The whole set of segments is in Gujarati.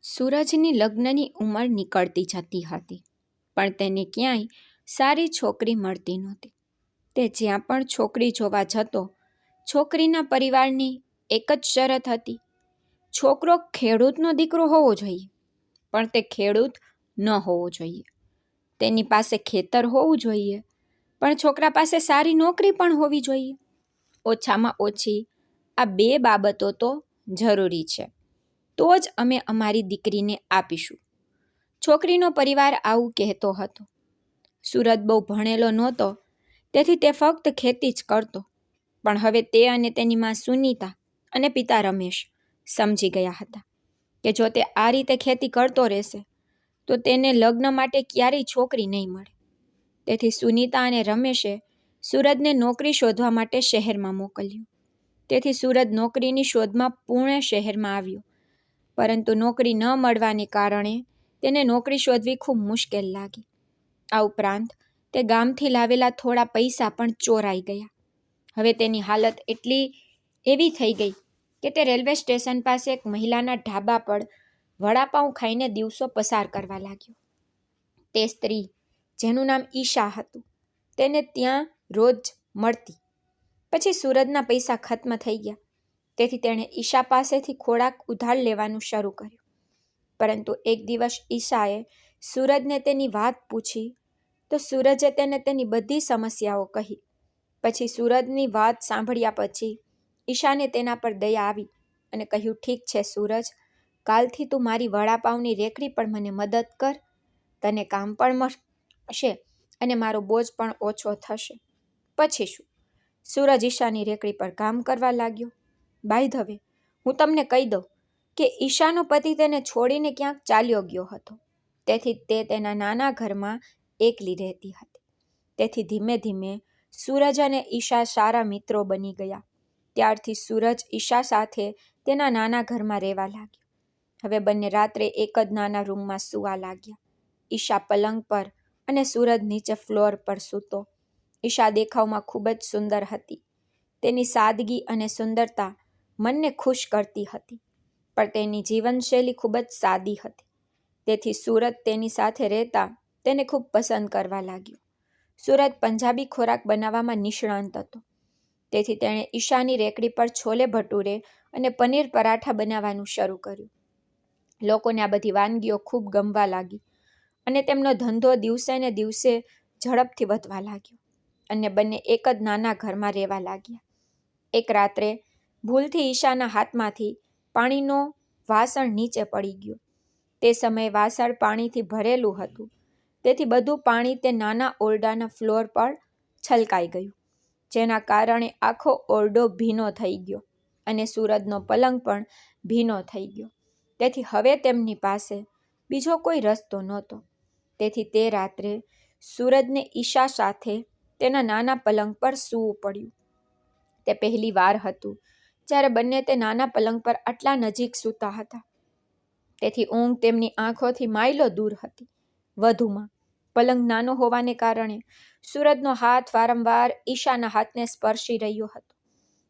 સૂરજની લગ્નની ઉંમર નીકળતી જતી હતી, પણ તેને ક્યાંય સારી છોકરી મળતી નહોતી. તે જ્યાં પણ છોકરી જોવા જતો, છોકરીના પરિવારની એક જ શરત હતી: છોકરો ખેડૂતનો દીકરો હોવો જોઈએ, પણ તે ખેડૂત ન હોવો જોઈએ. તેની પાસે ખેતર હોવું જોઈએ, પણ છોકરા પાસે સારી નોકરી પણ હોવી જોઈએ. ઓછામાં ઓછી આ 2 બાબતો તો જરૂરી છે, તો જ અમે અમારી દીકરીને આપીશું. છોકરીનો પરિવાર આવું કહેતો હતો. સૂરજ બહુ ભણેલો નહોતો, તેથી તે ફક્ત ખેતી જ કરતો. પણ હવે તે અને તેની માં સુનીતા અને પિતા રમેશ સમજી ગયા હતા કે જો તે આ રીતે ખેતી કરતો રહેશે તો તેને લગ્ન માટે ક્યારેય છોકરી નહીં મળે. તેથી સુનીતા અને રમેશે સૂરજને નોકરી શોધવા માટે શહેરમાં મોકલ્યો. તેથી સૂરજ નોકરીની શોધમાં પુણે શહેરમાં આવ્યો, પરંતુ નોકરી ન મળવાને કારણે તેને નોકરી શોધવી ખૂબ મુશ્કેલ લાગી. આ ઉપરાંત તે ગામથી લાવેલા થોડા પૈસા પણ ચોરાઈ ગયા. હવે તેની હાલત એવી થઈ ગઈ કે તે રેલવે સ્ટેશન પાસે એક મહિલાના ઢાબા પર વડાપાઉં ખાઈને દિવસો પસાર કરવા લાગ્યો. તે સ્ત્રી, જેનું નામ ઈશા હતું, તેને ત્યાં રોજ મળતી. પછી સૂરજના પૈસા ખત્મ થઈ ગયા, તેથી તેણે ઈશા પાસેથી ખોરાક ઉધાર લેવાનું શરૂ કર્યું. પરંતુ એક દિવસ ઈશાએ સૂરજને તેની વાત પૂછી તો સૂરજે તેને તેની બધી સમસ્યાઓ કહી. પછી સૂરજની વાત સાંભળ્યા પછી ઈશાને તેના પર દયા આવી અને કહ્યું, ઠીક છે સૂરજ, કાલથી તું મારી વડાપાઉંની રેકડી પર મને મદદ કર. તને કામ પણ મળશે અને મારો બોજ પણ ઓછો થશે. પછી શું? સૂરજ ઈશાની રેકડી પર કામ કરવા લાગ્યો. બાય ધ વે, હું તમને કહી દઉં કે ઈશાનો પતિ તેને છોડીને ક્યાંક ચાલ્યો ગયો હતો. તેથી તે તેના નાના ઘરમાં એકલી રહેતી હતી. તેથી ધીમે ધીમે સૂરજ અને ઈશા સારા મિત્રો બની ગયા. ત્યારથી સૂરજ ઈશા સાથે તેના નાના ઘરમાં રહેવા લાગ્યો. હવે બંને રાત્રે એક જ નાના રૂમમાં સૂવા લાગ્યા. ઈશા પલંગ પર અને સૂરજ નીચે ફ્લોર પર સૂતો. ઈશા દેખાવમાં ખૂબ જ સુંદર હતી. તેની સાદગી અને સુંદરતા મનને ખુશ કરતી હતી, પણ તેની જીવનશૈલી ખૂબ જ સાદી હતી. તેથી સૂરજ તેની સાથે રહેતા તેને ખૂબ પસંદ કરવા લાગ્યો. સૂરજ પંજાબી ખોરાક બનાવવામાં નિષ્ણાંત હતો. તેથી તેણે ઈશાની રેકડી પર છોલે ભટુરે અને પનીર પરાઠા બનાવવાનું શરૂ કર્યું. લોકોને આ બધી વાનગીઓ ખૂબ ગમવા લાગી અને તેમનો ધંધો દિવસે ને દિવસે ઝડપથી વધવા લાગ્યો અને બંને એક જ નાના ઘરમાં રહેવા લાગ્યા. એક રાત્રે ભૂલથી ઈશાના હાથમાંથી પાણીનો વાસણ નીચે પડી ગયો. તે સમયે વાસણ પાણીથી ભરેલું હતું, તેથી બધું પાણી તે નાના ઓરડાના ફ્લોર પર છલકાઈ ગયું, જેના કારણે આખો ઓરડો ભીનો થઈ ગયો અને સૂરજનો પલંગ પણ ભીનો થઈ ગયો. તેથી હવે તેમની પાસે બીજો કોઈ રસ્તો નહોતો. તેથી તે રાત્રે સૂરજને ઈશા સાથે તેના નાના પલંગ પર સૂવું પડ્યું. તે પહેલી વાર હતું જ્યારે બંને તે નાના પલંગ પર આટલા નજીક સૂતા હતા. તેથી ઊંઘ તેમની આંખોથી માઇલો દૂર હતી. વધુમાં પલંગ નાનો હોવાને કારણે સૂરજનો હાથ વારંવાર ઈશાના હાથને સ્પર્શી રહ્યો હતો,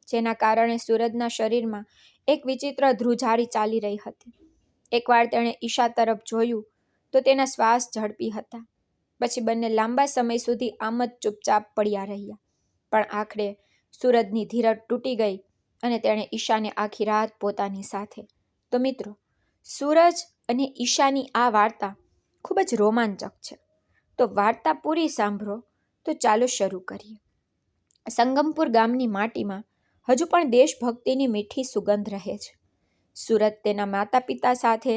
જેના કારણે સૂરજના શરીરમાં એક વિચિત્ર ધ્રુજારી ચાલી રહી હતી. એકવાર તેણે ઈશા તરફ જોયું તો તેના શ્વાસ ઝડપી હતા. પછી બંને લાંબા સમય સુધી આમ જ ચૂપચાપ પડ્યા રહ્યા. પણ આખરે સૂરજની ધીરજ તૂટી ગઈ અને તેણે ઈશાને આખી રાત પોતાની સાથે. તો મિત્રો, સૂરજ અને ઈશાની આ વાર્તા ખૂબ જ રોમાંચક છે. તો વાર્તા પૂરી સાંભળો તો ચાલો શરૂ કરીએ. સંગમપુર ગામની માટીમાં હજુ પણ દેશભક્તિની મીઠી સુગંધ રહે છે. સૂરજ તેના માતા પિતા સાથે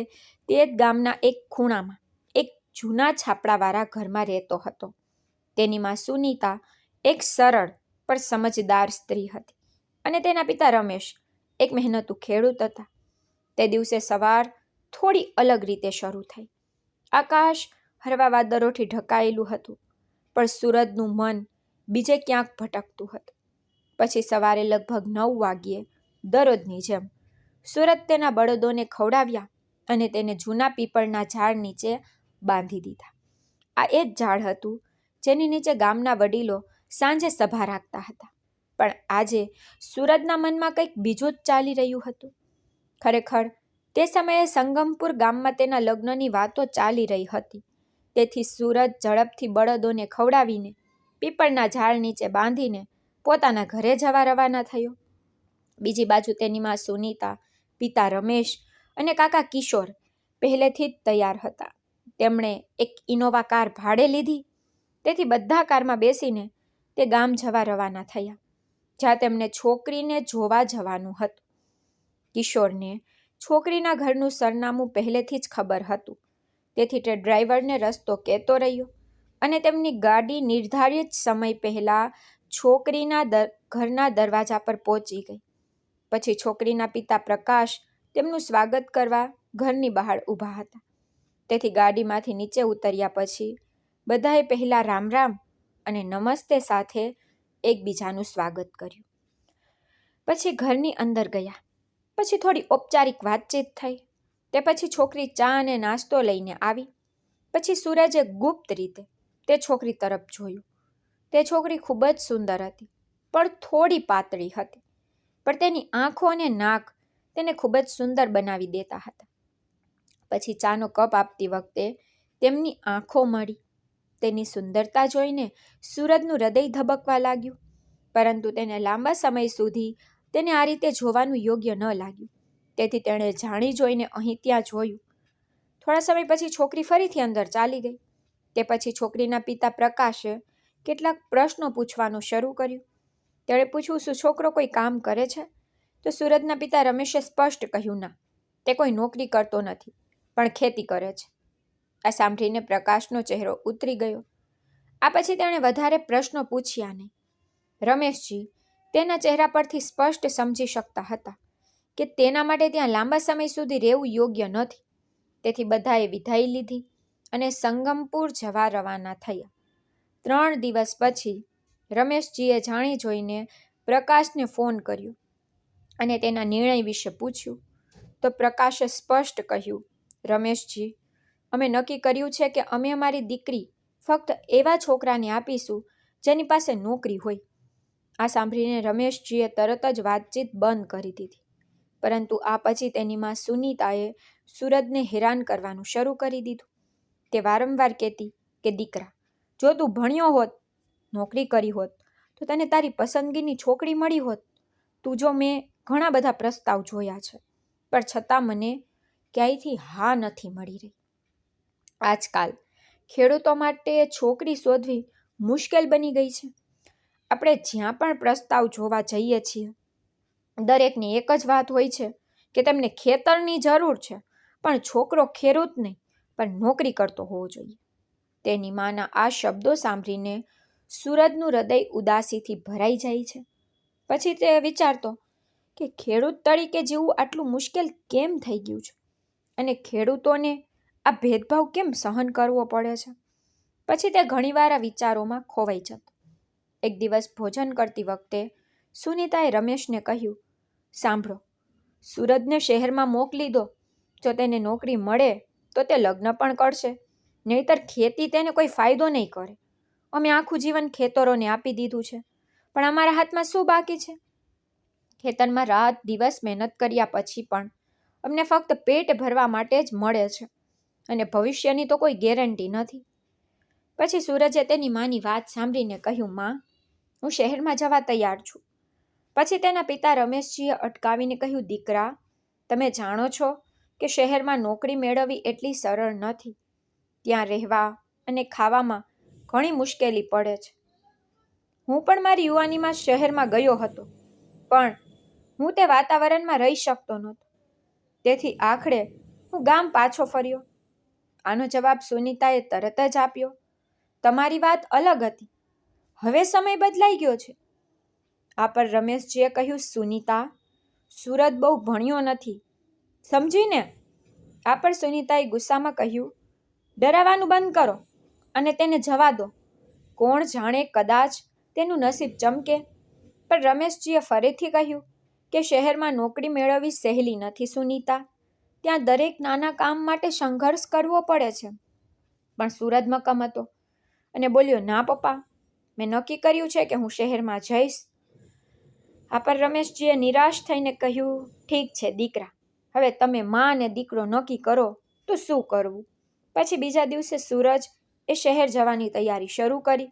તે જ ગામના એક ખૂણામાં એક જૂના છાપડાવાળા ઘરમાં રહેતો હતો. તેની માં સુનીતા એક સરળ પણ સમજદાર સ્ત્રી હતી અને તેના પિતા રમેશ એક મહેનતુ ખેડૂત હતા. તે દિવસે સવાર થોડી અલગ રીતે શરૂ થઈ. આકાશ હળવા વાદળોથી ઢંકાયેલું હતું, પણ સૂરજનું મન બીજે ક્યાંક ભટકતું હતું. પછી સવારે લગભગ 9 વાગ્યે દરરોજની જેમ સૂરજ તેના બળદોને ખવડાવ્યા અને તેને જૂના પીપળના ઝાડ નીચે બાંધી દીધા. આ એ જ ઝાડ હતું જેની નીચે ગામના વડીલો સાંજે સભા રાખતા હતા. પણ આજે સૂરજના મનમાં કંઈક બીજું જ ચાલી રહ્યું હતું. ખરેખર તે સમયે સંગમપુર ગામમાં તેના લગ્નની વાતો ચાલી રહી હતી. તેથી સૂરજ ઝડપથી બળદોને ખવડાવીને પીપળના ઝાડ નીચે બાંધીને પોતાના ઘરે જવા રવાના થયો. બીજી બાજુ તેની માં સુનીતા, પિતા રમેશ અને કાકા કિશોર પહેલેથી જ તૈયાર હતા. તેમણે એક ઇનોવા કાર ભાડે લીધી. તેથી બધા કારમાં બેસીને તે ગામ જવા રવાના થયા, જ્યાં તેમને છોકરીને જોવા જવાનું હતું. કિશોરને છોકરીના ઘરનું સરનામું પહેલેથી જ ખબર હતું. તેથી તે ડ્રાઈવરને રસ્તો કહેતો રહ્યો અને તેમની ગાડી નિર્ધારિત સમય પહેલાં છોકરીના ઘરના દરવાજા પર પહોંચી ગઈ. પછી છોકરીના પિતા પ્રકાશ તેમનું સ્વાગત કરવા ઘરની બહાર ઊભા હતા. તેથી ગાડીમાંથી નીચે ઉતર્યા પછી બધાએ પહેલાં રામ રામ અને નમસ્તે સાથે એકબીજાનું સ્વાગત કર્યું. પછી ઘરની અંદર ગયા. પછી થોડી ઔપચારિક વાતચીત થઈ. તે પછી છોકરી ચા અને નાસ્તો લઈને આવી. પછી સૂરજે ગુપ્ત રીતે તે છોકરી તરફ જોયું. તે છોકરી ખૂબ જ સુંદર હતી, પણ થોડી પાતળી હતી. પણ તેની આંખો અને નાક તેને ખૂબ જ સુંદર બનાવી દેતા હતા. પછી ચાનો કપ આપતી વખતે તેમની આંખો મળી. તેની સુંદરતા જોઈને સૂરજનું હૃદય ધબકવા લાગ્યું. પરંતુ તેને લાંબા સમય સુધી તેને આ રીતે જોવાનું યોગ્ય ન લાગ્યું. તેથી તેણે જાણી જોઈને અહીં ત્યાં જોયું. થોડા સમય પછી છોકરી ફરીથી અંદર ચાલી ગઈ. તે પછી છોકરીના પિતા પ્રકાશે કેટલાક પ્રશ્નો પૂછવાનું શરૂ કર્યું. તેણે પૂછ્યું, શું છોકરો કોઈ કામ કરે છે? તો સૂરજના પિતા રમેશે સ્પષ્ટ કહ્યું, ના, તે કોઈ નોકરી કરતો નથી, પણ ખેતી કરે છે. આ સાંભળીને પ્રકાશનો ચહેરો ઉતરી ગયો. આ પછી તેણે વધારે પ્રશ્નો પૂછ્યા નહીં. રમેશજી તેના ચહેરા પરથી સ્પષ્ટ સમજી શકતા હતા કે તેના માટે ત્યાં લાંબા સમય સુધી રહેવું યોગ્ય નથી. તેથી બધાએ વિદાય લીધી અને સંગમપુર જવા રવાના થયા. 3 દિવસ પછી રમેશજીએ જાણી જોઈને પ્રકાશને ફોન કર્યો અને તેના નિર્ણય વિશે પૂછ્યું. તો પ્રકાશે સ્પષ્ટ કહ્યું, રમેશજી, અમે નક્કી કર્યું છે કે અમે અમારી દીકરી ફક્ત એવા છોકરાને આપીશું જેની પાસે નોકરી હોય. આ સાંભળીને રમેશજીએ તરત જ વાતચીત બંધ કરી દીધી. પરંતુ આ પછી તેની માં સુનીતાએ સૂરજને હેરાન કરવાનું શરૂ કરી દીધું. તે વારંવાર કહેતી કે દીકરા, જો તું ભણ્યો હોત, નોકરી કરી હોત, તો તને તારી પસંદગીની છોકરી મળી હોત. તું જો, મેં ઘણા બધા પ્રસ્તાવ જોયા છે, પણ છતાં મને ક્યાંયથી હા નથી મળી રહી. આજકાલ ખેડૂતો માટે છોકરી શોધવી મુશ્કેલ બની ગઈ છે. આપણે જ્યાં પણ પ્રસ્તાવ જોવા જઈએ છીએ, દરેકની એક જ વાત હોય છે કે તેમને ખેતરની જરૂર છે, પણ છોકરો ખેડૂત નહીં, પણ નોકરી કરતો હોવો જોઈએ. તેની માના આ શબ્દો સાંભળીને સૂરજનું હૃદય ઉદાસીથી ભરાઈ જાય છે. પછી તે વિચારતો કે ખેડૂત તરીકે જીવવું આટલું મુશ્કેલ કેમ થઈ ગયું છે અને ખેડૂતોને આ ભેદભાવ કેમ સહન કરવો પડે છે. પછી તે ઘણીવાર આ વિચારોમાં ખોવાઈ જતો. એક દિવસ ભોજન કરતી વખતે સુનીતાએ રમેશને કહ્યું, સાંભળો, સૂરજને શહેરમાં મોકલી દો. જો તેને નોકરી મળે તો તે લગ્ન પણ કરશે, નહીંતર ખેતી તેને કોઈ ફાયદો નહીં કરે. અમે આખું જીવન ખેતરોને આપી દીધું છે, પણ અમારા હાથમાં શું બાકી છે? ખેતરમાં રાત દિવસ મહેનત કર્યા પછી પણ અમને ફક્ત પેટ ભરવા માટે જ મળે છે અને ભવિષ્યની તો કોઈ ગેરંટી નથી. પછી સૂરજે તેની માની વાત સાંભળીને કહ્યું, માં, હું શહેરમાં જવા તૈયાર છું. પછી તેના પિતા રમેશજીએ અટકાવીને કહ્યું, દીકરા, તમે જાણો છો કે શહેરમાં નોકરી મેળવવી એટલી સરળ નથી. ત્યાં રહેવા અને ખાવામાં ઘણી મુશ્કેલી પડે છે. હું પણ મારી યુવાનીમાં શહેરમાં ગયો હતો, પણ હું તે વાતાવરણમાં રહી શકતો નહોતો. તેથી આખરે હું ગામ પાછો ફર્યો. આનો જવાબ સુનીતાએ તરત જ આપ્યો, તમારી વાત અલગ હતી, હવે સમય બદલાઈ ગયો છે. આ પર રમેશજીએ કહ્યું, સુનીતા, સૂરજ બહુ ભણ્યો નથી, સમજીને? આ પર સુનીતાએ ગુસ્સામાં કહ્યું, ડરાવાનું બંધ કરો અને તેને જવા દો. કોણ જાણે, કદાચ તેનું નસીબ ચમકે. પણ રમેશજીએ ફરીથી કહ્યું કે શહેરમાં નોકરી મેળવવી સહેલી નથી, સુનીતા. ત્યાં દરેક નાના કામ માટે સંઘર્ષ કરવો પડે છે. પણ સૂરજ મક્કમ હતો અને બોલ્યો, ના પપ્પા, મેં નક્કી કર્યું છે કે હું શહેરમાં જઈશ. આ પર રમેશજીએ નિરાશ થઈને કહ્યું, ઠીક છે દીકરા, હવે તમે માં અને દીકરો નક્કી કરો તો શું કરવું. પછી બીજા દિવસે સૂરજ એ શહેર જવાની તૈયારી શરૂ કરી.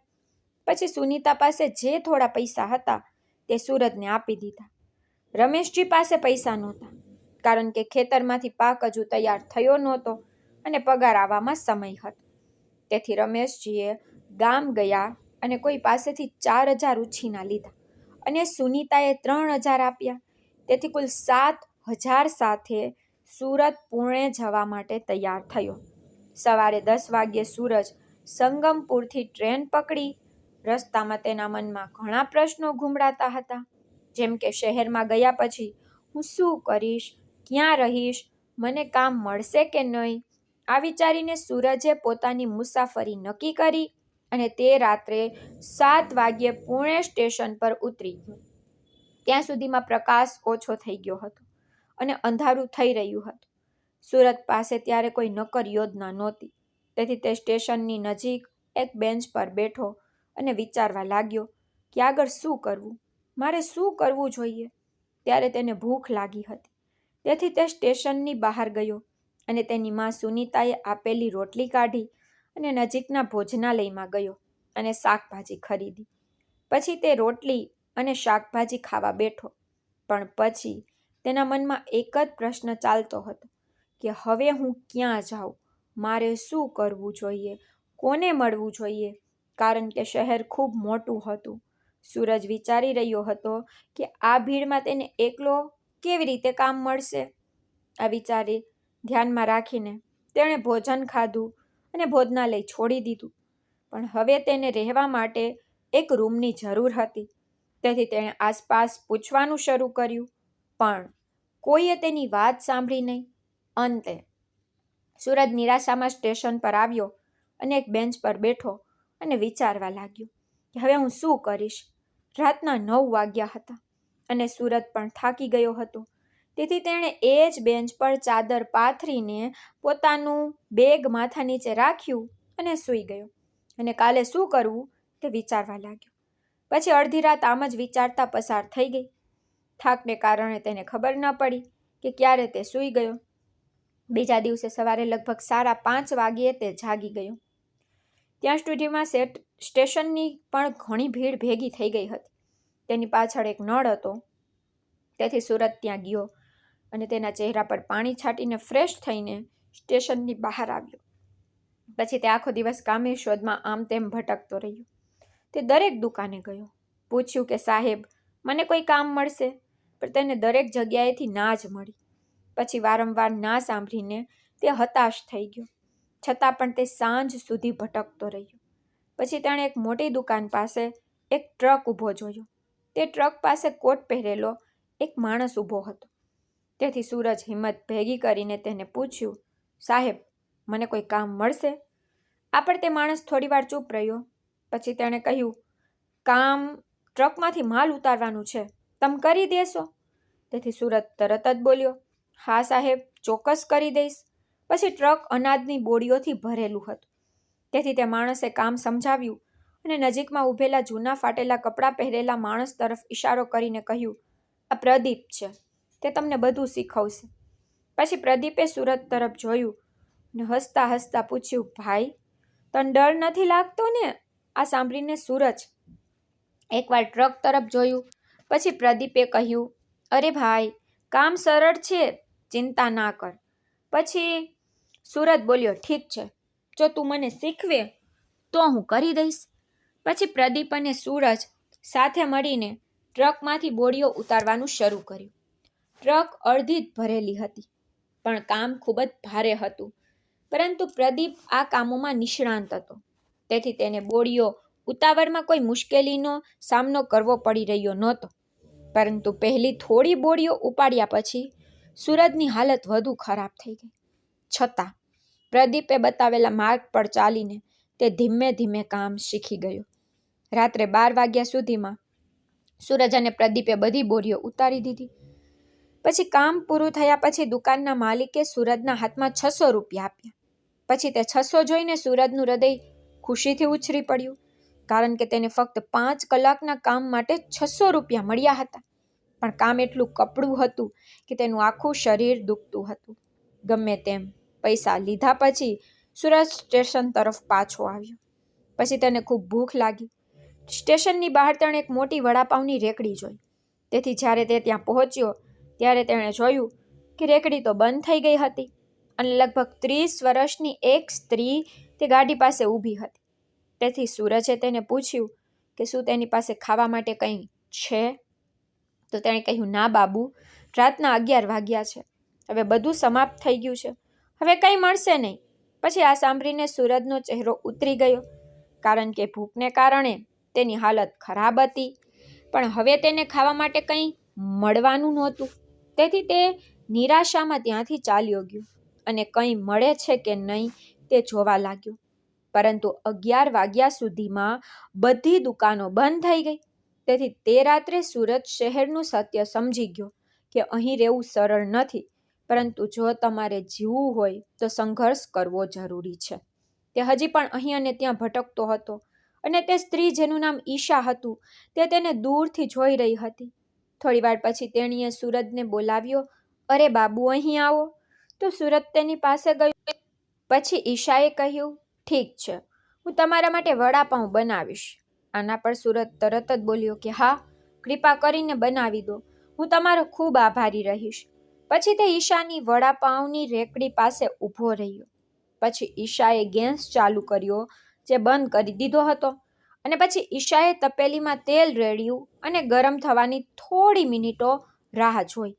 પછી સુનીતા પાસે જે થોડા પૈસા હતા તે સૂરજને આપી દીધા. રમેશજી પાસે પૈસા નહોતા, કારણ કે ખેતરમાંથી પાક હજુ તૈયાર થયો નહોતો અને પગાર આવવામાં સમય હતો. તેથી રમેશજીએ ગામ ગયા અને કોઈ પાસેથી 4,000 ઉછીના લીધા અને સુનીતાએ 3,000 આપ્યા. તેથી કુલ 7,000 સાથે સુરત પુણે જવા માટે તૈયાર થયો. સવારે 10 વાગ્યે સૂરજ સંગમપુરથી ટ્રેન પકડી. રસ્તામાં તેના મનમાં ઘણા પ્રશ્નો ઘૂમરાતા હતા, જેમ કે શહેરમાં ગયા પછી હું શું કરીશ, ક્યાં રહીશ, મને કામ મળશે કે નહીં. આ વિચારીને સૂરજે પોતાની મુસાફરી નક્કી કરી અને તે રાત્રે 7 વાગ્યે પુણે સ્ટેશન પર ઉતરી ગયો. ત્યાં સુધીમાં પ્રકાશ ઓછો થઈ ગયો હતો અને અંધારું થઈ રહ્યું હતું. સુરત પાસે ત્યારે કોઈ નક્કર યોજના નહોતી. તેથી તે સ્ટેશનની નજીક એક બેન્ચ પર બેઠો અને વિચારવા લાગ્યો કે આગળ શું કરવું, મારે શું કરવું જોઈએ. ત્યારે તેને ભૂખ લાગી હતી. તેથી તે સ્ટેશનની બહાર ગયો અને તેની માં સુનીતાએ આપેલી રોટલી કાઢી અને નજીકના ભોજનાલયમાં ગયો અને શાકભાજી ખરીદી. પછી તે રોટલી અને શાકભાજી ખાવા બેઠો. પણ પછી તેના મનમાં એક જ પ્રશ્ન ચાલતો હતો કે હવે હું ક્યાં જાઉં, મારે શું કરવું જોઈએ, કોને મળવું જોઈએ, કારણ કે શહેર ખૂબ મોટું હતું. સૂરજ વિચારી રહ્યો હતો કે આ ભીડમાં તેને એકલો કેવી રીતે કામ મળશે. આ વિચારી ધ્યાનમાં રાખીને તેણે ભોજન ખાધું અને ભોજનાલય છોડી દીધું. પણ હવે તેને રહેવા માટે એક રૂમની જરૂર હતી. તેથી તેણે આસપાસ પૂછવાનું શરૂ કર્યું, પણ કોઈએ તેની વાત સાંભળી નહીં. અંતે સૂરજ નિરાશામાં સ્ટેશન પર આવ્યો અને એક બેન્ચ પર બેઠો અને વિચારવા લાગ્યો કે હવે હું શું કરીશ. રાતના 9 વાગ્યા હતા અને સૂરજ પણ થાકી ગયો હતો. તેથી તેણે એ જ બેન્ચ પર ચાદર પાથરીને પોતાનું બેગ માથા નીચે રાખ્યું અને સૂઈ ગયો અને કાલે શું કરવું તે વિચારવા લાગ્યો. પછી અડધી રાત આમ જ વિચારતા પસાર થઈ ગઈ. થાકને કારણે તેને ખબર ન પડી કે ક્યારે તે સૂઈ ગયો. બીજા દિવસે સવારે લગભગ 5:30 વાગ્યે તે જાગી ગયો. ત્યાં સુધીમાં સ્ટેશનની પણ ઘણી ભીડ ભેગી થઈ ગઈ હતી. તેની પાછળ એક નળ હતો. તેથી સૂરજ ત્યાં ગયો અને તેના ચહેરા પર પાણી છાંટીને ફ્રેશ થઈને સ્ટેશનની બહાર આવ્યો. પછી તે આખો દિવસ કામની શોધમાં આમ તેમ ભટકતો રહ્યો. તે દરેક દુકાને ગયો, પૂછ્યું કે સાહેબ મને કોઈ કામ મળશે, પણ તેને દરેક જગ્યાએથી ના જ મળી. પછી વારંવાર ના સાંભળીને તે હતાશ થઈ ગયો. છતાં પણ તે સાંજ સુધી ભટકતો રહ્યો. પછી તેણે એક મોટી દુકાન પાસે એક ટ્રક ઊભો જોયો. તે ટ્રક પાસે કોટ પહેરેલો એક માણસ ઊભો હતો. તેથી સૂરજ હિંમત ભેગી કરીને તેને પૂછ્યું, સાહેબ મને કોઈ કામ મળશે. આ પણ તે માણસ થોડીવાર ચૂપ રહ્યો. પછી તેણે કહ્યું, કામ ટ્રકમાંથી માલ ઉતારવાનું છે, તમે કરી દેશો? તેથી સૂરજ તરત જ બોલ્યો, હા સાહેબ, ચોક્કસ કરી દઈશ. પછી ટ્રક અનાજની બોરીઓથી ભરેલું હતું. તેથી તે માણસે કામ સમજાવ્યું અને નજીકમાં ઊભેલા જૂના ફાટેલા કપડાં પહેરેલા માણસ તરફ ઇશારો કરીને કહ્યું, આ પ્રદીપ છે, તે તમને બધું શીખવશે. પછી પ્રદીપે સૂરજ તરફ જોયું અને હસતા હસતા પૂછ્યું, ભાઈ તને ડર નથી લાગતો ને? આ સાંભળીને સૂરજ એકવાર ટ્રક તરફ જોયું. પછી પ્રદીપે કહ્યું, અરે ભાઈ કામ સરળ છે, ચિંતા ના કર. પછી સૂરજ બોલ્યો, ઠીક છે, જો તું મને શીખવે તો હું કરી દઈશ. પછી પ્રદીપ અને સૂરજ સાથે મળીને ટ્રકમાંથી બોરીઓ ઉતારવાનું શરૂ કર્યું. ટ્રક અડધી જ ભરેલી હતી, પણ કામ ખૂબ જ ભારે હતું. પરંતુ પ્રદીપ આ કામોમાં નિષ્ણાંત હતો. તેથી તેને બોરીઓ ઉતાવળમાં કોઈ મુશ્કેલીનો સામનો કરવો પડી રહ્યો નહોતો. પરંતુ પહેલી થોડી બોરીઓ ઉપાડ્યા પછી સૂરજની હાલત વધુ ખરાબ થઈ ગઈ. છતાં પ્રદીપે બતાવેલા માર્ગ પર ચાલીને તે ધીમે ધીમે કામ શીખી ગયો. રાત્રે 12 વાગ્યા સુધીમાં સૂરજ અને પ્રદીપે બધી બોરીઓ ઉતારી દીધી. પછી કામ પૂરું થયા પછી દુકાનના માલિકે સૂરજના હાથમાં 600 રૂપિયા આપ્યા. પછી તે 600 જોઈને સૂરજનું હૃદય ખુશીથી ઉછળી પડ્યું, કારણ કે તેને ફક્ત 5 કલાકના કામ માટે 600 રૂપિયા મળ્યા હતા. પણ કામ એટલું કપડું હતું કે તેનું આખું શરીર દુખતું હતું. ગમે તેમ પૈસા લીધા પછી સૂરજ સ્ટેશન તરફ પાછો આવ્યો. પછી તેને ખૂબ ભૂખ લાગી. સ્ટેશનની બહાર તેણે એક મોટી વડાપાઉંની રેકડી જોઈ. તેથી જ્યારે તે ત્યાં પહોંચ્યો ત્યારે તેણે જોયું કે રેકડી તો બંધ થઈ ગઈ હતી અને લગભગ 30 વર્ષની એક સ્ત્રી તે ગાડી પાસે ઊભી હતી. તેથી સૂરજે તેને પૂછ્યું કે શું તેની પાસે ખાવા માટે કંઈ છે? તો તેણે કહ્યું, ના બાબુ, રાતના 11 વાગ્યા છે. હવે બધું સમાપ્ત થઈ ગયું છે. હવે કંઈ મળશે નહીં. પછી આ સાંભળીને સૂરજનો ચહેરો ઉતરી ગયો, કારણ કે ભૂખને કારણે તેની હાલત ખરાબ હતી. પણ હવે તેને ખાવા માટે કંઈ મળવાનું નહોતું. તેથી તે નિરાશામાં ત્યાંથી ચાલ્યો ગયો અને કંઈ મળે છે કે નહીં તે જોવા લાગ્યો. પરંતુ 11 વાગ્યા સુધીમાં બધી દુકાનો બંધ થઈ ગઈ. તેથી તે રાત્રે સૂરજ શહેરનું સત્ય સમજી ગયો કે અહીં રહેવું સરળ નથી, પરંતુ જો તમારે જીવવું હોય તો સંઘર્ષ કરવો જરૂરી છે. તે હજી પણ અહીં અને ત્યાં ભટકતો હતો અને તે સ્ત્રી જેનું નામ ઈશા હતું તે તેને દૂરથી જોઈ રહી હતી. થોડી વાર પછી તેણીએ સૂરજને બોલાવ્યો. અરે બાબુ, અહીં આવો. તો સૂરજ તેની પાસે ગયો. પછી ઈશાએ કહ્યું, ઠીક છે, હું તમારા માટે વડાપાઉં બનાવીશ. આના પર સૂરજ તરત જ બોલ્યો કે હા, કૃપા કરીને બનાવી દો. હું તમારો ખૂબ આભારી રહીશ. પછી તે ઈશાની વડાપાઉંની રેકડી પાસે ઊભો રહ્યો. પછી ઈશાએ ગેસ ચાલુ કર્યો, જે બંધ કરી દીધો હતો. અને પછી ઈશાએ તપેલીમાં તેલ રેડ્યું અને ગરમ થવાની થોડી મિનિટો રાહ જોઈ.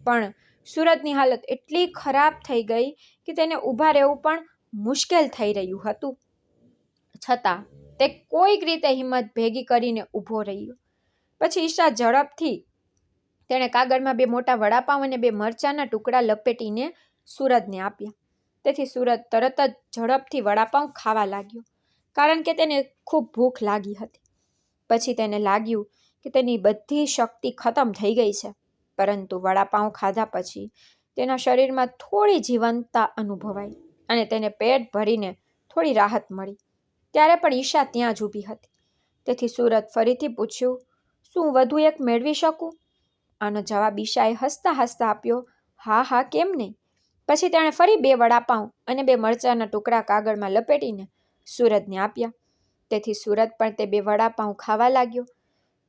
પણ સૂરજની હાલત એટલી ખરાબ થઈ ગઈ કે તેને ઊભા રહેવું પણ મુશ્કેલ થઈ રહ્યું હતું. છતાં તે કોઈક રીતે હિંમત ભેગી કરીને ઊભો રહ્યો. પછી ઈશા ઝડપથી તેણે કાગળમાં 2 મોટા વડાપાઉં અને 2 મરચાંના ટુકડા લપેટીને સૂરજને આપ્યા. તેથી સૂરજ તરત જ ઝડપથી વડાપાઉં ખાવા લાગ્યો, કારણ કે તેને ખૂબ ભૂખ લાગી હતી. પછી તેને લાગ્યું કે તેની બધી શક્તિ ખતમ થઈ ગઈ છે. પરંતુ વડાપાઉં ખાધા પછી તેના શરીરમાં થોડી જીવંતતા અનુભવાઈ અને તેને પેટ ભરીને થોડી રાહત મળી. ત્યારે પણ ઈશા ત્યાં જ ઊભી હતી. તેથી સૂરજ ફરીથી પૂછ્યું, શું વધુ એક મેળવી શકું? આનો જવાબ ઈશાએ હસતા હસતા આપ્યો, હા હા, કેમ નહીં. પછી તેણે ફરી 2 વડાપાઉં અને 2 મરચાંના ટુકડા કાગળમાં લપેટીને સૂરજને આપ્યા. તેથી સૂરજ પણ તે 2 વડાપાઉં ખાવા લાગ્યો.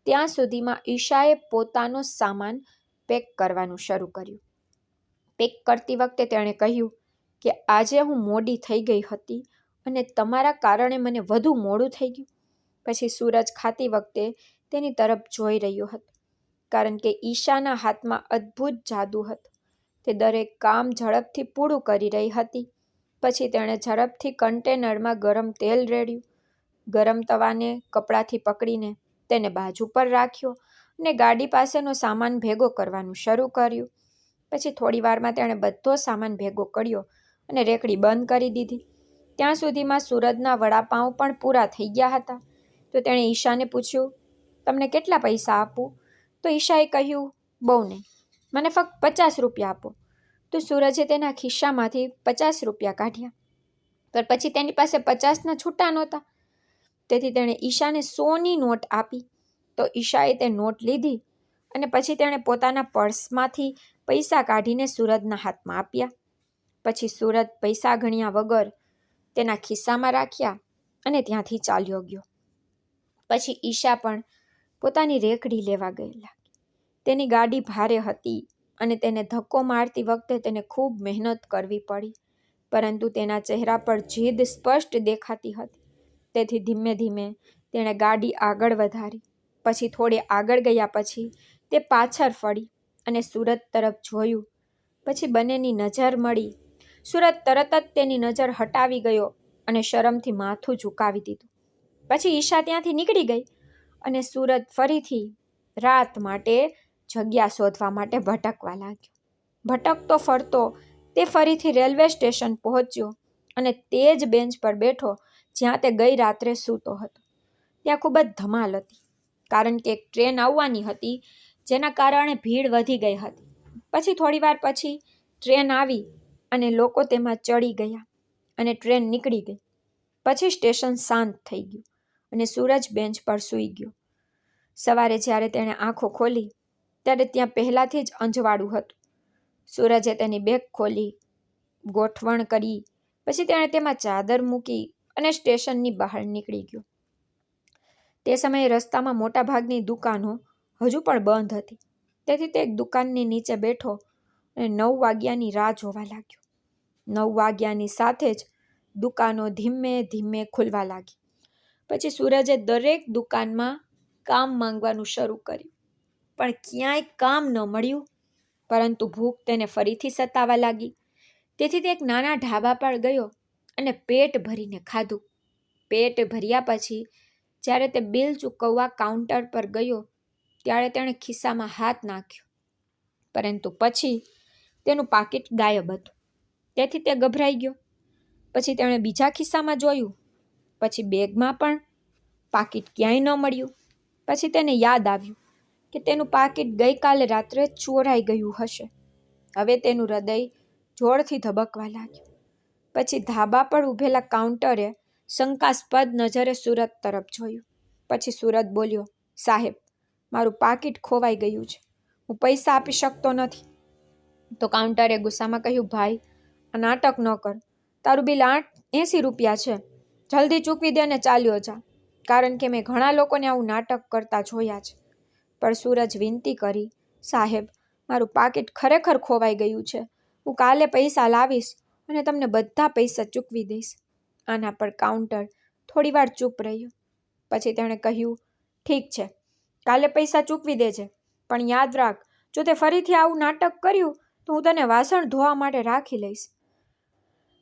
ત્યાં સુધીમાં ઈશાએ પોતાનો સામાન પેક કરવાનું શરૂ કર્યું. પેક કરતી વખતે તેણે કહ્યું કે આજે હું મોડી થઈ ગઈ હતી અને તમારા કારણે મને વધુ મોડું થઈ ગયું. પછી સૂરજ ખાતી વખતે તેની તરફ જોઈ રહ્યો હતો, કારણ કે ઈશાના હાથમાં અદ્ભુત જાદુ હતો. તે દરેક કામ ઝડપથી પૂરું કરી રહી હતી. પછી તેણે ઝડપથી કન્ટેનરમાં ગરમ તેલ રેડ્યું. ગરમ તવાને કપડાથી પકડીને તેને બાજુ પર રાખ્યો અને ગાડી પાસેનો સામાન ભેગો કરવાનું શરૂ કર્યું. પછી થોડી વારમાં તેણે બધો સામાન ભેગો કર્યો અને રેકડી બંધ કરી દીધી. ત્યાં સુધીમાં સૂરજના વડાપાઉં પણ પૂરા થઈ ગયા હતા. તો તેણે ઈશાને પૂછ્યું, તમને કેટલા પૈસા આપું? તો ઈશાએ કહ્યું, બહુ નહીં, મને ફક્ત 50 રૂપિયા આપો. તો સૂરજે તેના ખિસ્સામાંથી 50 રૂપિયા કાઢ્યા. પણ પછી તેની પાસે 50ના છૂટા નહોતા. તેથી તેણે ઈશાને 100ની નોટ આપી. તો ઈશાએ તે નોટ લીધી અને પછી તેણે પોતાના પર્સમાંથી પૈસા કાઢીને સૂરજના હાથમાં આપ્યા. પછી સૂરજ પૈસા ગણ્યા વગર તેના ખિસ્સામાં રાખ્યા અને ત્યાંથી ચાલ્યો ગયો. પછી ઈશા પણ પોતાની રેકડી લેવા ગઈ લાગી. તેની ગાડી ભારે હતી અને તેને ધક્કો મારતી વખતે તેને ખૂબ મહેનત કરવી પડી, પરંતુ તેના ચહેરા પર જીદ સ્પષ્ટ દેખાતી હતી. તેથી ધીમે ધીમે તેણે ગાડી આગળ વધારી. પછી થોડે આગળ ગયા પછી તે પાછળ ફરી અને સૂરજ તરફ જોયું. પછી બંનેની નજર મળી. સૂરજ તરત જ તેની નજર હટાવી ગયો અને શરમથી માથું ઝુકાવી દીધું. પછી ઈશા ત્યાંથી નીકળી ગઈ અને સૂરજ ફરીથી રાત માટે જગ્યા શોધવા માટે ભટકવા લાગ્યો. ભટકતો ફરતો તે ફરીથી રેલવે સ્ટેશન પહોંચ્યો અને તે જ બેન્ચ પર બેઠો જ્યાં તે ગઈ રાત્રે સૂતો હતો. ત્યાં ખૂબ જ ધમાલ હતી, કારણ કે એક ટ્રેન આવવાની હતી, જેના કારણે ભીડ વધી ગઈ હતી. પછી થોડી વાર પછી ટ્રેન આવી અને લોકો તેમાં ચડી ગયા અને ટ્રેન નીકળી ગઈ. પછી સ્ટેશન શાંત થઈ ગયું અને સૂરજ બેન્ચ પર સૂઈ ગયો. સવારે જ્યારે તેણે આંખો ખોલી ત્યારે ત્યાં પહેલાંથી જ અંજવાળું હતું. સૂરજે તેની બેગ ખોલી, ગોઠવણ કરી, પછી તેણે તેમાં ચાદર મૂકી અને સ્ટેશનની બહાર નીકળી ગયો. તે સમયે રસ્તામાં મોટાભાગની દુકાનો હજુ પણ બંધ હતી. તેથી તે એક દુકાનની નીચે બેઠો અને 9 વાગ્યાની રાહ જોવા લાગ્યો. 9 વાગ્યાની સાથે જ દુકાનો ધીમે ધીમે ખુલવા લાગી. પછી સૂરજે દરેક દુકાનમાં કામ માંગવાનું શરૂ કર્યું, પણ ક્યાંય કામ ન મળ્યું. પરંતુ ભૂખ તેને ફરીથી સતાવા લાગી. તેથી તે એક નાના ઢાબા પર ગયો અને પેટ ભરીને ખાધું. પેટ ભર્યા પછી જ્યારે તે બિલ ચૂકવવા કાઉન્ટર પર ગયો ત્યારે તેણે ખિસ્સામાં હાથ નાખ્યો, પરંતુ પછી તેનું પાકીટ ગાયબ હતું. તેથી તે ગભરાઈ ગયો. પછી તેણે બીજા ખિસ્સામાં જોયું, પછી બેગમાં પણ પાકીટ ક્યાંય ન મળ્યું. પછી તેને યાદ આવ્યું કે તેનું પાકીટ ગઈકાલે રાત્રે ચોરાઈ ગયું હશે. હવે તેનું હૃદય જોરથી ધબકવા લાગ્યું. પછી ધાબા પર ઊભેલા કાઉન્ટરે શંકાસ્પદ નજરે સુરત તરફ જોયું. પછી સુરત બોલ્યો, સાહેબ, મારું પાકીટ ખોવાઈ ગયું છે, હું પૈસા આપી શકતો નથી. તો કાઉન્ટરે ગુસ્સામાં કહ્યું, ભાઈ, આ નાટક ન કર. તારું બિલ 80 રૂપિયા છે. જલ્દી ચૂકવી દે અને ચાલ્યો જા, કારણ કે મેં ઘણા લોકોને આવું નાટક કરતા જોયા છે. પણ સૂરજ વિનંતી કરી, સાહેબ, મારું પાકીટ ખરેખર ખોવાઈ ગયું છે. હું કાલે પૈસા લાવીશ અને તમને બધા પૈસા ચૂકવી દઈશ. આના પર કાઉન્ટર થોડીવાર ચૂપ રહ્યો. પછી તેણે કહ્યું, ઠીક છે, કાલે પૈસા ચૂકવી દેજે, પણ યાદ રાખ, જો તે ફરીથી આવું નાટક કર્યું તો હું તને વાસણ ધોવા માટે રાખી લઈશ.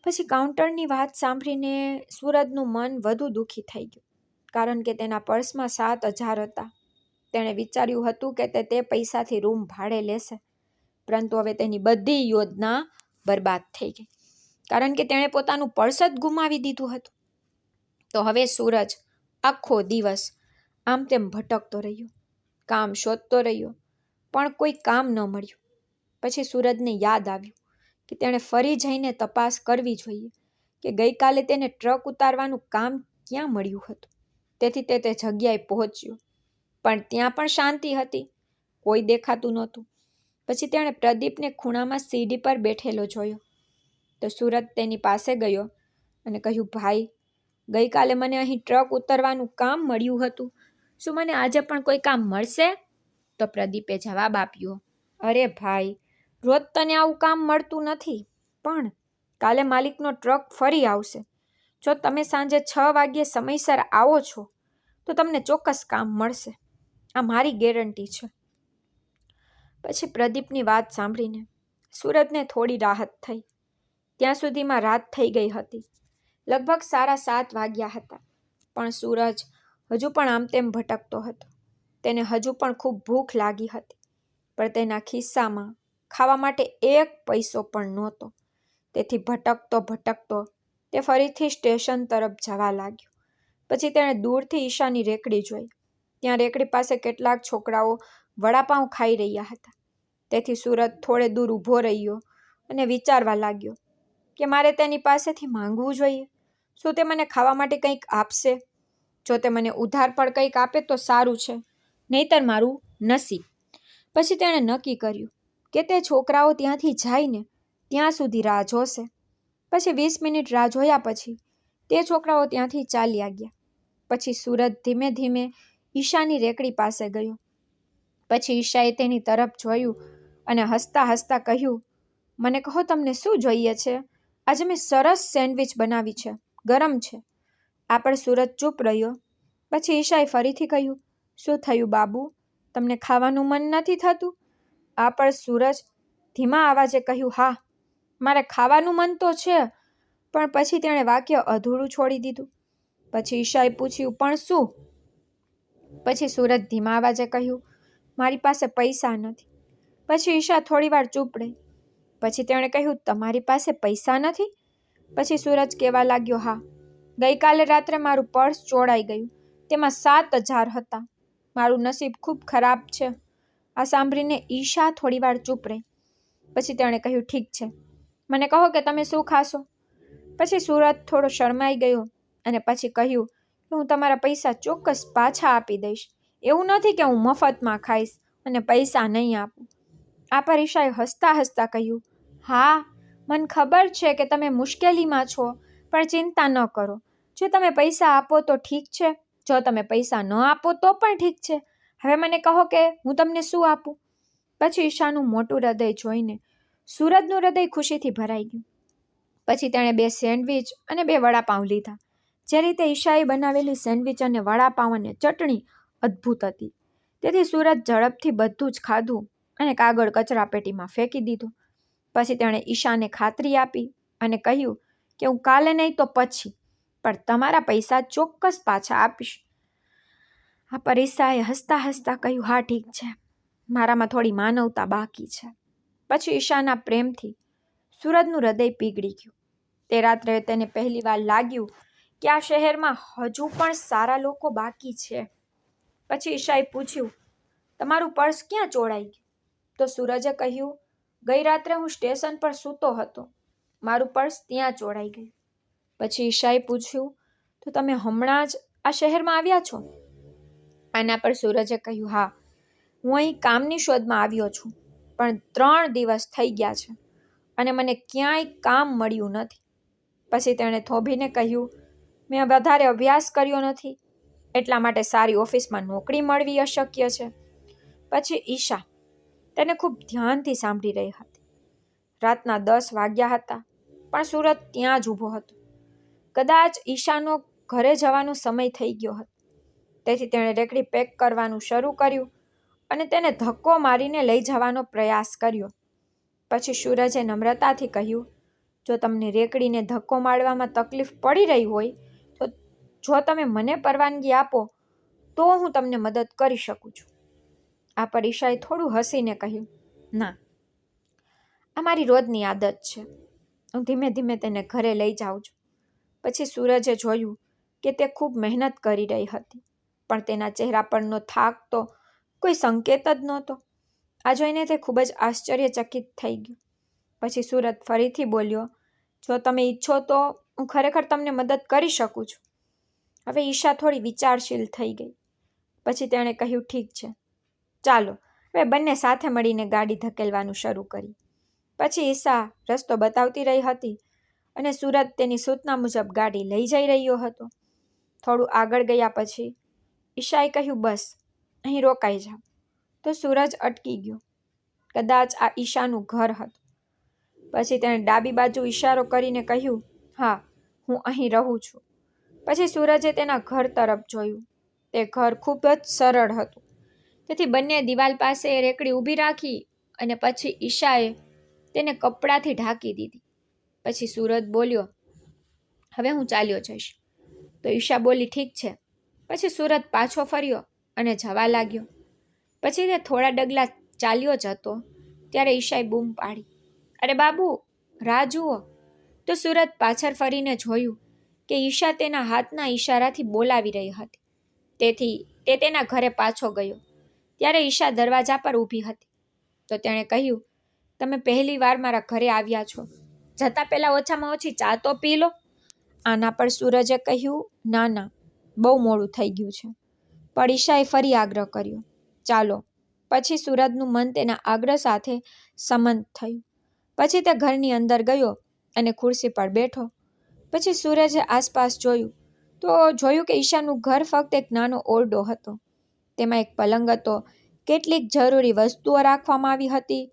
પછી કાઉન્ટરની વાત સાંભળીને સૂરજનું મન વધુ દુઃખી થઈ ગયું, કારણ કે તેના પર્સમાં 7,000 હતા. તેણે વિચાર્યું હતું કે તે પૈસાથી રૂમ ભાડે લેશે, પરંતુ હવે તેની બધી યોજના બરબાદ થઈ ગઈ, કારણ કે તેણે પોતાનું પર્સ જ ગુમાવી દીધું હતું. તો હવે સૂરજ આખો દિવસ આમ તેમ ભટકતો રહ્યો, કામ શોધતો રહ્યો, પણ કોઈ કામ ન મળ્યું. પછી સૂરજને યાદ આવ્યું કે તેણે ફરી જઈને તપાસ કરવી જોઈએ કે ગઈકાલે તેને ટ્રક ઉતારવાનું કામ ક્યાં મળ્યું હતું. તેથી તે જગ્યાએ પહોંચ્યો, પણ ત્યાં પણ શાંતિ હતી, કોઈ દેખાતું નહોતું. પછી તેણે પ્રદીપને ખૂણામાં સીડી પર બેઠેલો જોયો. તો સૂરજ તેની પાસે ગયો અને કહ્યું, ભાઈ, ગઈકાલે મને અહીં ટ્રક ઉતારવાનું કામ મળ્યું હતું. શું મને આજે પણ કોઈ કામ મળશે? તો પ્રદીપે જવાબ આપ્યો, અરે ભાઈ, રોજ તને આવું કામ મળતું નથી, પણ કાલે માલિકનો ટ્રક ફરી આવશે. જો તમે સાંજે 6 વાગ્યે સમયસર આવો છો તો તમને ચોક્કસ કામ મળશે. આ મારી ગેરંટી છે. પછી પ્રદીપની વાત સાંભળીને સૂરજને થોડી રાહત થઈ. ત્યાં સુધીમાં રાત થઈ ગઈ હતી. લગભગ 7:30 વાગ્યા હતા, પણ સૂરજ હજુ પણ આમ તેમ ભટકતો હતો. તેને હજુ પણ ખૂબ ભૂખ લાગી હતી, પણ તેના ખિસ્સામાં ખાવા માટે 1 પૈસો પણ નહોતો. તેથી ભટકતો ભટકતો તે ફરીથી સ્ટેશન તરફ જવા લાગ્યો. પછી તેણે દૂરથી ઈશાની રેકડી જોઈ. ત્યાં રેકડી પાસે કેટલાક છોકરાઓ વડાપાઉં ખાઈ રહ્યા હતા. તેથી સૂરજ થોડે દૂર ઊભો રહ્યો અને વિચારવા લાગ્યો કે મારે તેની પાસેથી માંગવું જોઈએ. શું તે મને ખાવા માટે કંઈક આપશે? જો તે મને ઉધાર પર કંઈક આપે તો સારું છે, નહીંતર મારું નસીબ. પછી તેણે નક્કી કર્યું કે તે છોકરાઓ ત્યાંથી જાય ને ત્યાં સુધી રાહ જોશે. પછી 20 મિનિટ રાહ જોયા પછી તે છોકરાઓ ત્યાંથી ચાલ્યા ગયા. પછી સૂરજ ધીમે ધીમે ઈશાની રેકડી પાસે ગયો. પછી ઈશાએ તેની તરફ જોયું અને હસતા હસતા કહ્યું, મને કહો, તમને શું જોઈએ છે? આજે મેં સરસ સેન્ડવિચ બનાવી છે, ગરમ છે. આ પર સૂરજ ચૂપ રહ્યો. પછી ઈશાએ ફરીથી કહ્યું, શું થયું બાબુ, તમને ખાવાનું મન નથી થતું? આ પર સૂરજ ધીમા અવાજે કહ્યું, હા, મારે ખાવાનું મન તો છે. પણ પછી તેણે વાક્ય અધૂરું છોડી દીધું. પછી ઈશાએ પૂછ્યું, પણ શું? પછી સૂરજ ધીમા અવાજે કહ્યું, મારી પાસે પૈસા નથી. પછી ઈશા થોડીવાર ચૂપ રહી. પછી તેણે કહ્યું, તમારી પાસે પૈસા નથી? પછી સૂરજ કહેવા લાગ્યો, હા, ગઈકાલે રાત્રે મારું પર્સ ચોરાઈ ગયું. તેમાં 7,000 હતા. મારું નસીબ ખૂબ ખરાબ છે. આ સાંભળીને ઈશા થોડીવાર ચૂપ રહી. પછી તેણે કહ્યું, ઠીક છે, મને કહો કે તમે શું ખાશો? પછી સૂરજ થોડો શરમાઈ ગયો અને પછી કહ્યું કે હું તમારા પૈસા ચોક્કસ પાછા આપી દઈશ. એવું નથી કે હું મફતમાં ખાઈશ, અને પૈસા નહીં આપું. આ પર ઈશાએ હસતા હસતા કહ્યું, હા, મને ખબર છે કે તમે મુશ્કેલીમાં છો, પણ ચિંતા ન કરો. જો તમે પૈસા આપો તો ઠીક છે, જો તમે પૈસા ન આપો તો પણ ઠીક છે. હવે મને કહો કે હું તમને શું આપું? પછી ઈશાનું મોટું હૃદય જોઈને સૂરજનું હૃદય ખુશીથી ભરાઈ ગયું. પછી તેણે 2 સેન્ડવિચ અને 2 વડાપાઉં લીધા. જે રીતે ઈશાએ બનાવેલી સેન્ડવિચ અને વડાપાઉં અને ચટણી અદ્ભુત હતી, તેથી સૂરજ ઝડપથી બધું જ ખાધું અને કાગળ કચરાપેટીમાં ફેંકી દીધું. પછી તેણે ઈશાને ખાતરી આપી અને કહ્યું કે હું કાલે નહીં તો પછી, પણ તમારા પૈસા ચોક્કસ પાછા આપીશ. આ પર ઈશાએ હસતા હસતા કહ્યું, હા ઠીક છે, મારામાં થોડી માનવતા બાકી છે. પછી ઈશાના પ્રેમથી સૂરજનું હૃદય પીગળી ગયું. તે રાત્રે તેને પહેલીવાર લાગ્યું કે આ શહેરમાં હજુ પણ સારા લોકો બાકી છે. પછી ઈશાએ પૂછ્યું, તમારું પર્સ ક્યાં ચોરાઈ ગયું? તો સૂરજે કહ્યું, ગઈ રાત્રે હું સ્ટેશન પર સૂતો હતો, મારું પર્સ ત્યાં ચોરાઈ ગયું. પછી ઈશાએ પૂછ્યું, તો તમે હમણાં જ આ શહેરમાં આવ્યા છો? આના પર સૂરજે કહ્યું, હા, હું અહીં કામની શોધમાં આવ્યો છું, પણ 3 દિવસ થઈ ગયા છે અને મને ક્યાંય કામ મળ્યું નથી. પછી તેણે થોભીને કહ્યું, મેં વધારે અભ્યાસ કર્યો નથી, એટલા માટે સારી ઓફિસમાં નોકરી મળવી અશક્ય છે. પછી ઈશા તેને ખૂબ ધ્યાનથી સાંભળી રહી હતી. રાતના 10 વાગ્યા હતા, પણ સૂરજ ત્યાં જ ઊભો હતો. કદાચ ઈશાનો ઘરે જવાનો સમય થઈ ગયો હતો, તેથી તેણે રેકડી પેક કરવાનું શરૂ કર્યું અને તેને ધક્કો મારીને લઈ જવાનો પ્રયાસ કર્યો. પછી સૂરજે નમ્રતાથી કહ્યું, જો તમને રેકડીને ધક્કો મારવામાં તકલીફ પડી રહી હોય તો જો તમે મને પરવાનગી આપો તો હું તમને મદદ કરી શકું છું. આ પર ઈશાએ થોડું હસીને કહ્યું, ના, આ મારી રોજની આદત છે, હું ધીમે ધીમે તેને ઘરે લઈ જાઉં છું. પછી સૂરજે જોયું કે તે ખૂબ મહેનત કરી રહી હતી, પણ તેના ચહેરા પરનો થાક તો કોઈ સંકેત જ નહોતો. આ જોઈને તે ખૂબ જ આશ્ચર્યચકિત થઈ ગયું. પછી સૂરજ ફરીથી બોલ્યો, જો તમે ઈચ્છો તો હું ખરેખર તમને મદદ કરી શકું છું. હવે ઈશા થોડી વિચારશીલ થઈ ગઈ. પછી તેણે કહ્યું, ઠીક છે, ચાલો હવે બંને સાથે મળીને ગાડી ધકેલવાનું શરૂ કરી. પછી ઈશા રસ્તો બતાવતી રહી હતી અને સૂરજ તેની સૂચના મુજબ ગાડી લઈ જઈ રહ્યો હતો. થોડું આગળ ગયા પછી ઈશાએ કહ્યું, બસ અહીં રોકાઈ જાઓ. તો સૂરજ અટકી ગયો. કદાચ આ ઈશાનું ઘર હતું. પછી તેણે ડાબી બાજુ ઈશારો કરીને કહ્યું, હા, હું અહીં રહું છું. પછી સૂરજે તેના ઘર તરફ જોયું. તે ઘર ખૂબ જ સરળ હતું, તેથી બંને દિવાલ પાસે રેકડી ઊભી રાખી અને પછી ઈશાએ તેને કપડાથી ઢાંકી દીધી. પછી સૂરજ બોલ્યો, હવે હું ચાલ્યો જઈશ. તો ઈશા બોલી, ઠીક છે. પછી સૂરજ પાછો ફર્યો અને જવા લાગ્યો. પછી તે થોડા ડગલા ચાલ્યો જતો ત્યારે ઈશાએ બૂમ પાડી, અરે બાબુ, રાહ જુઓ. તો સૂરજ પાછળ ફરીને જોયું કે ઈશા તેના હાથના ઈશારાથી બોલાવી રહી હતી. તેથી તે તેના ઘરે પાછો ગયો. ત્યારે ઈશા દરવાજા પર ઊભી હતી. તો તેણે કહ્યું, તમે પહેલી વાર મારા ઘરે આવ્યા છો, જતાં પહેલાં ઓછામાં ઓછી ચા તો પી લો. આના પર સૂરજે કહ્યું, ના ના, બહુ મોડું થઈ ગયું છે. પણ ઈશાએ ફરી આગ્રહ કર્યો, ચાલો. પછી સૂરજનું મન તેના આગ્રહ સાથે સંમત થયું. પછી તે ઘરની અંદર ગયો અને ખુરશી પર બેઠો. પછી સૂરજે આસપાસ જોયું તો જોયું કે ઈશાનું ઘર ફક્ત એક નાનો ઓરડો હતો. તેમાં એક પલંગ હતો, કેટલીક જરૂરી વસ્તુઓ રાખવામાં આવી હતી.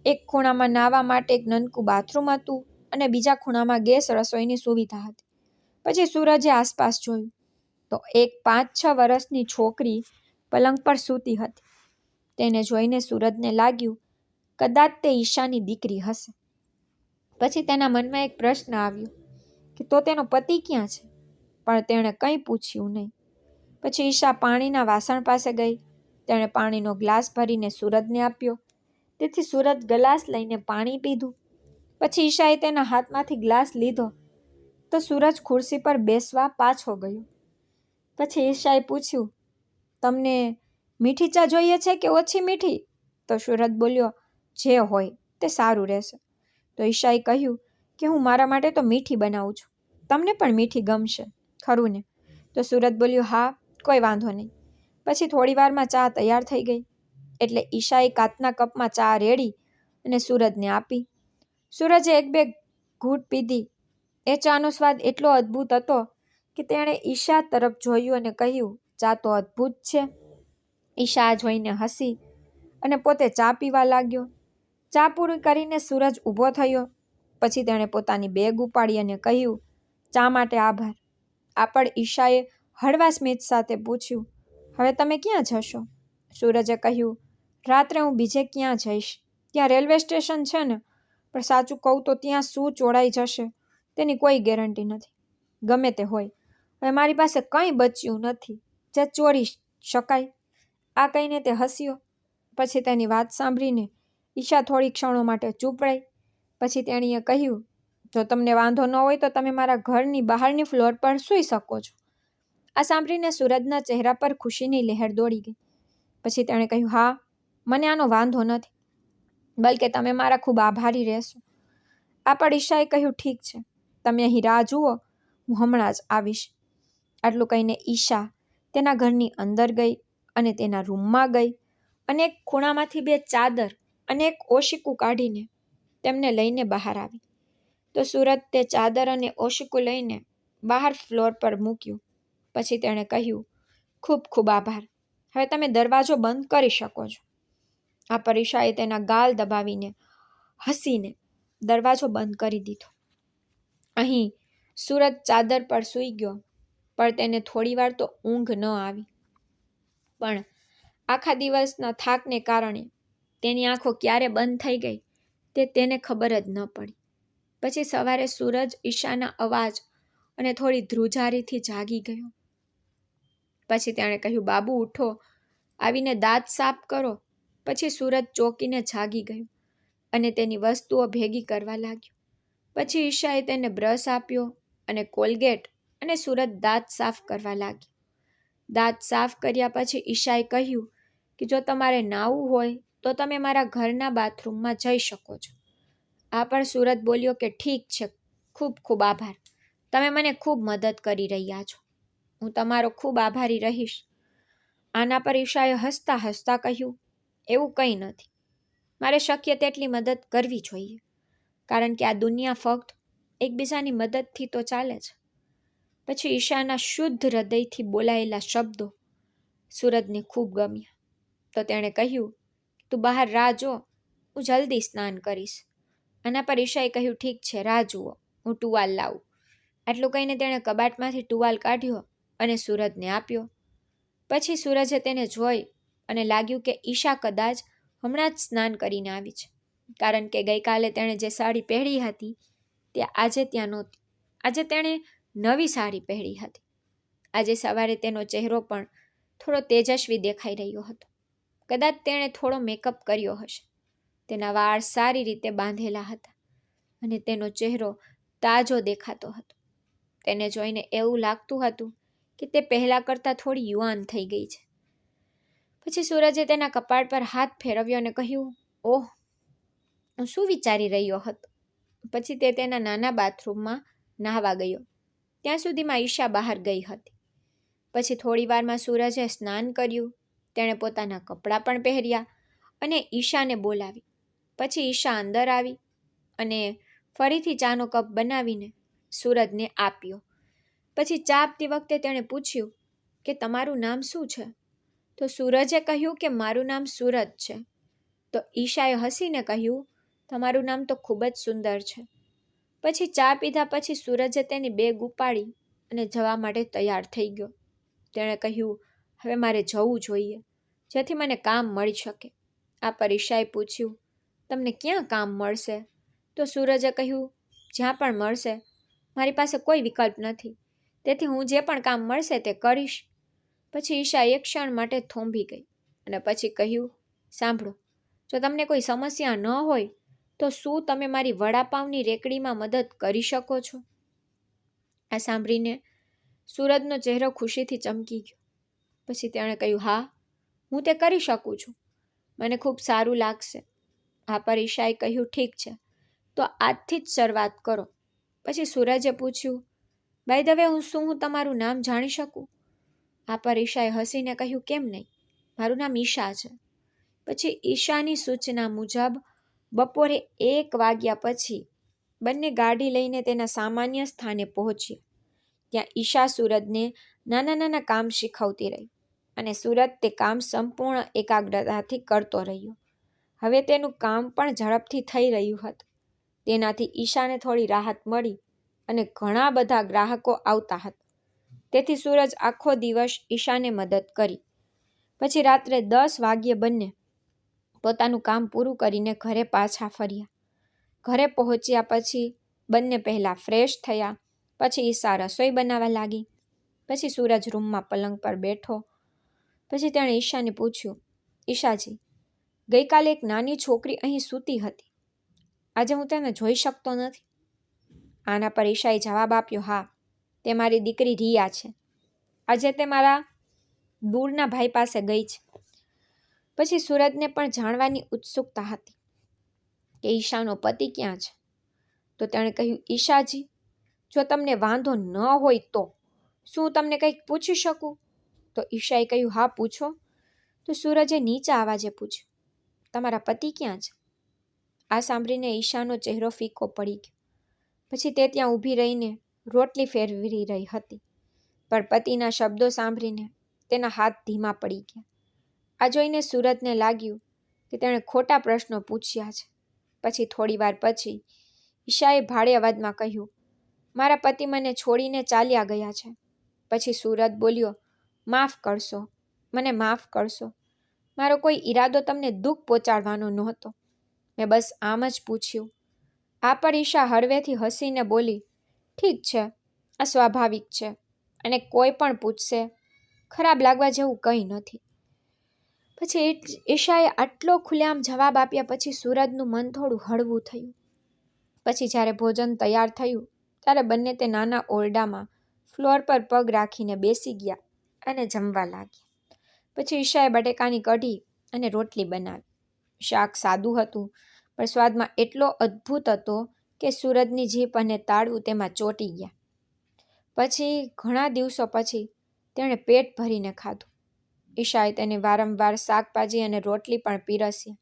એક ખૂણામાં નાહવા માટે એક નાનકું બાથરૂમ હતું અને બીજા ખૂણામાં ગેસ રસોઈની સુવિધા હતી. પછી સૂરજે આસપાસ જોયું તો એક 5-6 વર્ષની છોકરી પલંગ પર સૂતી હતી. તેને જોઈને સૂરજને લાગ્યું કદાચ તે ઈશાની દીકરી હશે. પછી તેના મનમાં એક પ્રશ્ન આવ્યો કે તો તેનો પતિ ક્યાં છે? પણ તેણે કંઈ પૂછ્યું નહીં. પછી ઈશા પાણીના વાસણ પાસે ગઈ. તેણે પાણીનો ગ્લાસ ભરીને સૂરજને આપ્યો. તેથી સૂરજ ગ્લાસ લઈને પાણી પીધું. પછી ઈશાએ તેના હાથમાંથી ગ્લાસ લીધો તો સૂરજ ખુરશી પર બેસવા પાછો ગયો. પછી ઈશાએ પૂછ્યું, તમને મીઠી ચા જોઈએ છે કે ઓછી મીઠી? તો સૂરજ બોલ્યો, જે હોય તે સારું રહેશે. તો ઈશાએ કહ્યું કે હું મારા માટે તો મીઠી બનાવું છું, તમને પણ મીઠી ગમશે ખરું ને? તો સૂરજ બોલ્યો, હા, કોઈ વાંધો નહીં. પછી થોડી વારમાં ચા તૈયાર થઈ ગઈ. એટલે ઈશાએ કાચના કપમાં ચા રેડી અને સૂરજને આપી. સૂરજે એક બે ઘૂંટ પીધી. એ ચાનો સ્વાદ એટલો અદ્ભુત હતો કે તેણે ઈશા તરફ જોયું અને કહ્યું, ચા તો અદ્ભુત છે. ઈશા જોઈને હસી અને પોતે ચા પીવા લાગ્યો. ચા પૂરી કરીને સૂરજ ઊભો થયો. પછી તેણે પોતાની બેગ ઉપાડી અને કહ્યું, ચા માટે આભાર. આપણ ઈશાએ હળવા સ્મિત સાથે પૂછ્યું, હવે તમે ક્યાં જશો? સૂરજે કહ્યું, રાત્રે હું બીજે ક્યાં જઈશ? ત્યાં રેલવે સ્ટેશન છે ને, પણ સાચું કહું તો ત્યાં શું ચોરાઈ જશે તેની કોઈ ગેરંટી નથી. ગમે તે હોય, હવે મારી પાસે કંઈ બચ્યું નથી જે ચોરી શકાય. આ કહીને તે હસ્યો. પછી તેની વાત સાંભળીને ઈશા થોડી ક્ષણો માટે ચૂપ રહી. પછી તેણીએ કહ્યું, જો તમને વાંધો ન હોય તો તમે મારા ઘરની બહારની ફ્લોર પર સૂઈ શકો છો. આ સાંભળીને સૂરજના ચહેરા પર ખુશીની લહેર દોડી ગઈ. પછી તેણે કહ્યું, હા, મને આનો વાંધો નથી, બલકે તમે મારા ખૂબ આભારી રહેશો. આ પણ ઈશાએ કહ્યું, ઠીક છે, તમે અહીં રાહ જુઓ, હું હમણાં જ આવીશ. આટલું કહીને ઈશા તેના ઘરની અંદર ગઈ અને તેના રૂમમાં ગઈ અને એક ખૂણામાંથી બે ચાદર અને એક ઓશીકું કાઢીને તેમને લઈને બહાર આવી. તો સૂરજ તે ચાદર અને ઓશીકું લઈને બહાર ફ્લોર પર મૂક્યું. પછી તેણે કહ્યું, ખૂબ ખૂબ આભાર, હવે તમે દરવાજો બંધ કરી શકો છો. આ પર ઈશાએ તેના ગાલ દબાવીને હસીને દરવાજો બંધ કરી દીધો. અહીં સૂરજ ચાદર પર સૂઈ ગયો, પણ તેને થોડીવાર તો ઊંઘ ન આવી. પણ આખા દિવસના થાકને કારણે તેની આંખો ક્યારે બંધ થઈ ગઈ તે તેને ખબર જ ન પડી. પછી સવારે સૂરજ ઈશાના અવાજ અને થોડી ધ્રુજારીથી જાગી ગયો. પછી તેણે કહ્યું, બાબુ ઉઠો, આવીને દાંત સાફ કરો. પછી સૂરજ ચોકીને જાગી ગયો અને તેની વસ્તુઓ ભેગી કરવા લાગ્યો. પછી ઈશાએ તેને બ્રશ આપ્યો અને કોલગેટ અને સૂરજ દાંત સાફ કરવા લાગ્યો. દાંત સાફ કર્યા પછી ઈશાએ કહ્યું કે જો તમારે નાહવું હોય તો તમે મારા ઘરના બાથરૂમમાં જઈ શકો છો. આ પણ સૂરજ બોલ્યો કે ઠીક છે, ખૂબ ખૂબ આભાર, તમે મને ખૂબ મદદ કરી રહ્યા છો, હું તમારો ખૂબ આભારી રહીશ. આના પર ઈશાએ હસતા હસતા કહ્યું, એવું કંઈ નથી, મારે શક્ય તેટલી મદદ કરવી જોઈએ, કારણ કે આ દુનિયા ફક્ત એકબીજાની મદદથી તો ચાલે છે. પછી ઈશાના શુદ્ધ હૃદયથી બોલાયેલા શબ્દો સૂરજને ખૂબ ગમ્યા. તો તેણે કહ્યું, તું બહાર રાહ જો, હું જલ્દી સ્નાન કરીશ. આના પર ઈશાએ કહ્યું, ઠીક છે, રાહ જુઓ, હું ટુવાલ લાવું. આટલું કહીને તેણે કબાટમાંથી ટુવાલ કાઢ્યો અને સૂરજને આપ્યો. પછી સૂરજે તેને જોઈ અને લાગ્યું કે ઈશા કદાચ હમણાં જ સ્નાન કરીને આવી છે, કારણ કે ગઈકાલે તેણે જે સાડી પહેરી હતી તે આજે ત્યાં નહોતી. આજે તેણે નવી સાડી પહેરી હતી. આજે સવારે તેનો ચહેરો પણ થોડો તેજસ્વી દેખાઈ રહ્યો હતો. કદાચ તેણે થોડો મેકઅપ કર્યો હશે. તેના વાળ સારી રીતે બાંધેલા હતા અને તેનો ચહેરો તાજો દેખાતો હતો. તેને જોઈને એવું લાગતું હતું કે તે પહેલાં કરતાં થોડી યુવાન થઈ ગઈ છે. પછી સૂરજે તેના કપાળ પર હાથ ફેરવ્યો અને કહ્યું, ઓહ, હું શું વિચારી રહ્યો હતો. પછી તે તેના નાના બાથરૂમમાં નાહવા ગયો. ત્યાં સુધીમાં ઈશા બહાર ગઈ હતી. પછી થોડી વારમાં સૂરજે સ્નાન કર્યું. તેણે પોતાના કપડાં પણ પહેર્યા અને ઈશાને બોલાવી. પછી ઈશા અંદર આવી અને ફરીથી ચાનો કપ બનાવીને સૂરજને આપ્યો. પછી ચા આપતી વખતે તેણે પૂછ્યું કે તમારું નામ શું છે? તો સૂરજે કહ્યું કે મારું નામ સૂરજ છે. તો ઈશાએ હસીને કહ્યું, તમારું નામ તો ખૂબ જ સુંદર છે. પછી ચા પીધા પછી સૂરજે તેની બેગ ઉપાડી અને જવા માટે તૈયાર થઈ ગયો. તેણે કહ્યું, હવે મારે જવું જોઈએ, જેથી મને કામ મળી શકે. આ પર ઈશાએ પૂછ્યું, તમને ક્યાં કામ મળશે? તો સૂરજે કહ્યું, જ્યાં પણ મળશે, મારી પાસે કોઈ વિકલ્પ નથી, તેથી હું જે પણ કામ મળશે તે કરીશ. પછી ઈશા એક ક્ષણ માટે થોંભી ગઈ અને પછી કહ્યું, સાંભળો, જો તમને કોઈ સમસ્યા ન હોય તો શું તમે મારી વડાપાવની રેકડીમાં મદદ કરી શકો છો? આ સાંભળીને સૂરજનો ચહેરો ખુશીથી ચમકી ગયો. પછી તેણે કહ્યું, હા, હું તે કરી શકું છું, મને ખૂબ સારું લાગશે. આ પર ઈશાએ કહ્યું, ઠીક છે, તો આજથી જ શરૂઆત કરો. પછી સૂરજે પૂછ્યું, બાય ધ વે, હું તમારું નામ જાણી શકું? આ પર ઈશાએ હસીને કહ્યું, કેમ નહીં, મારું નામ ઈશા છે. પછી ઈશાની સૂચના મુજબ બપોરે 1 વાગ્યા પછી બંને ગાડી લઈને તેના સામાન્ય સ્થાને પહોંચ્યા. ત્યાં ઈશા સૂરજને નાના નાના કામ શીખવતી રહી અને સૂરજ તે કામ સંપૂર્ણ એકાગ્રતાથી કરતો રહ્યો. હવે તેનું કામ પણ ઝડપથી થઈ રહ્યું હતું. તેનાથી ઈશાને થોડી રાહત મળી અને ઘણા બધા ગ્રાહકો આવતા હતા. તેથી સૂરજ આખો દિવસ ઈશાને મદદ કરી. પછી રાત્રે 10 વાગ્યે બંને પોતાનું કામ પૂરું કરીને ઘરે પાછા ફર્યા. ઘરે પહોંચ્યા પછી બંને પહેલાં ફ્રેશ થયા. પછી ઈશા રસોઈ બનાવવા લાગી. પછી સૂરજ રૂમમાં પલંગ પર બેઠો. પછી તેણે ઈશાને પૂછ્યું, ઈશાજી, ગઈકાલે એક નાની છોકરી અહીં સૂતી હતી. આજે હું તેને જોઈ શકતો નથી. આના પર ઈશાએ જવાબ આપ્યો, હા, તે મારી દીકરી રિયા છે. આજે તે મારા દૂરના ભાઈ પાસે ગઈ છે. પછી સૂરજને પણ જાણવાની ઉત્સુકતા હતી કે ઈશાનો પતિ ક્યાં છે. તો તેણે કહ્યું, ઈશાજી, જો તમને વાંધો ન હોય તો શું હું તમને કંઈક પૂછી શકું? તો ઈશાએ કહ્યું, હા, પૂછો. તો સૂરજે નીચા અવાજે પૂછ્યું, તમારા પતિ ક્યાં છે? આ સાંભળીને ઈશાનો ચહેરો ફીકો પડી ગયો. પછી તે ત્યાં ઊભી રહીને રોટલી ફેરવી રહી હતી. પણ પતિના શબ્દો સાંભળીને તેના હાથ ધીમા પડી ગયા. આ જોઈને સૂરજને લાગ્યું કે તેણે ખોટા પ્રશ્નો પૂછ્યા છે. પછી થોડી વાર પછી ઈશાએ ભારે અવાજમાં કહ્યું, મારા પતિ મને છોડીને ચાલ્યા ગયા છે. પછી સૂરજ બોલ્યો, માફ કરશો, મને માફ કરશો. મારો કોઈ ઈરાદો તમને દુઃખ પહોંચાડવાનો નહોતો. મેં બસ આમ જ પૂછ્યું. આ પર ઈશા હળવેથી હસીને બોલી, ઠીક છે, આ સ્વાભાવિક છે અને કોઈ પણ પૂછશે. ખરાબ લાગવા જેવું કંઈ નથી. પછી ઈશાએ આટલો ખુલ્લેઆમ જવાબ આપ્યા પછી સૂરજનું મન થોડું હળવું થયું. પછી જ્યારે ભોજન તૈયાર થયું ત્યારે બંને તે નાના ઓરડામાં ફ્લોર પર પગ રાખીને બેસી ગયા અને જમવા લાગ્યા. પછી ઈશાએ બટેકાની કઢી અને રોટલી બનાવી. શાક સાદું હતું પણ સ્વાદમાં એટલો અદ્ભુત હતો કે સૂરજની જીભ અને તાળવું તેમાં ચોંટી ગયા. પછી ઘણા દિવસો પછી તેણે પેટ ભરીને ખાધું. ઈશાએ તેને વારંવાર શાકભાજી અને રોટલી પણ પીરસ્યા.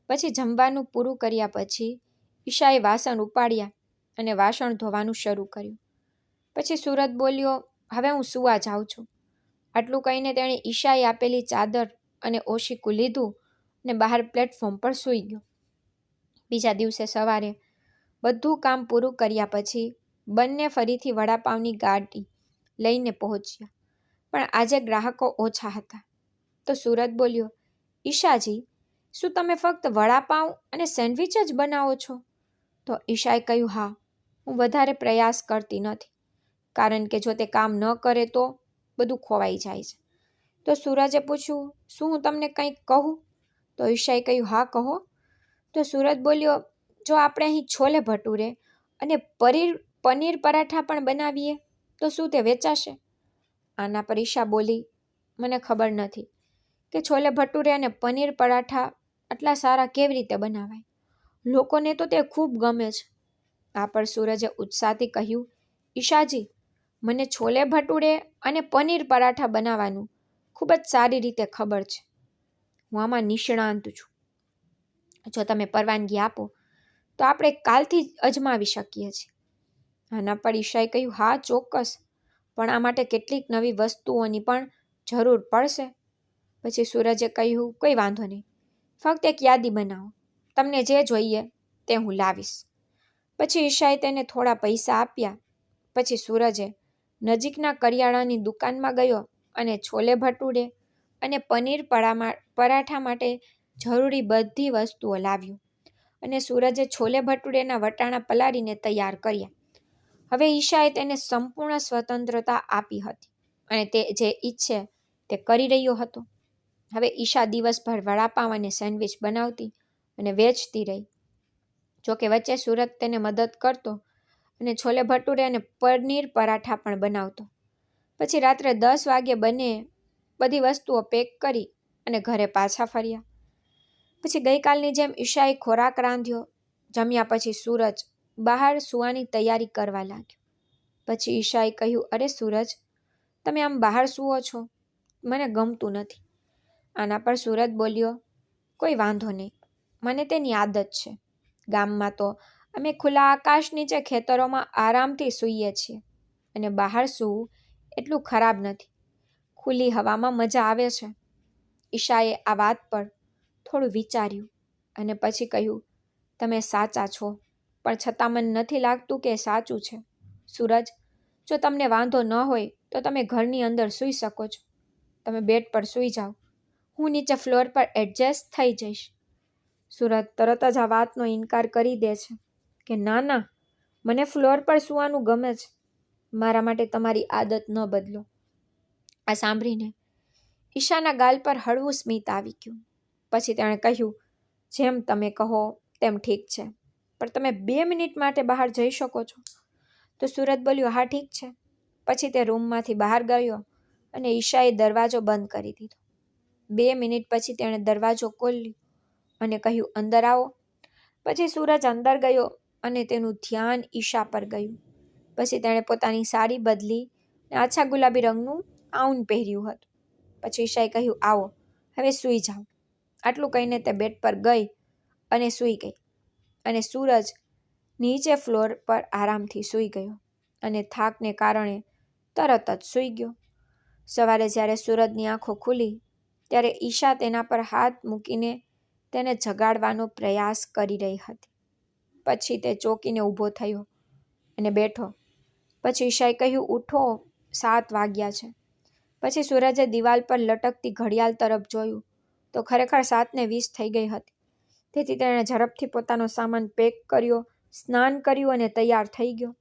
પછી જમવાનું પૂરું કર્યા પછી ઈશાએ વાસણ ઉપાડ્યા અને વાસણ ધોવાનું શરૂ કર્યું. પછી સૂરજ બોલ્યો, હવે હું સૂવા જાઉં છું. આટલું કહીને તેણે ઈશાએ આપેલી ચાદર અને ઓશીકું લીધું અને બહાર પ્લેટફોર્મ પર સૂઈ ગયો. બીજા દિવસે સવારે બધું કામ પૂરું કર્યા પછી બંને ફરીથી વડાપાવની ગાડી લઈને પહોંચ્યા. પણ આજે ગ્રાહકો ઓછા હતા. તો સૂરજ બોલ્યો, ઈશાજી, શું તમે ફક્ત વડાપાઉં અને સેન્ડવિચ જ બનાવો છો? તો ઈશાએ કહ્યું, હા, હું વધારે પ્રયાસ કરતી નથી, કારણ કે જો તે કામ ન કરે તો બધું ખોવાઈ જાય છે. તો સૂરજે પૂછ્યું, શું હું તમને કંઈક કહું? તો ઈશાએ કહ્યું, હા, કહો. તો સૂરજ બોલ્યો, જો આપણે અહીં છોલે ભટુરે અને પનીર પરાઠા પણ બનાવીએ તો શું તે વેચાશે? આના પર ઈશા બોલી, મને ખબર નથી કે છોલે ભટુરે અને પનીર પરાઠા આટલા સારા કેવી રીતે બનાવાય. લોકોને તો તે ખૂબ ગમે છે. આ પર સૂરજે ઉત્સાહથી કહ્યું, ઈશાજી, મને છોલે ભટુરે અને પનીર પરાઠા બનાવવાનું ખૂબ જ સારી રીતે ખબર છે. હું આમાં નિષ્ણાંત છું. જો તમે પરવાનગી આપો તો આપણે કાલથી જ અજમાવી શકીએ છીએ. આના પર ઈશાએ કહ્યું, હા, ચોક્કસ, પણ આ માટે કેટલીક નવી વસ્તુઓની પણ જરૂર પડશે. પછી સૂરજે કહ્યું, કોઈ વાંધો નહીં, ફક્ત એક યાદી બનાવો, તમને જે જોઈએ તે હું લાવીશ. પછી ઈશાએ તેને થોડા પૈસા આપ્યા. પછી સૂરજે નજીકના કરિયાણાની દુકાનમાં ગયો અને છોલે ભટુરે અને પનીર પરાઠા માટે જરૂરી બધી વસ્તુઓ લાવ્યો અને સૂરજે છોલે ભટુરેના વટાણા પલાળીને તૈયાર કર્યા. હવે ઈશાએ તેને સંપૂર્ણ સ્વતંત્રતા આપી હતી અને તે જે ઈચ્છે તે કરી રહ્યો હતો. હવે ઈશા દિવસભર વડાપાવ અને સેન્ડવિચ બનાવતી અને વેચતી રહી. જોકે વચ્ચે સૂરજ તેને મદદ કરતો અને છોલે ભટુરે અને પનીર પરાઠા પણ બનાવતો. પછી રાત્રે 10 વાગ્યે બંને બધી વસ્તુઓ પેક કરી અને ઘરે પાછા ફર્યા. પછી ગઈકાલની જેમ ઈશાએ ખોરાક રાંધ્યો. જમ્યા પછી સૂરજ બહાર સૂવાની તૈયારી કરવા લાગ્યો. પછી ઈશાએ કહ્યું, અરે સૂરજ, તમે આમ બહાર સૂવો છો, મને ગમતું નથી. આના પર સૂરજ બોલ્યો, કોઈ વાંધો નહીં, મને તેની આદત છે. ગામમાં તો અમે ખુલ્લા આકાશ નીચે ખેતરોમાં આરામથી સૂઈએ છીએ અને બહાર સૂવું એટલું ખરાબ નથી. ખુલ્લી હવામાં મજા આવે છે. ઈશાએ આ વાત પર થોડું વિચાર્યું અને પછી કહ્યું, તમે સાચા છો, પણ છતાં મને નથી લાગતું કે સાચું છે. સૂરજ, જો તમને વાંધો ન હોય તો તમે ઘરની અંદર સૂઈ શકો છો. તમે બેડ પર સૂઈ જાઓ, હું નીચે ફ્લોર પર એડજસ્ટ થઈ જઈશ. સૂરજ તરત જ આ વાતનો ઇનકાર કરી દે છે કે ના ના, મને ફ્લોર પર સૂવાનું ગમે છે. મારા માટે તમારી આદત ન બદલો. આ સાંભળીને ઈશાના ગાલ પર હળવું સ્મિત આવી ગયું. પછી તેણે કહ્યું, જેમ તમે કહો તેમ ઠીક છે, પણ તમે 2 મિનિટ માટે બહાર જઈ શકો છો? તો સૂરજ બોલ્યો, હા ઠીક છે. પછી તે રૂમમાંથી બહાર ગયો અને ઈશાએ દરવાજો બંધ કરી દીધો. 2 મિનિટ પછી તેણે દરવાજો ખોલ્યો અને કહ્યું, અંદર આવો. પછી સૂરજ અંદર ગયો અને તેનું ધ્યાન ઈશા પર ગયું. પછી તેણે પોતાની સાડી બદલી અને આછા ગુલાબી રંગનું ગાઉન પહેર્યું હતું. પછી ઈશાએ કહ્યું, આવો હવે સૂઈ જાઓ. આટલું કહીને તે બેડ પર ગઈ અને સૂઈ ગઈ અને સૂરજ નીચે ફ્લોર પર આરામથી સૂઈ ગયો અને થાકને કારણે તરત જ સૂઈ ગયો. સવારે જ્યારે સૂરજની આંખો ખુલી ત્યારે ઈશા તેના પર હાથ મૂકીને તેને જગાડવાનો પ્રયાસ કરી રહી હતી. પછી તે ચોંકીને ઊભો થયો અને બેઠો. પછી ઈશાએ કહ્યું, ઉઠો, 7 વાગ્યા છે. પછી સૂરજે દિવાલ પર લટકતી ઘડિયાળ તરફ જોયું તો ખરેખર 7:20 થઈ ગઈ હતી. તેથી તેણે ઝડપથી પોતાનો સામાન પેક કર્યો, સ્નાન કર્યું અને તૈયાર થઈ ગયો.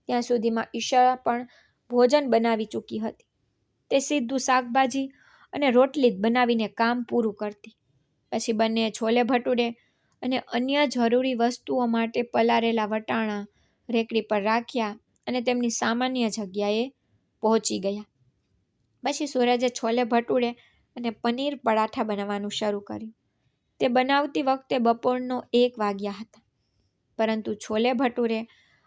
ત્યાં સુધીમાં ઈશા પણ ભોજન બનાવી ચૂકી હતી. તે સીધું શાકભાજી અને રોટલી જ બનાવીને કામ પૂરું કરતી. પછી બંને છોલે ભટુરે અને અન્ય જરૂરી વસ્તુઓ માટે પલાળેલા વટાણા રેકડી પર રાખ્યા અને તેમની સામાન્ય જગ્યાએ પહોંચી ગયા. પછી સૂરજે છોલે ભટુરે અને પનીર પરાઠા બનાવવાનું શરૂ કર્યું. તે બનાવતી વખતે બપોરનો 1 વાગ્યા હતા. પરંતુ છોલે ભટુરે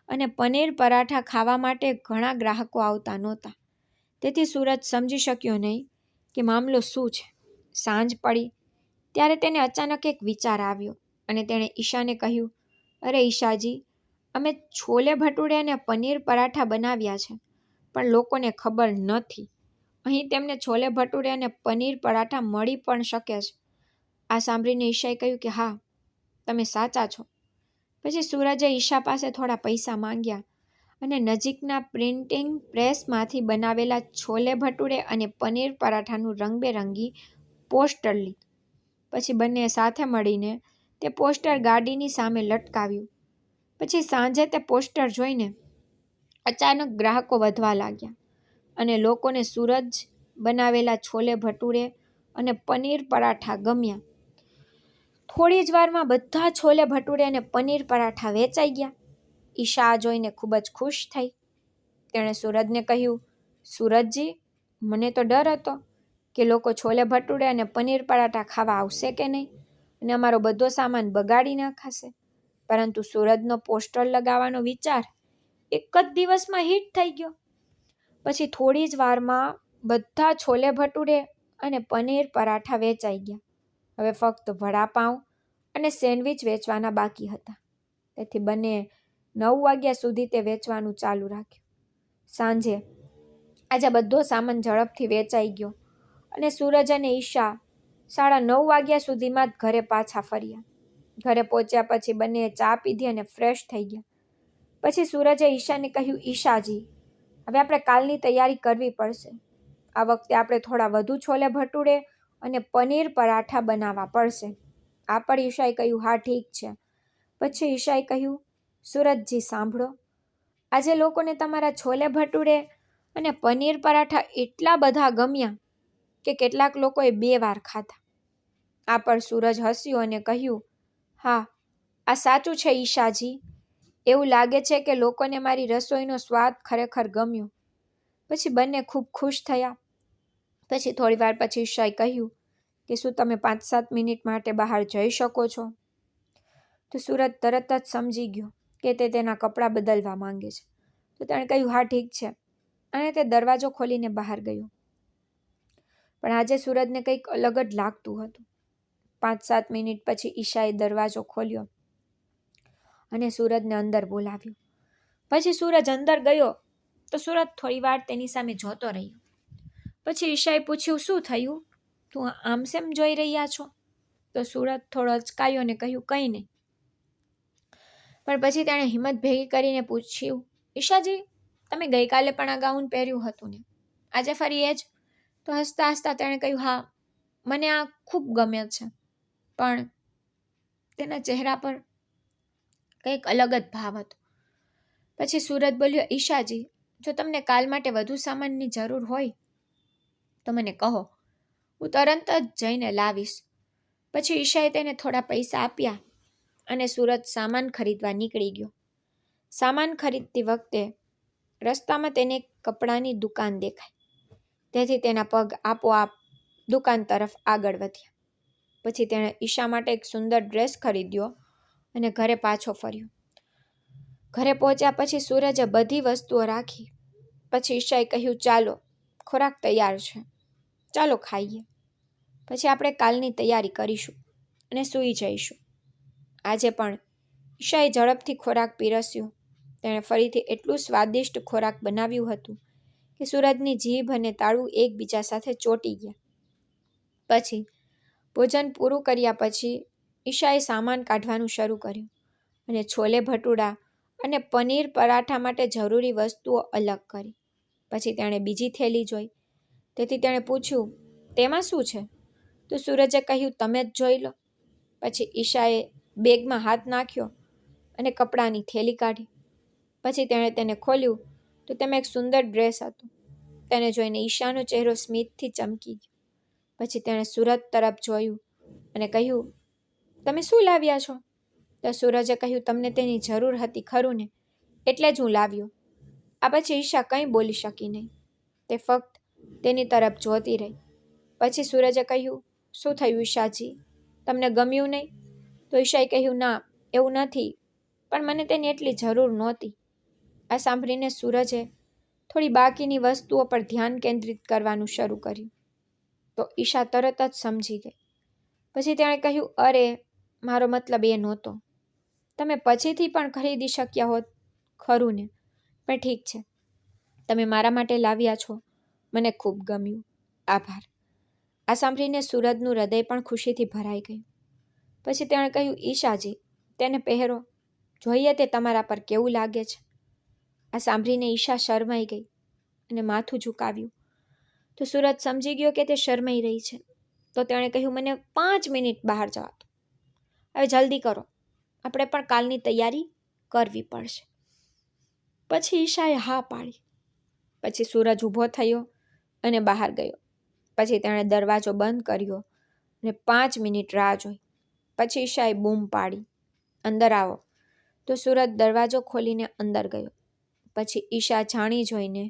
અને પનીર પરાઠા ખાવા માટે ઘણા ગ્રાહકો આવતા નહોતા. તેથી સૂરજ સમજી શક્યો નહીં કે મામલો શું છે. સાંજ પડી ત્યારે તેને અચાનક એક વિચાર આવ્યો અને તેણે ઈશાને કહ્યું, અરે ઈશાજી, અમે છોલે ભટુરે અને પનીર પરાઠા બનાવ્યા છે, પણ લોકોને ખબર નથી. અહીં તેમને છોલે ભટુરે અને પનીર પરાઠા મળી પણ શકે છે. આ સાંભળીને ઈશાએ કહ્યું કે હા, તમે સાચા છો. પછી સૂરજે ઈશા પાસે થોડા પૈસા માંગ્યા અને નજીકના પ્રિન્ટિંગ પ્રેસમાંથી બનાવેલા છોલે ભટુરે અને પનીર પરાઠાનું રંગબેરંગી પોસ્ટર લીધું. પછી બંને સાથે મળીને તે પોસ્ટર ગાડીની સામે લટકાવ્યું. પછી સાંજે તે પોસ્ટર જોઈને અચાનક ગ્રાહકો વધવા લાગ્યા અને લોકોને સૂરજ બનાવેલા છોલે ભટુરે અને પનીર પરાઠા ગમ્યા. થોડી જ વારમાં બધા છોલે ભટુરે અને પનીર પરાઠા વેચાઈ ગયા. ઈશા આ જોઈને ખૂબ જ ખુશ થઈ. તેણે સૂરજને કહ્યું, સૂરજજી, મને તો ડર હતો કે લોકો છોલે ભટુરે અને પનીર પરાઠા ખાવા આવશે કે નહીં અને અમારો બધો સામાન બગાડી નાખશે. પરંતુ સૂરજનો પોસ્ટર લગાવવાનો વિચાર એક જ દિવસમાં હિટ થઈ ગયો. પછી થોડી જ વારમાં બધા છોલે ભટુરે અને પનીર પરાઠા વેચાઈ ગયા. હવે ફક્ત વડાપાઉં અને સેન્ડવિચ વેચવાના બાકી હતા. તેથી બંને 9 વાગ્યા સુધી તે વેચવાનું ચાલુ રાખ્યું. સાંજે આજે બધો સામાન ઝડપથી વેચાઈ ગયો અને સૂરજ અને ઈશા 9:30 વાગ્યા સુધીમાં જ ઘરે પાછા ફર્યા. ઘરે પહોંચ્યા પછી બંનેએ ચા પીધી અને ફ્રેશ થઈ ગયા. પછી સૂરજે ઈશાને કહ્યું, ઈશાજી, હવે આપણે કાલની તૈયારી કરવી પડશે. આ વખતે આપણે થોડા વધુ છોલે ભટુરે અને પનીર પરાઠા બનાવવા પડશે. આ પર ઈશાએ કહ્યું, હા ઠીક છે. પછી ઈશાએ કહ્યું, સૂરજજી સાંભળો, આજે લોકોને તમારા છોલે ભટુરે અને પનીર પરાઠા એટલા બધા ગમ્યા કે કેટલાક લોકોએ 2 વાર ખાધા. આ પર સૂરજ હસ્યું અને કહ્યું, હા, આ સાચું છે ઈશાજી. એવું લાગે છે કે લોકોને મારી રસોઈનો સ્વાદ ખરેખર ગમ્યો. પછી બંને ખૂબ ખુશ થયા. પછી થોડી વાર પછી ઈશાએ કહ્યું કે શું તમે 5-7 મિનિટ માટે બહાર જઈ શકો છો? તો સૂરજ તરત જ સમજી ગયો કે તે તેના કપડાં બદલવા માંગે છે. તો તેણે કહ્યું, હા ઠીક છે, અને તે દરવાજો ખોલીને બહાર ગયો. પણ આજે સૂરજને કંઈક અલગ જ લાગતું હતું. 5-7 મિનિટ પછી ઈશાએ દરવાજો ખોલ્યો અને સૂરજને અંદર બોલાવ્યો. પછી સૂરજ અંદર ગયો તો સૂરજ થોડી વાર તેની સામે જોતો રહ્યો. પછી ઈશાએ પૂછ્યું, શું થયું? તું આમ સેમ જોઈ રહ્યા છો? તો સૂરજ થોડો અચકાયો અને કહ્યું, કંઈ નહીં. પણ પછી તેણે હિંમત ભેગી કરીને પૂછ્યું, ઈશાજી, તમે ગઈકાલે પણ આ ગાઉન પહેર્યું હતું ને? આજે ફરી એ જ? તો હસતા હસતા તેણે કહ્યું, હા, મને આ ખૂબ ગમે છે. પણ તેના ચહેરા પર કંઈક અલગ જ ભાવ હતો. પછી સૂરજ બોલ્યો, ઈશાજી, જો તમને કાલ માટે વધુ સામાનની જરૂર હોય તો મને કહો, હું તરત જ જઈને લાવીશ. પછી ઈશાએ તેને થોડા પૈસા આપ્યા અને સૂરજ સામાન ખરીદવા નીકળી ગયો. સામાન ખરીદતી વખતે રસ્તામાં તેને એક કપડાની દુકાન દેખાઈ. તેથી તેના પગ આપોઆપ દુકાન તરફ આગળ વધ્યા. પછી તેણે ઈશા માટે એક સુંદર ડ્રેસ ખરીદ્યો અને ઘરે પાછો ફર્યો. ઘરે પહોંચ્યા પછી સૂરજે બધી વસ્તુઓ રાખી. પછી ઈશાએ કહ્યું, ચાલો, ખોરાક તૈયાર છે, ચાલો ખાઈએ. પછી આપણે કાલની તૈયારી કરીશું અને સૂઈ જઈશું. આજે પણ ઈશાએ ઝડપથી ખોરાક પીરસ્યો. તેણે ફરીથી એટલું સ્વાદિષ્ટ ખોરાક બનાવ્યું હતું કે સૂરજની જીભ અને તાળું એકબીજા સાથે ચોંટી ગયા. પછી ભોજન પૂરું કર્યા પછી ઈશાએ સામાન કાઢવાનું શરૂ કર્યું અને છોલે ભટૂરા અને પનીર પરાઠા માટે જરૂરી વસ્તુઓ અલગ કરી. પછી તેણે બીજી થેલી જોઈ. તેથી તેણે પૂછ્યું, તેમાં શું છે? તો સૂરજે કહ્યું, તમે જ જોઈ લો. પછી ઈશાએ બેગમાં હાથ નાખ્યો અને કપડાની થેલી કાઢી. પછી તેણે તેને ખોલ્યું તો તેમાં એક સુંદર ડ્રેસ હતો. તેને જોઈને ઈશાનો ચહેરો સ્મિતથી ચમકી ગયો. પછી તેણે સૂરજ તરફ જોયું અને કહ્યું, તમે શું લાવ્યા છો? તો સૂરજે કહ્યું, તમને તેની જરૂર હતી ખરું ને, એટલે જ હું લાવ્યો. આ પછી ઈશા કંઈ બોલી શકી નહીં. તે ફક્ત તેની તરફ જોતી રહી. પછી સૂરજે કહ્યું, શું થયું ઈશાજી, તમને ગમ્યું નહીં? તો ઈશાએ કહ્યું, ના, એવું નથી, પણ મને તેની એટલી જરૂર નહોતી. આ સાંભળીને સૂરજે થોડી બાકીની વસ્તુઓ પર ધ્યાન કેન્દ્રિત કરવાનું શરૂ કર્યું. તો ઈશા તરત જ સમજી ગઈ. પછી તેણે કહ્યું, અરે, મારો મતલબ એ નહોતો. તમે પછીથી પણ ખરીદી શક્યા હોત ખરું ને? પણ ઠીક છે, તમે મારા માટે લાવ્યા છો, મને ખૂબ ગમ્યું, આભાર. આ સાંભળીને સૂરજનું હૃદય પણ ખુશીથી ભરાઈ ગયું. પછી તેણે કહ્યું, ઈશાજી, તેને પહેરો, જોઈએ તે તમારા પર કેવું લાગે છે. આ સાંભળીને ઈશા શરમાઈ ગઈ અને માથું ઝુકાવ્યું. તો સૂરજ સમજી ગયો કે તે શરમાઈ રહી છે. તો તેણે કહ્યું, મને 5 મિનિટ બહાર જવા દો. હવે જલ્દી કરો, આપણે પણ કાલની તૈયારી કરવી પડશે. પછી ઈશાએ હા પાડી. પછી સૂરજ ઊભો થયો અને બહાર ગયો. પછી તેણે દરવાજો બંધ કર્યો અને 5 મિનિટ રાહ જોઈ. પછી ઈશાએ બૂમ પાડી, અંદર આવો. તો સૂરજ દરવાજો ખોલીને અંદર ગયો. પછી ઈશા જાણી જોઈને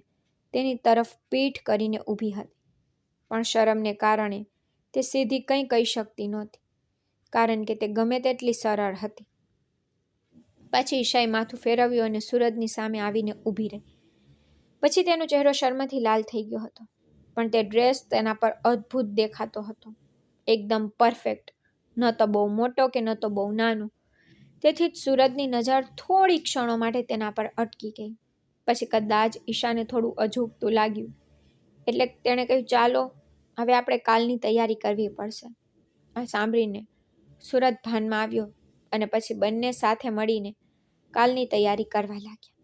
તેની તરફ પીઠ કરીને ઊભી હતી. પણ શરમને કારણે તે સીધી કંઈ કહી શકતી નહોતી, કારણ કે તે ગમે તેટલી સરળ હતી. પછી ઈશાએ માથું ફેરવ્યું અને સૂરજની સામે આવીને ઊભી રહી. પછી તેનો ચહેરો શરમથી લાલ થઈ ગયો હતો. પણ તે ડ્રેસ તેના પર અદ્ભુત દેખાતો હતો, એકદમ પરફેક્ટ, ન તો બહુ મોટો કે ન તો બહુ નાનો. તેથી જ સૂરજની નજર થોડી ક્ષણો માટે તેના પર અટકી ગઈ. પછી કદાચ ઈશાને થોડું અજુગતું લાગ્યું, એટલે તેણે કહ્યું, ચાલો, હવે આપણે કાલની તૈયારી કરવી પડશે. આ સાંભળીને સૂરજ ભાનમાં આવ્યો અને પછી બંને સાથે મળીને કાલની તૈયારી કરવા લાગ્યા.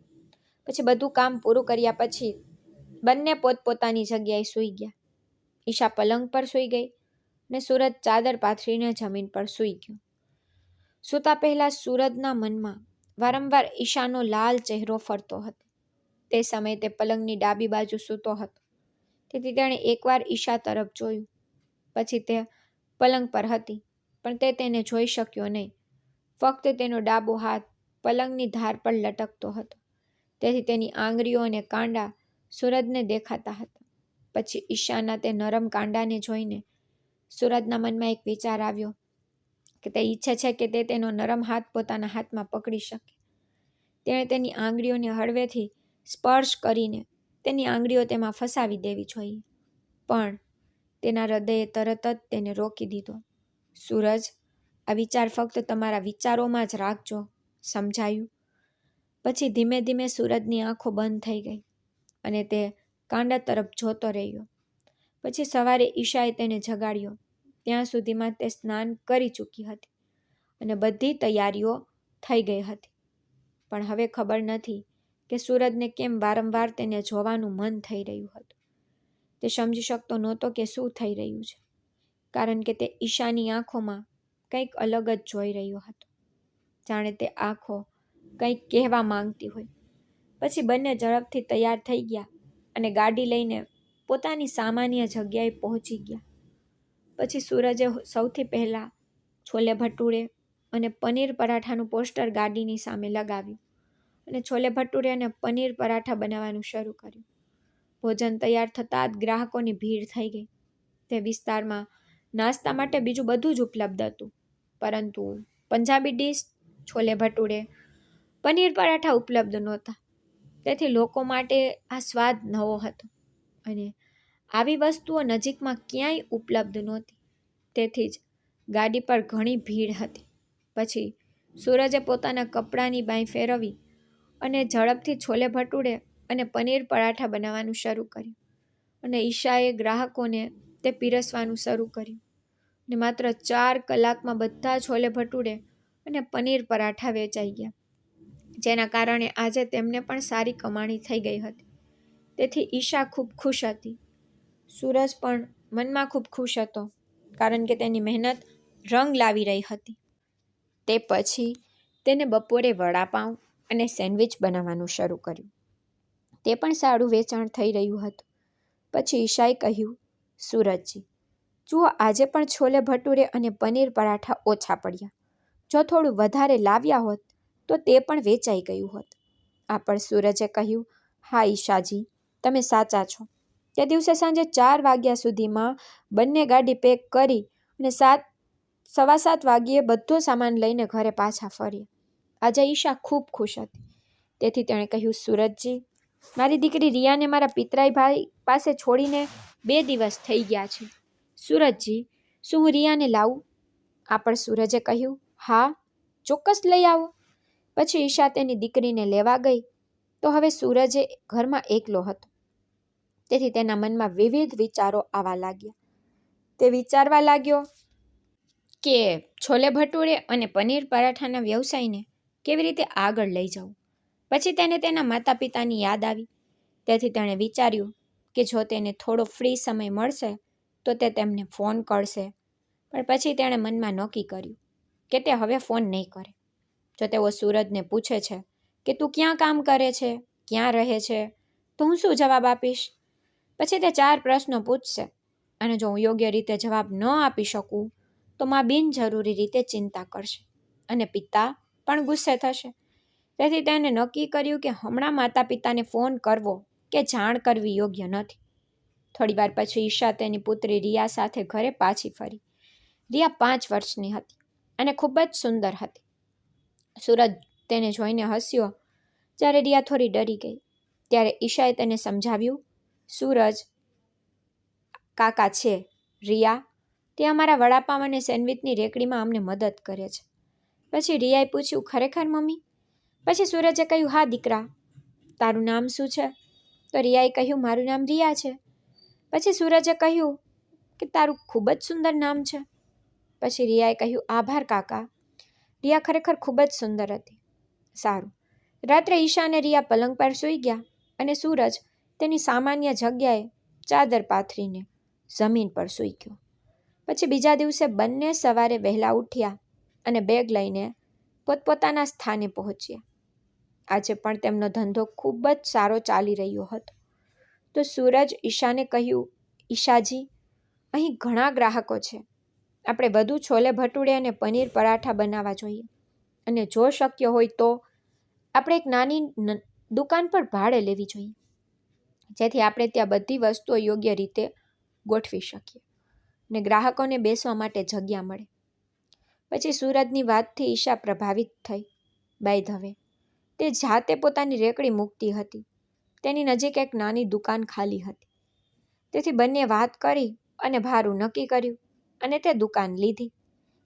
પછી બધું કામ પૂરું કર્યા પછી બંને પોતપોતાની જગ્યાએ સૂઈ ગયા. ઈશા પલંગ પર સૂઈ ગઈ અને સૂરજ ચાદર પાથરીને જમીન પર સૂઈ ગયો. સૂતા પહેલા સૂરજના મનમાં વારંવાર ઈશાનો લાલ ચહેરો ફરતો હતો. તે સમયે તે પલંગની ડાબી બાજુ સૂતો હતો. તેથી તેણે એકવાર ઈશા તરફ જોયું. પછી તે પલંગ પર હતી, પણ તે તેને જોઈ શક્યો નહીં. ફક્ત તેનો ડાબો હાથ પલંગની ધાર પર લટકતો હતો. તેથી તેની આંગળીઓ અને કાંડા સૂરજને દેખાતા હતા. પછી ઈશાના તે નરમ કાંડાને જોઈને સૂરજના મનમાં એક વિચાર આવ્યો કે તે ઈચ્છે છે કે તે તેનો નરમ હાથ પોતાના હાથમાં પકડી શકે. તેણે તેની આંગળીઓને હળવેથી સ્પર્શ કરીને તેની આંગળીઓ તેમાં ફસાવી દેવી જોઈએ. પણ તેના હૃદયે તરત જ તેને રોકી દીધો. સૂરજ, આ વિચાર ફક્ત તમારા વિચારોમાં જ રાખજો, સમજાયું? પછી ધીમે ધીમે સૂરજની આંખો બંધ થઈ ગઈ અને તે કાંડા તરફ જોતો રહ્યો. પછી સવારે ઈશાએ તેને જગાડ્યો. ત્યાં સુધીમાં તે સ્નાન કરી ચૂકી હતી અને બધી તૈયારીઓ થઈ ગઈ હતી. પણ હવે ખબર નથી કે સૂરજને કેમ વારંવાર તેને જોવાનું મન થઈ રહ્યું હતું. તે સમજી શકતો નહોતો કે શું થઈ રહ્યું છે, કારણ કે તે ઈશાની આંખોમાં કંઈક અલગ જ જોઈ રહ્યો હતો, જાણે તે આંખો કંઈક કહેવા માંગતી હોય. પછી બંને ઝડપથી તૈયાર થઈ ગયા અને ગાડી લઈને પોતાની સામાન્ય જગ્યાએ પહોંચી ગયા. પછી સૂરજે સૌથી પહેલાં છોલે ભટુરે અને પનીર પરાઠાનું પોસ્ટર ગાડીની સામે લગાવ્યું અને છોલે ભટુરે અને પનીર પરાઠા બનાવવાનું શરૂ કર્યું. ભોજન તૈયાર થતાં જ ગ્રાહકોની ભીડ થઈ ગઈ. તે વિસ્તારમાં નાસ્તા માટે બીજું બધું જ ઉપલબ્ધ હતું, પરંતુ પંજાબી ડીશ, છોલે ભટુરે, પનીર પરાઠા ઉપલબ્ધ નહોતા. તેથી લોકો માટે આ સ્વાદ નવો હતો અને આવી વસ્તુઓ નજીકમાં ક્યાંય ઉપલબ્ધ નહોતી. તેથી જ ગાડી પર ઘણી ભીડ હતી. પછી સૂરજે પોતાના કપડાની બાંય ફેરવી અને ઝડપથી છોલે ભટુરે અને પનીર પરાઠા બનાવવાનું શરૂ કર્યું અને ઈશાએ ગ્રાહકોને તે પીરસવાનું શરૂ કર્યું અને માત્ર 4 કલાકમાં બધા છોલે ભટુરે અને પનીર પરાઠા વેચાઈ ગયા, જેના કારણે આજે તેમને પણ સારી કમાણી થઈ ગઈ હતી. તેથી ઈશા ખૂબ ખુશ હતી. સૂરજ પણ મનમાં ખૂબ ખુશ હતો, કારણ કે તેની મહેનત રંગ લાવી રહી હતી. તે પછી તેને બપોરે વડાપાઉં અને સેન્ડવિચ બનાવવાનું શરૂ કર્યું. તે પણ સારું વેચાણ થઈ રહ્યું હતું. પછી ઈશાએ કહ્યું, સૂરજજી, જુઓ, આજે પણ છોલે ભટુરે અને પનીર પરાઠા ઓછા પડ્યા. જો થોડું વધારે લાવ્યા હોત તો તે પણ વેચાઈ ગયું હોત. આ પર સૂરજે કહ્યું, હા ઈશાજી, તમે સાચા છો. તે દિવસે સાંજે 4 વાગ્યા સુધીમાં બંને ગાડી પેક કરી અને 7:15 વાગ્યે બધો સામાન લઈને ઘરે પાછા ફર્યા. આજે ઈશા ખૂબ ખુશ હતી. તેથી તેણે કહ્યું, સૂરજજી, મારી દીકરી રિયાને મારા પિતરાઈ ભાઈ પાસે છોડીને 2 દિવસ થઈ ગયા છે. સૂરજજી, શું હું રિયાને લાવું? આ પર સૂરજે કહ્યું, હા, ચોક્કસ લઈ આવો. પછી ઈશા તેની દીકરીને લેવા ગઈ તો હવે સૂરજે ઘરમાં એકલો હતો. તેથી તેના મનમાં વિવિધ વિચારો આવવા લાગ્યા. તે વિચારવા લાગ્યો કે છોલે ભટુરે અને પનીર પરાઠાના વ્યવસાયને કેવી રીતે આગળ લઈ જવું. પછી તેને તેના માતા પિતાની યાદ આવી. તેથી તેણે વિચાર્યું કે જો તેને થોડો ફ્રી સમય મળશે તો તે તેમને ફોન કરશે. પણ પછી તેણે મનમાં નક્કી કર્યું કે તે હવે ફોન નહીં કરે. જો તેઓ સૂરજને પૂછે છે કે તું ક્યાં કામ કરે છે, ક્યાં રહે છે, તો હું શું જવાબ આપીશ? પછી તે 4 પ્રશ્નો પૂછશે અને જો હું યોગ્ય રીતે જવાબ ન આપી શકું તો માં બિનજરૂરી રીતે ચિંતા કરશે અને પિતા પણ ગુસ્સે થશે. તેથી તેણે નક્કી કર્યું કે હમણાં માતા પિતાને ફોન કરવો કે જાણ કરવી યોગ્ય નથી. થોડીવાર પછી ઈશા તેની પુત્રી રિયા સાથે ઘરે પાછી ફરી. રિયા 5 વર્ષની હતી અને ખૂબ જ સુંદર હતી. સૂરજ તેને જોઈને હસ્યો. જ્યારે રિયા થોડી ડરી ગઈ ત્યારે ઈશાએ તેને સમજાવ્યું, સૂરજ કાકા છે રિયા, તે અમારા વડાપાવ અને સેન્ડવિચની રેકડીમાં અમને મદદ કરે છે. પછી રિયાએ પૂછ્યું, ખરેખર મમ્મી? પછી સૂરજે કહ્યું, હા દીકરા, તારું નામ શું છે? તો રિયાએ કહ્યું, મારું નામ રિયા છે. પછી સૂરજે કહ્યું કે તારું ખૂબ જ સુંદર નામ છે. પછી રિયાએ કહ્યું, આભાર કાકા. રિયા ખરેખર ખૂબ જ સુંદર હતી. સારું. રાત્રે ઈશા અને રિયા પલંગ પર સૂઈ ગયા અને સૂરજ તેની સામાન્ય જગ્યાએ ચાદર પાથરીને જમીન પર સૂઈ ગયો. પછી બીજા દિવસે બંને સવારે વહેલા ઉઠ્યા અને બેગ લઈને પોતપોતાના સ્થાને પહોંચ્યા. આજે પણ તેમનો ધંધો ખૂબ જ સારો ચાલી રહ્યો હતો. તો સૂરજ ઈશાને કહ્યું, ઈશાજી, અહીં ઘણા ગ્રાહકો છે. આપણે વધુ છોલે ભટુરે અને પનીર પરાઠા બનાવવા જોઈએ અને જો શક્ય હોય તો આપણે એક નાની દુકાન પર ભાડે લેવી જોઈએ, જેથી આપણે ત્યાં બધી વસ્તુઓ યોગ્ય રીતે ગોઠવી શકીએ અને ગ્રાહકોને બેસવા માટે જગ્યા મળે. પછી સૂરજની વાતથી ઈશા પ્રભાવિત થઈ. બાય ધ વે, તે જાતે પોતાની રેકડી મૂકતી હતી. તેની નજીક એક નાની દુકાન ખાલી હતી. તેથી બંને વાત કરી અને ભાડું નક્કી કર્યું અને તે દુકાન લીધી.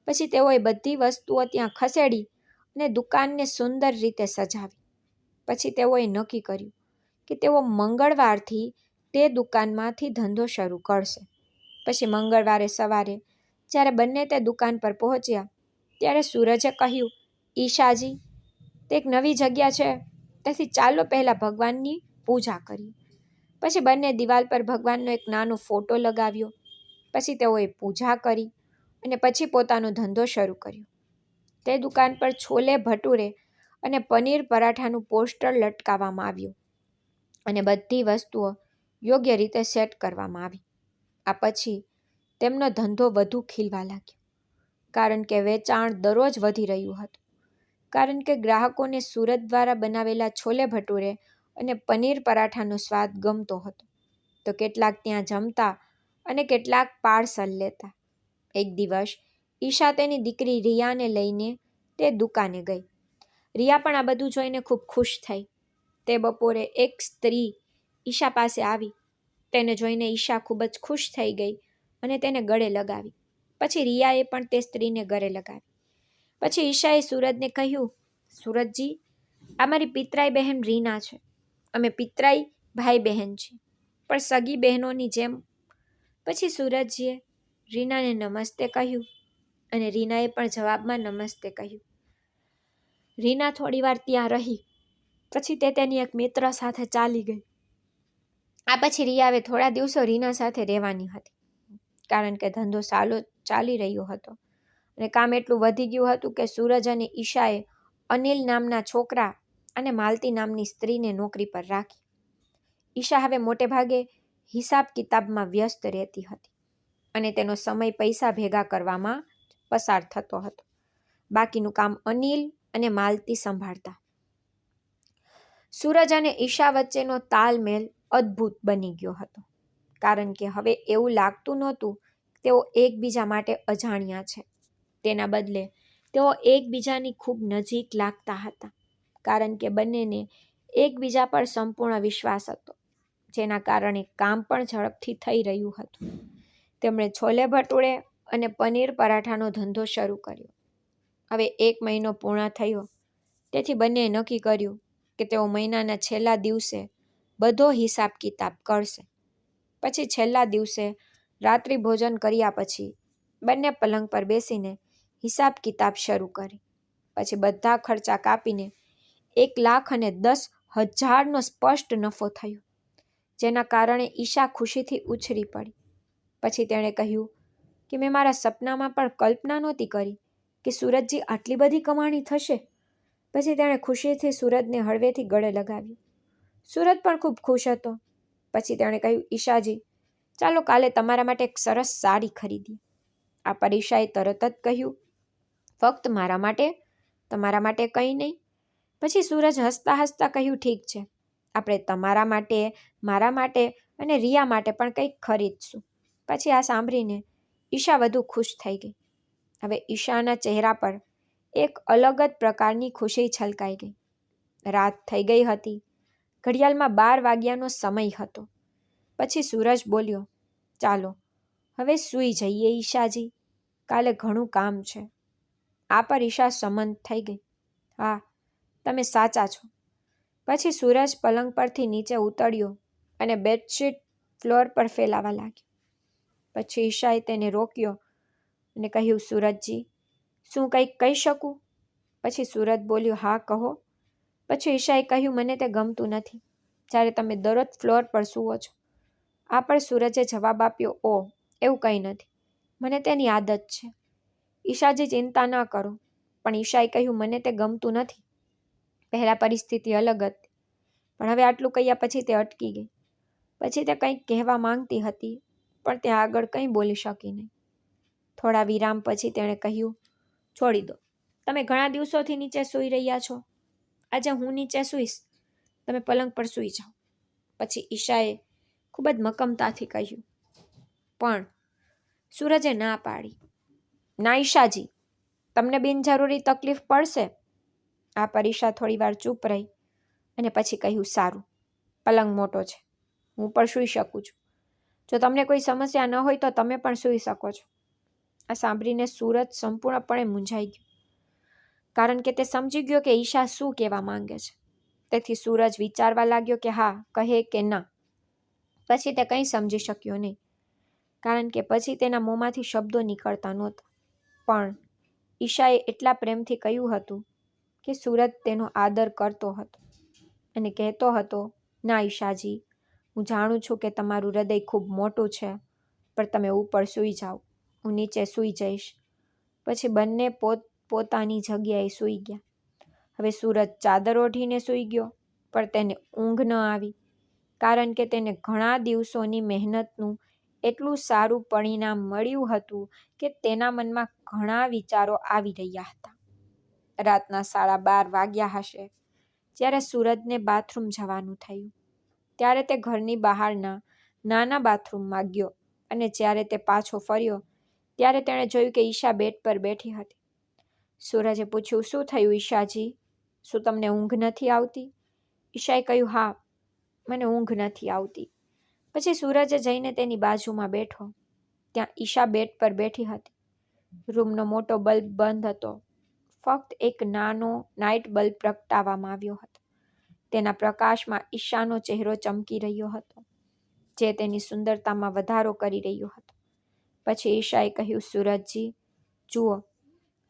પછી તેઓએ બધી વસ્તુઓ ત્યાં ખસેડી અને દુકાનને સુંદર રીતે સજાવી. પછી તેઓએ નક્કી કર્યું કે તેઓ મંગળવારથી તે દુકાનમાંથી ધંધો શરૂ કરશે. પછી મંગળવારે સવારે જ્યારે બંને તે દુકાન પર પહોંચ્યા ત્યારે સૂરજે કહ્યું, ઈશાજી, તે એક નવી જગ્યા છે, તેથી ચાલો પહેલાં ભગવાનની પૂજા કરીએ. પછી બંને દિવાલ પર ભગવાનનો એક નાનો ફોટો લગાવ્યો. પછી તેઓએ પૂજા કરી અને પછી પોતાનો ધંધો શરૂ કર્યો. તે દુકાન પર છોલે ભટુરે અને પનીર પરાઠાનું પોસ્ટર લટકાવવામાં આવ્યું અને બધી વસ્તુઓ યોગ્ય રીતે સેટ કરવામાં આવી. આ પછી તેમનો ધંધો વધુ ખીલવા લાગ્યો, કારણ કે વેચાણ દરરોજ વધી રહ્યું હતું. કારણ કે ગ્રાહકોને સુરત દ્વારા બનાવેલા છોલે ભટુરે અને પનીર પરાઠાનો સ્વાદ ગમતો હતો, તો કેટલાક ત્યાં જમતા અને કેટલાક પાર્સલ લેતા. એક દિવસ ઈશા તેની દીકરી રિયાને લઈને તે દુકાને ગઈ. રિયા પણ આ બધું જોઈને ખૂબ ખુશ થઈ. તે બપોરે એક સ્ત્રી ઈશા પાસે આવી. તેને જોઈને ઈશા ખૂબ જ ખુશ થઈ ગઈ અને તેને ગળે લગાવી. પછી રિયાએ પણ તે સ્ત્રીને ગળે લગાવી. પછી ઈશાએ સૂરજને કહ્યું, સૂરજજી, આ મારી પિતરાઈ બહેન રીના છે. અમે પિતરાઈ ભાઈ બહેન છીએ, પણ સગી બહેનોની જેમ. પછી સૂરજજીએ રીનાને નમસ્તે કહ્યું અને રીનાએ પણ જવાબમાં નમસ્તે કહ્યું. રીના થોડીવાર ત્યાં રહી. પછી તે તેની એક મિત્ર સાથે ચાલી ગઈ. આ પછી રિયાએ થોડા દિવસો રીના સાથે રહેવાની હતી, કારણ કે ધંધો સારો ચાલી રહ્યો હતો અને કામ એટલું વધી ગયું હતું કે સૂરજ અને ઈશાએ અનિલ નામના છોકરા અને માલતી નામની સ્ત્રીને નોકરી પર રાખી. ઈશા હવે મોટે ભાગે હિસાબ કિતાબમાં વ્યસ્ત રહેતી હતી અને તેનો સમય પૈસા ભેગા કરવામાં પસાર થતો હતો. બાકીનું કામ અનિલ અને માલતી સંભાળતા. સૂરજ અને ઈશા વચ્ચેનો તાલમેલ અદ્ભુત બની ગયો હતો, કારણ કે હવે એવું લાગતું નહોતું તેઓ એકબીજા માટે અજાણ્યા છે. તેના બદલે તેઓ એકબીજાની ખૂબ નજીક લાગતા હતા, કારણ કે બંનેને એકબીજા પર સંપૂર્ણ વિશ્વાસ હતો, જેના કારણે કામ પણ ઝડપથી થઈ રહ્યું હતું. તેમણે છોલે ભટુરે અને પનીર પરાઠાનો ધંધો શરૂ કર્યો. હવે 1 મહિનો પૂર્ણ થયો, તેથી બંનેએ નક્કી કર્યું કે તેઓ મહિનાના છેલ્લા દિવસે બધો હિસાબ કિતાબ કરશે. પછી છેલ્લા દિવસે રાત્રિ ભોજન કર્યા પછી બંને પલંગ પર બેસીને હિસાબ કિતાબ શરૂ કરી. પછી બધા ખર્ચા કાપીને 1,10,000નો સ્પષ્ટ નફો થયો, જેના કારણે ઈશા ખુશીથી ઉછળી પડી. પછી તેણે કહ્યું કે મેં મારા સપનામાં પણ કલ્પના નહોતી કરી કે સૂરજજી આટલી બધી કમાણી થશે. પછી તેણે ખુશીથી સૂરજને હળવેથી ગળે લગાવ્યું. સૂરજ પણ ખૂબ ખુશ હતો. પછી તેણે કહ્યું, ઈશાજી, ચાલો કાલે તમારા માટે એક સરસ સાડી ખરીદીએ. આ પર ઈશાએ તરત જ કહ્યું, ફક્ત મારા માટે? તમારા માટે કંઈ નહીં? પછી સૂરજ હસતા હસતા કહ્યું, ઠીક છે, આપણે તમારા માટે, મારા માટે અને રિયા માટે પણ કંઈક ખરીદશું. પછી આ સાંભળીને ઈશા વધુ ખુશ થઈ ગઈ. હવે ઈશાના ચહેરા પર એક અલગ જ પ્રકારની ખુશી છલકાઈ ગઈ. રાત થઈ ગઈ હતી. ઘડિયાળમાં 12 વાગ્યાનો સમય હતો. પછી સૂરજ બોલ્યો, ચાલો હવે સૂઈ જઈએ ઈશાજી, કાલે ઘણું કામ છે. આ પર ઈશા સંમત થઈ ગઈ. હા, તમે સાચા છો. પછી સૂરજ પલંગ પરથી નીચે ઉતર્યો અને બેડશીટ ફ્લોર પર ફેલાવા લાગ્યો. પછી ઈશાએ તેને રોક્યો અને કહ્યું, સૂરજજી, શું કંઈક કહી શકું? પછી સૂરજ બોલ્યો, હા કહો. પછી ઈશાએ કહ્યું, મને તે ગમતું નથી જ્યારે તમે દરરોજ ફ્લોર પર સૂવો છો. આ પર સૂરજે જવાબ આપ્યો, ઓહ, એવું કંઈ નથી, મને તેની આદત છે. ઈશાજી, ચિંતા ન કરો. પણ ઈશાએ કહ્યું, મને તે ગમતું નથી. પહેલાં પરિસ્થિતિ અલગ હતી, પણ હવે આટલું કહ્યા પછી તે અટકી ગઈ. પછી તે કંઈક કહેવા માંગતી હતી, પણ તે આગળ કંઈ બોલી શકી નહીં. થોડા વિરામ પછી તેણે કહ્યું, છોડી દો, તમે ઘણા દિવસોથી નીચે સૂઈ રહ્યા છો. આજે હું નીચે સૂઈશ, તમે પલંગ પર સૂઈ જાઓ. પછી ઈશાએ ખૂબ જ મક્કમતાથી કહ્યું. પણ સૂરજે ના પાડી. ના ઈશાજી, તમને બિનજરૂરી તકલીફ પડશે. આ પર ઈશા થોડી વાર ચૂપ રહી અને પછી કહ્યું, સારું, પલંગ મોટો છે, હું પણ સૂઈ શકું છું. જો તમને કોઈ સમસ્યા ન હોય તો તમે પણ સૂઈ શકો છો. આ સાંભળીને સૂરજ સંપૂર્ણપણે મૂંઝાઈ ગયો, કારણ કે તે સમજી ગયો કે ઈશા શું કહેવા માંગે છે. તેથી સૂરજ વિચારવા લાગ્યો કે હા કહે કે ના. પછી તે કંઈ સમજી શક્યો નહીં, કારણ કે પછી તેના મોંમાંથી શબ્દો નીકળતા નહોતા. પણ ઈશાએ એટલા પ્રેમથી કહ્યું હતું કે સૂરજ તેનો આદર કરતો હતો અને કહેતો હતો, ના ઈશાજી, હું જાણું છું કે તમારું હૃદય ખૂબ મોટું છે, પણ તમે ઉપર સૂઈ જાઓ, હું નીચે સૂઈ જઈશ. પછી બંને પોતાની જગ્યાએ સૂઈ ગયા. હવે સૂરજ ચાદર ઓઢીને સૂઈ ગયો, પણ તેને ઊંઘ ન આવી, કારણ કે તેને ઘણા દિવસોની મહેનતનું એટલું સારું પરિણામ મળ્યું હતું કે તેના મનમાં ઘણા વિચારો આવી રહ્યા હતા. રાતના 12:30 વાગ્યા હશે જ્યારે સૂરજને બાથરૂમ જવાનું થયું. ત્યારે તે ઘરની બહારના નાના બાથરૂમમાં ગયો અને જ્યારે તે પાછો ફર્યો ત્યારે તેણે જોયું કે ઈશા બેડ પર બેઠી હતી. સૂરજે પૂછ્યું, શું થયું ઈશાજી? શું તમને ઊંઘ નથી આવતી? ઈશાએ કહ્યું, હા, મને ઊંઘ નથી આવતી. પછી સૂરજે જઈને તેની બાજુમાં બેઠો. ત્યાં ઈશા બેડ પર બેઠી હતી. રૂમનો મોટો બલ્બ બંધ હતો. ફક્ત એક નાનો નાઇટ બલ્બ પ્રગટાવવામાં આવ્યો હતો. તેના પ્રકાશમાં ઈશાનો ચહેરો ચમકી રહ્યો હતો, જે તેની સુંદરતામાં વધારો કરી રહ્યો હતો. પછી ઈશાએ કહ્યું, સૂરજજી, જુઓ,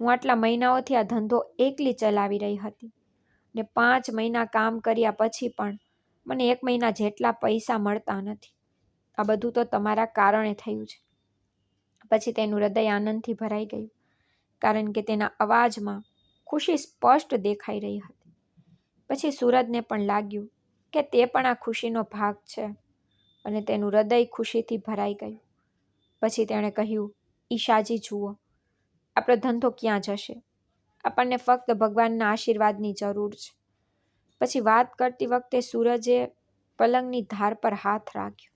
હું આટલા મહિનાઓથી આ ધંધો એકલી ચલાવી રહી હતી ને 5 મહિના કામ કર્યા પછી પણ મને 1 મહિના જેટલા પૈસા મળતા નથી. આ બધું તો તમારા કારણે થયું છે. પછી તેનું હૃદય આનંદથી ભરાઈ ગયું, કારણ કે તેના અવાજમાં ખુશી સ્પષ્ટ દેખાઈ રહી હતી. પછી સૂરજને પણ લાગ્યું કે તે પણ આ ખુશીનો ભાગ છે અને તેનું હૃદય ખુશીથી ભરાઈ ગયું. પછી તેણે કહ્યું, ઈશાજી જુઓ, આપણો ધંધો ક્યાં જશે? આપણને ફક્ત ભગવાનના આશીર્વાદની જરૂર છે. પછી વાત કરતી વખતે સૂરજે પલંગની ધાર પર હાથ રાખ્યો.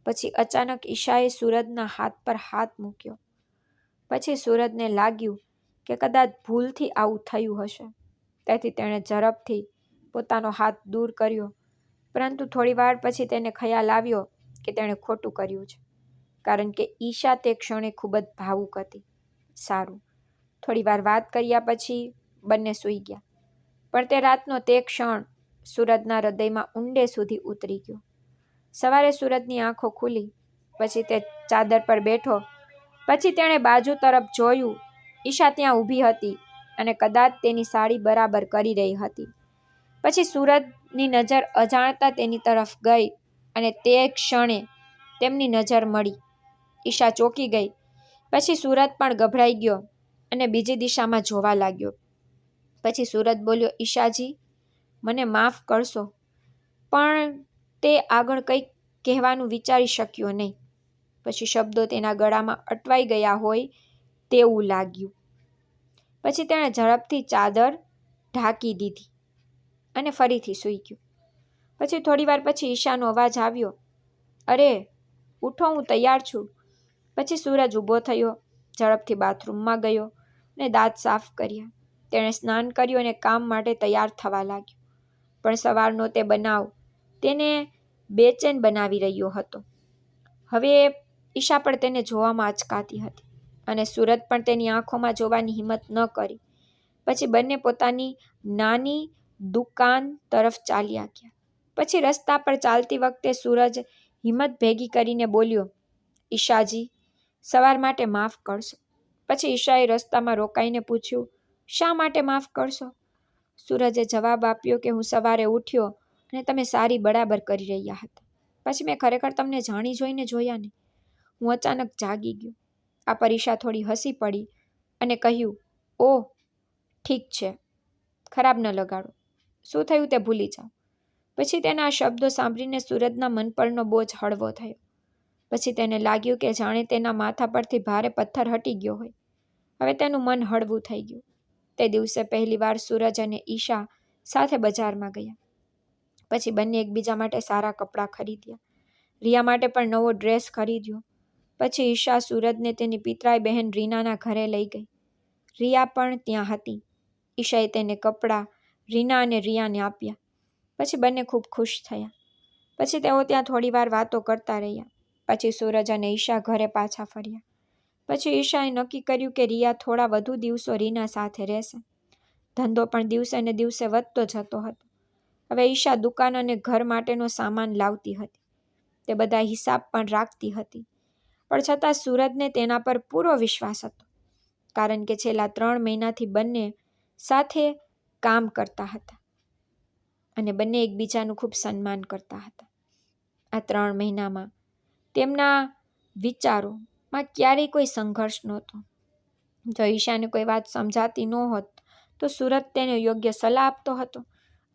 પછી અચાનક ઈશાએ સૂરજના હાથ પર હાથ મૂક્યો. પછી સૂરજને લાગ્યું કે કદાચ ભૂલથી આવું થયું હશે. તેથી તેણે ઝડપથી પોતાનો હાથ દૂર કર્યો, પરંતુ થોડી વાર પછી તેને ખ્યાલ આવ્યો કે તેણે ખોટું કર્યું છે, કારણ કે ઈશા તે ક્ષણે ખૂબ જ ભાવુક હતી. સારું, થોડી વાર વાત કર્યા પછી બંને સૂઈ ગયા. પણ તે રાતનો તે ક્ષણ સૂરજના હૃદયમાં ઊંડે સુધી ઉતરી ગયો. સવારે સૂરજની આંખો ખુલી. પછી તે ચાદર પર બેઠો. પછી તેણે બાજુ તરફ જોયું. ઈશા ત્યાં ઊભી હતી અને કદાચ તેની સાડી બરાબર કરી રહી હતી. પછી સૂરજની નજર અજાણતા તેની તરફ ગઈ અને તે ક્ષણે તેમની નજર મળી. ઈશા ચોંકી ગઈ. પછી સૂરજ પણ ગભરાઈ ગયો અને બીજી દિશામાં જોવા લાગ્યો. પછી સૂરજ બોલ્યો, ઈશાજી, મને માફ કરશો, પણ તે આગળ કંઈક કહેવાનું વિચારી શક્યો નહીં. પછી શબ્દો તેના ગળામાં અટવાઈ ગયા હોય તેવું લાગ્યું. પછી તેણે ઝડપથી ચાદર ઢાંકી દીધી અને ફરીથી સૂઈ ગયો. પછી થોડી વાર પછી ઈશાનો અવાજ આવ્યો, અરે ઉઠો, હું તૈયાર છું. પછી સૂરજ ઊભો થયો, ઝડપથી બાથરૂમમાં ગયો અને દાંત સાફ કર્યા. તેણે સ્નાન કર્યું અને કામ માટે તૈયાર થવા લાગ્યો. પણ સવારનો તે બનાવ તેને બેચેન બનાવી રહ્યો હતો. હવે ઈશા પણ તેને જોવામાં અચકાતી હતી અને સૂરજ પણ તેની આંખોમાં જોવાની હિંમત ન કરી. પછી બંને પોતાની નાની દુકાન તરફ ચાલ્યા ગયા. પછી રસ્તા પર ચાલતી વખતે સૂરજ હિંમત ભેગી કરીને બોલ્યો, ઈશાજી, સવાર માટે માફ કરશો. પછી ઈશાએ રસ્તામાં રોકાઈને પૂછ્યું, શા માટે માફ કરશો? સૂરજે જવાબ આપ્યો કે હું સવારે ઉઠ્યો અને તમે સારી બરાબર કરી રહ્યા હતા. પછી મેં ખરેખર તમને જાણી જોઈને જોયા નહીં. હું અચાનક જાગી ગયો. આ પર ઈશા થોડી હસી પડી અને કહ્યું, ઓહ, ઠીક છે, ખરાબ ન લગાડો. શું થયું તે ભૂલી જાઓ. પછી તેના આ શબ્દો સાંભળીને સૂરજના મન પરનો બોજ હળવો થયો. પછી તેને લાગ્યું કે જાણે તેના માથા પરથી ભારે પથ્થર હટી ગયો હોય. હવે તેનું મન હળવું થઈ ગયું. તે દિવસે પહેલીવાર સૂરજ અને ઈશા સાથે બજારમાં ગયા. પછી બંને એકબીજા માટે સારા કપડાં ખરીદ્યા. રિયા માટે પણ નવો ડ્રેસ ખરીદ્યો. પછી ઈશા સૂરજને તેની પિતરાઈ બહેન રીનાના ઘરે લઈ ગઈ. રિયા પણ ત્યાં હતી. ઈશાએ તેને કપડાં રીના અને રિયાને આપ્યા. પછી બંને ખૂબ ખુશ થયા. પછી તેઓ ત્યાં થોડીવાર વાતો કરતા રહ્યા. પછી સૂરજ અને ઈશા ઘરે પાછા ફર્યા. પછી ઈશાએ નક્કી કર્યું કે રિયા થોડા વધુ દિવસો રીના સાથે રહેશે. ધંધો પણ દિવસે ને દિવસે વધતો જતો હતો. હવે ઈશા દુકાન અને ઘર માટેનો સામાન લાવતી હતી. તે બધા હિસાબ પણ રાખતી હતી. પણ છતાં સૂરજને તેના પર પૂરો વિશ્વાસ હતો, કારણ કે છેલ્લા 3 મહિનાથી બંને સાથે કામ કરતા હતા અને બંને એકબીજાનું ખૂબ સન્માન કરતા હતા. આ 3 મહિનામાં તેમના વિચારોમાં ક્યારેય કોઈ સંઘર્ષ નહોતો. જો ઈશાને કોઈ વાત સમજાતી ન હોત તો સૂરજ તેને યોગ્ય સલાહ આપતો હતો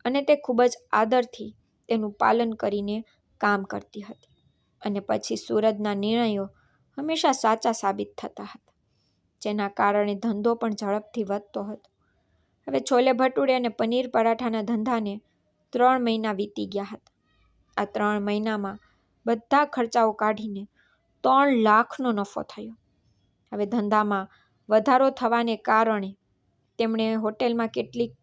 અને તે ખૂબ જ આદરથી તેનું પાલન કરીને કામ કરતી હતી. અને પછી સૂરજના નિર્ણયો હંમેશા સાચા સાબિત થતા હતા, જેના કારણે ધંધો પણ ઝડપથી વધતો હતો. હવે છોલે ભટુરે અને પનીર પરાઠાના ધંધાને 3 મહિના વીતી ગયા હતા. આ 3 મહિનામાં બધા ખર્ચાઓ કાઢીને 3 લાખનો નફો થયો. હવે ધંધામાં વધારો થવાને કારણે તેમણે હોટેલમાં કેટલીક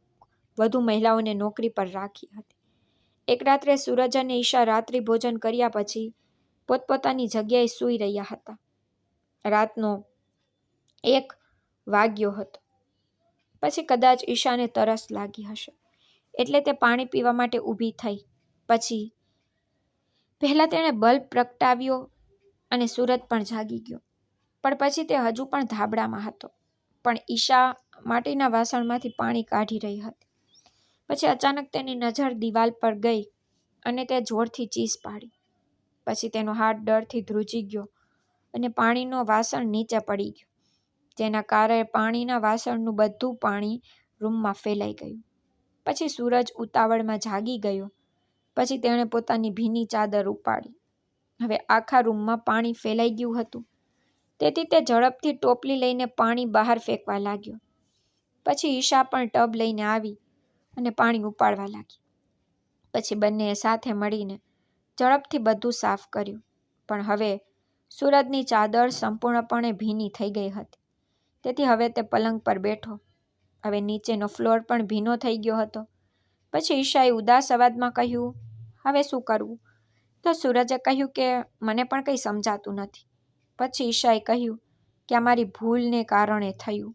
વધુ મહિલાઓને નોકરી પર રાખી હતી. એક રાત્રે સૂરજ અને ઈશા રાત્રિ ભોજન કર્યા પછી પોતપોતાની જગ્યાએ સૂઈ રહ્યા હતા. રાતનો 1 વાગ્યો હતો. પછી કદાચ ઈશાને તરસ લાગી હશે એટલે તે પાણી પીવા માટે ઊભી થઈ. પછી પહેલાં તેણે બલ્બ પ્રગટાવ્યો અને સૂરજ પણ જાગી ગયો. પણ પછી તે હજુ પણ ધાબળામાં હતો, પણ ઈશા માટીના વાસણમાંથી પાણી કાઢી રહી હતી. પછી અચાનક તેની નજર દિવાલ પર ગઈ અને તે જોરથી ચીસ પાડી. પછી તેનો હાથ ડરથી ધ્રુજી ગયો અને પાણીનો વાસણ નીચે પડી ગયો, જેના કારણે પાણીના વાસણનું બધું પાણી રૂમમાં ફેલાઈ ગયું. પછી સૂરજ ઉતાવળમાં જાગી ગયો. પછી તેણે પોતાની ભીની ચાદર ઉપાડી. હવે આખા રૂમમાં પાણી ફેલાઈ ગયું હતું, તેથી તે ઝડપથી ટોપલી લઈને પાણી બહાર ફેંકવા લાગ્યો. પછી ઈશા પણ ટબ લઈને આવી અને પાણી ઉપાડવા લાગી. પછી બંનેએ સાથે મળીને ઝડપથી બધું સાફ કર્યું. પણ હવે સૂરજની ચાદર સંપૂર્ણપણે ભીની થઈ ગઈ હતી, તેથી હવે તે પલંગ પર બેઠો. હવે નીચેનો ફ્લોર પણ ભીનો થઈ ગયો હતો. પછી ઈશાએ ઉદાસ અવાજમાં કહ્યું, હવે શું કરવું? તો સૂરજે કહ્યું કે મને પણ કંઈ સમજાતું નથી. પછી ઈશાએ કહ્યું કે આ મારી ભૂલને કારણે થયું.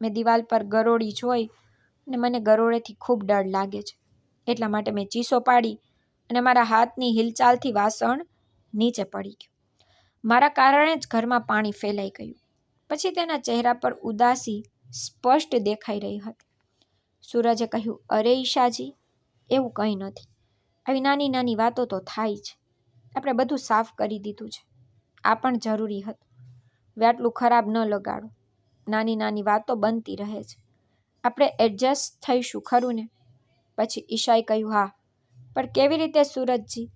મેં દિવાલ પર ગરોળી જોઈ અને મને ગરોળીથી ખૂબ ડર લાગે છે, એટલા માટે મેં ચીસો પાડી અને મારા હાથની હિલચાલથી વાસણ નીચે પડી ગયું. મારા કારણે જ ઘરમાં પાણી ફેલાઈ ગયું. પછી તેના ચહેરા પર ઉદાસી સ્પષ્ટ દેખાઈ રહી હતી. સૂરજે કહ્યું, અરે ઈશાજી, એવું કંઈ નથી. આવી નાની નાની વાતો તો થાય છે. આપણે બધું સાફ કરી દીધું છે. આ પણ જરૂરી હતું. હવે આટલું ખરાબ ન લગાડો. નાની નાની વાતો બનતી રહે છે. આપણે એડજસ્ટ થઈશું ખરું ને? પછી ઈશાએ કહ્યું, હા, પણ કેવી રીતે સૂરજજી?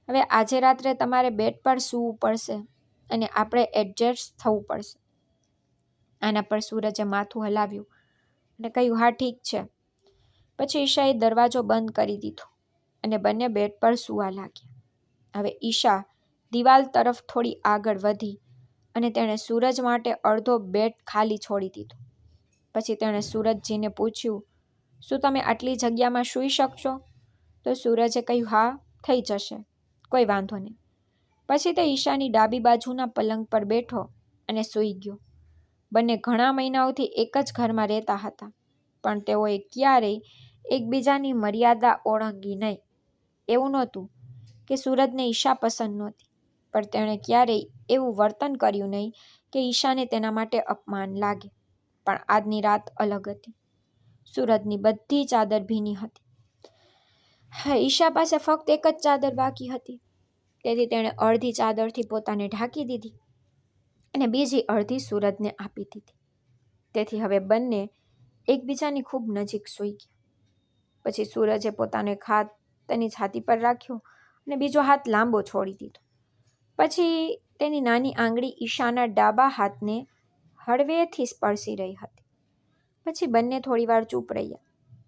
હવે આજે રાત્રે તમારે બેડ પર સૂવું પડશે અને આપણે એડજસ્ટ થવું પડશે. આના પર સૂરજે માથું હલાવ્યું અને કહ્યું, હા ઠીક છે. પછી ઈશાએ દરવાજો બંધ કરી દીધો અને બંને બેડ પર સૂવા લાગ્યા. હવે ઈશા દિવાલ તરફ થોડી આગળ વધી અને તેણે સૂરજ માટે અડધો બેડ ખાલી છોડી દીધો. પછી તેણે સૂરજજીને પૂછ્યું, શું તમે આટલી જગ્યામાં સૂઈ શકશો? તો સૂરજે કહ્યું, હા, થઈ જશે, કોઈ વાંધો નહીં. પછી તે ઈશાની ડાબી બાજુના પલંગ પર બેઠો અને સૂઈ ગયો. બંને ઘણા મહિનાઓથી એક જ ઘરમાં રહેતા હતા, પણ તેઓએ ક્યારેય એકબીજાની મર્યાદા ઓળંગી નહીં. એવું નહોતું કે સૂરજને ઈશા પસંદ નહોતી, પણ તેણે ક્યારેય એવું વર્તન કર્યું નહીં કે ઈશાને તેના માટે અપમાન લાગે. પણ આજની રાત અલગ હતી. સૂરજની બધી ચાદર ભીની હતી. ઈશા પાસે ફક્ત એક જ ચાદર બાકી હતી, તેથી તેણે અડધી ચાદરથી પોતાને ઢાંકી દીધી અને બીજી અડધી સૂરજને આપી દીધી. તેથી હવે બંને એકબીજાની ખૂબ નજીક સૂઈ ગયા. પછી સૂરજે પોતાનો એક હાથ તેની છાતી પર રાખ્યો અને બીજો હાથ લાંબો છોડી દીધો. પછી તેની નાની આંગળી ઈશાના ડાબા હાથને હળવેથી સ્પર્શી રહી હતી. પછી બંને થોડીવાર ચૂપ રહ્યા.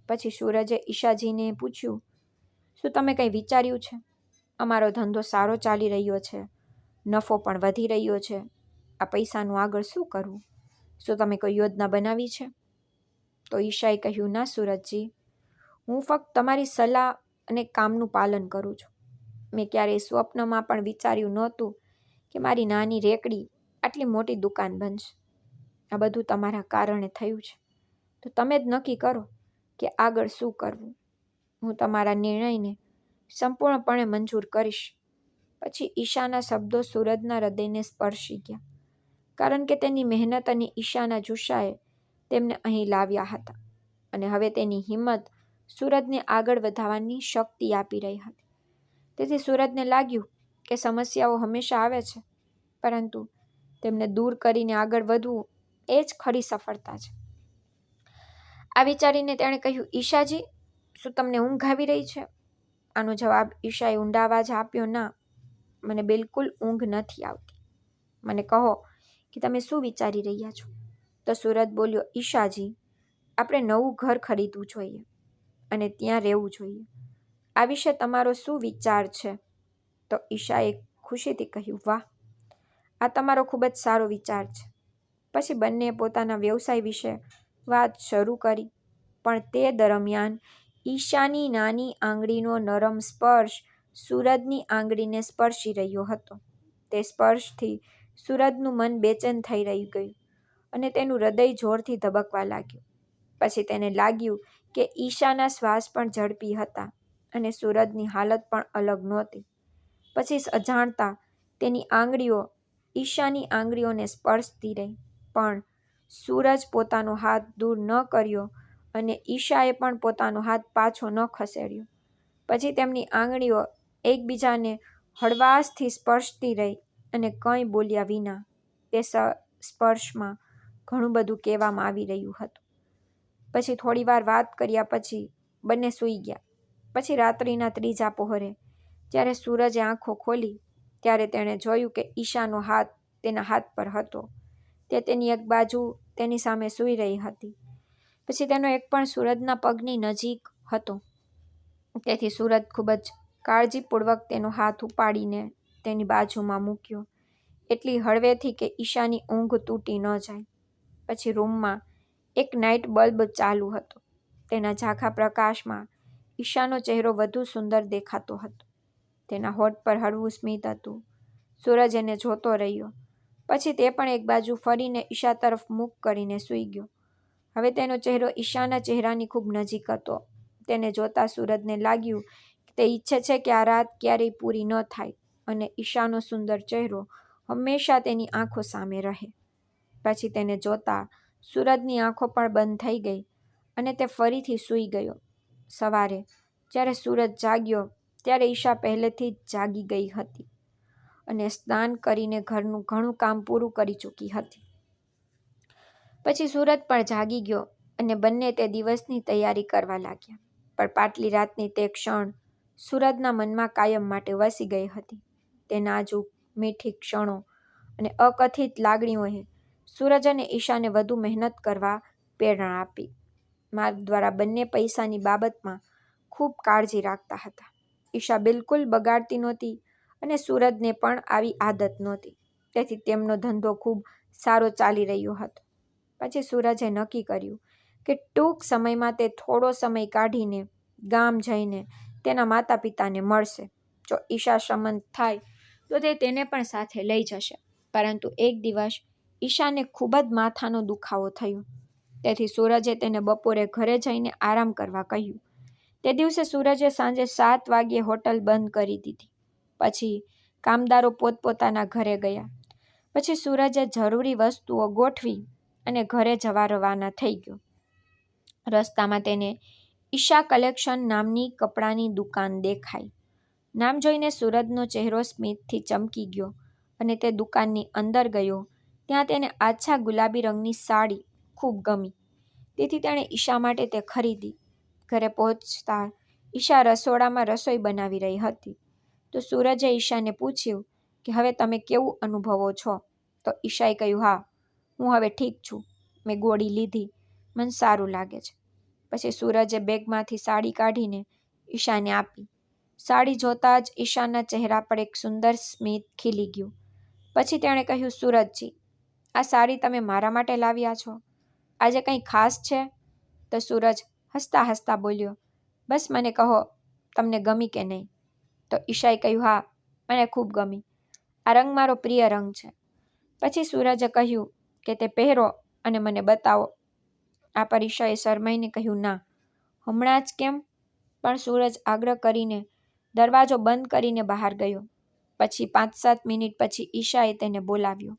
પછી સૂરજે ઈશાજીને પૂછ્યું, શું તમે કંઈ વિચાર્યું છે? અમારો ધંધો સારો ચાલી રહ્યો છે, નફો પણ વધી રહ્યો છે. આ પૈસાનું આગળ શું કરવું? શું તમે કોઈ યોજના બનાવી છે? તો ઈશાએ કહ્યું, ના સૂરજજી, હું ફક્ત તમારી સલાહ અને કામનું પાલન કરું છું. મેં ક્યારેય સ્વપ્નમાં પણ વિચાર્યું નહોતું કે મારી નાની રેકડી આટલી મોટી દુકાન બનશે. આ બધું તમારા કારણે થયું છે. તો તમે જ નક્કી કરો કે આગળ શું કરવું. હું તમારા નિર્ણયને સંપૂર્ણપણે મંજૂર કરીશ. પછી ઈશાના શબ્દો સૂરજના હૃદયને સ્પર્શી ગયા, કારણ કે તેની મહેનત અને ઈશાના જુસ્સાએ તેમને અહીં લાવ્યા હતા. અને હવે તેની હિંમત સૂરજને આગળ વધવાની શક્તિ આપી રહી હતી. તેથી સૂરજને લાગ્યું કે સમસ્યાઓ હંમેશા આવે છે, પરંતુ તેમને દૂર કરીને આગળ વધવું એ જ ખરી સફળતા છે. આ વિચારીને તેણે કહ્યું, ઈશાજી, શું તમને ઊંઘ આવી રહી છે? આનો જવાબ ઈશાએ ઊંડા અવાજ આપ્યો, ના, મને બિલકુલ ઊંઘ નથી આવતી. મને કહો કે તમે શું વિચારી રહ્યા છો? તો સૂરજ બોલ્યો, ઈશાજી, આપણે નવું ઘર ખરીદવું જોઈએ અને ત્યાં રહેવું જોઈએ. આ વિશે તમારો શું વિચાર છે? તો ઈશાએ ખુશીથી કહ્યું, વાહ, આ તમારો ખૂબ જ સારો વિચાર છે. પછી બંનેએ પોતાના વ્યવસાય વિશે વાત શરૂ કરી, પણ તે દરમિયાન ઈશાની નાની આંગળીનો નરમ સ્પર્શ સૂરજની આંગળીને સ્પર્શી રહ્યો હતો. તે સ્પર્શથી સૂરજનું મન બેચેન થઈ રહી ગયું અને તેનું હૃદય જોરથી ધબકવા લાગ્યું. પછી તેને લાગ્યું કે ઈશાના શ્વાસ પણ ઝડપી હતા અને સૂરજની હાલત પણ અલગ નહોતી. પછી અજાણતા તેની આંગળીઓ ઈશાની આંગળીઓને સ્પર્શતી રહી, પણ સૂરજ પોતાનો હાથ દૂર ન કર્યો અને ઈશાએ પણ પોતાનો હાથ પાછો ન ખસેડ્યો. પછી તેમની આંગળીઓ એકબીજાને હળવાશથી સ્પર્શતી રહી અને કંઈ બોલ્યા વિના. તે સ્પર્શમાં ઘણું બધું કહેવામાં આવી રહ્યું હતું. પછી થોડીવાર વાત કર્યા પછી બંને સૂઈ ગયા. પછી રાત્રિના ત્રીજા પહોરે જ્યારે સૂરજે આંખો ખોલી ત્યારે તેણે જોયું કે ઈશાનો હાથ તેના હાથ પર હતો. તે તેની એક બાજુ તેની સામે સૂઈ રહી હતી. પછી તેનો એક પણ સૂરજના પગની નજીક હતો. તેથી સૂરજ ખૂબ જ કાળજીપૂર્વક તેનો હાથ ઉપાડીને તેની બાજુમાં મૂક્યો, એટલી હળવેથી કે ઈશાની ઊંઘ તૂટી ન જાય. પછી રૂમમાં એક નાઇટ બલ્બ ચાલુ હતો. તેના ઝાંખા પ્રકાશમાં ઈશાનો ચહેરો વધુ સુંદર દેખાતો હતો. તેના હોઠ પર હળવું સ્મિત હતું. સૂરજ એને જોતો રહ્યો. પછી તે પણ એક બાજુ ફરીને ઈશા તરફ મુખ કરીને સૂઈ ગયો. હવે તેનો ચહેરો ઈશાના ચહેરાની ખૂબ નજીક હતો. તેને જોતા સૂરજને લાગ્યું કે તે ઈચ્છે છે કે આ રાત ક્યારેય પૂરી ન થાય અને ઈશાનો સુંદર ચહેરો હંમેશા તેની આંખો સામે રહે. પછી તેને જોતા સૂરજની આંખો પણ બંધ થઈ ગઈ અને તે ફરીથી સૂઈ ગયો. સવારે જ્યારે સૂરજ જાગ્યો ત્યારે ઈશા પહેલેથી જ જાગી ગઈ હતી અને સ્નાન કરીને ઘરનું ઘણું કામ પૂરું કરી ચૂકી હતી. પછી સૂરજ પણ જાગી ગયો અને બંને તે દિવસની તૈયારી કરવા લાગ્યા. પણ પાટલી રાતની તે ક્ષણ સૂરજના મનમાં કાયમ માટે વસી ગઈ હતી. તે નાજુક, મીઠી ક્ષણો અને અકથિત લાગણીઓએ સૂરજ અને ઈશાને વધુ મહેનત કરવા પ્રેરણા આપી. માર્ગ દ્વારા બંને પૈસાની બાબતમાં ખૂબ કાળજી રાખતા હતા. ઈશા બિલકુલ બગાડતી નહોતી અને સૂરજને પણ આવી આદત નહોતી. તેથી તેમનો ધંધો ખૂબ સારો ચાલી રહ્યો હતો. પછી સૂરજે નક્કી કર્યું કે ટૂંક સમયમાં તે થોડો સમય કાઢીને ગામ જઈને તેના માતા પિતાને મળશે. જો ઈશા સંમત થાય તો તે તેને પણ સાથે લઈ જશે. પરંતુ એક દિવસ ઈશાને ખૂબ જ માથાનો દુખાવો થયો. તેથી સૂરજે તેને બપોરે ઘરે જઈને આરામ કરવા કહ્યું. તે દિવસે સૂરજે સાંજે 7 વાગ્યે હોટલ બંધ કરી દીધી. પછી કામદારો પોતપોતાના ઘરે ગયા. પછી સૂરજે જરૂરી વસ્તુઓ ગોઠવી અને ઘરે જવા રવાના થઈ ગયો. રસ્તામાં તેને ઈશા કલેક્શન નામની કપડાની દુકાન દેખાઈ. નામ જોઈને સૂરજનો ચહેરો સ્મિતથી ચમકી ગયો અને તે દુકાનની અંદર ગયો. ત્યાં તેને આછા ગુલાબી રંગની સાડી ખૂબ ગમી. તેથી તેણે ઈશા માટે તે ખરીદી. ઘરે પહોંચતા ઈશા રસોડામાં રસોઈ બનાવી રહી હતી. તો સૂરજે ઈશાને પૂછ્યું કે હવે તમે કેવું અનુભવો છો? તો ઈશાએ કહ્યું, હા, હું હવે ઠીક છું. મેં ગોળી લીધી, મને સારું લાગે છે. પછી સૂરજે બેગમાંથી સાડી કાઢીને ઈશાને આપી. સાડી જોતાં જ ઈશાના ચહેરા પર એક સુંદર સ્મિત ખીલી ગયું. પછી તેણે કહ્યું, સૂરજજી, આ સાડી તમે મારા માટે લાવ્યા છો? આજે કંઈ ખાસ છે? તો સૂરજ હસતા હસતા બોલ્યો, બસ મને કહો તમને ગમી કે નહીં? તો ઈશાએ કહ્યું, હા, મને ખૂબ ગમી. આ રંગ મારો પ્રિય રંગ છે. પછી સૂરજે કહ્યું કે તે પહેરો અને મને બતાવો. આ પર ઈશાએ શરમાઈને કહ્યું, ના, હમણાં જ કેમ? પણ સૂરજ આગ્રહ કરીને દરવાજો બંધ કરીને બહાર ગયો. પછી 5-7 મિનિટ પછી ઈશાએ તેને બોલાવ્યો.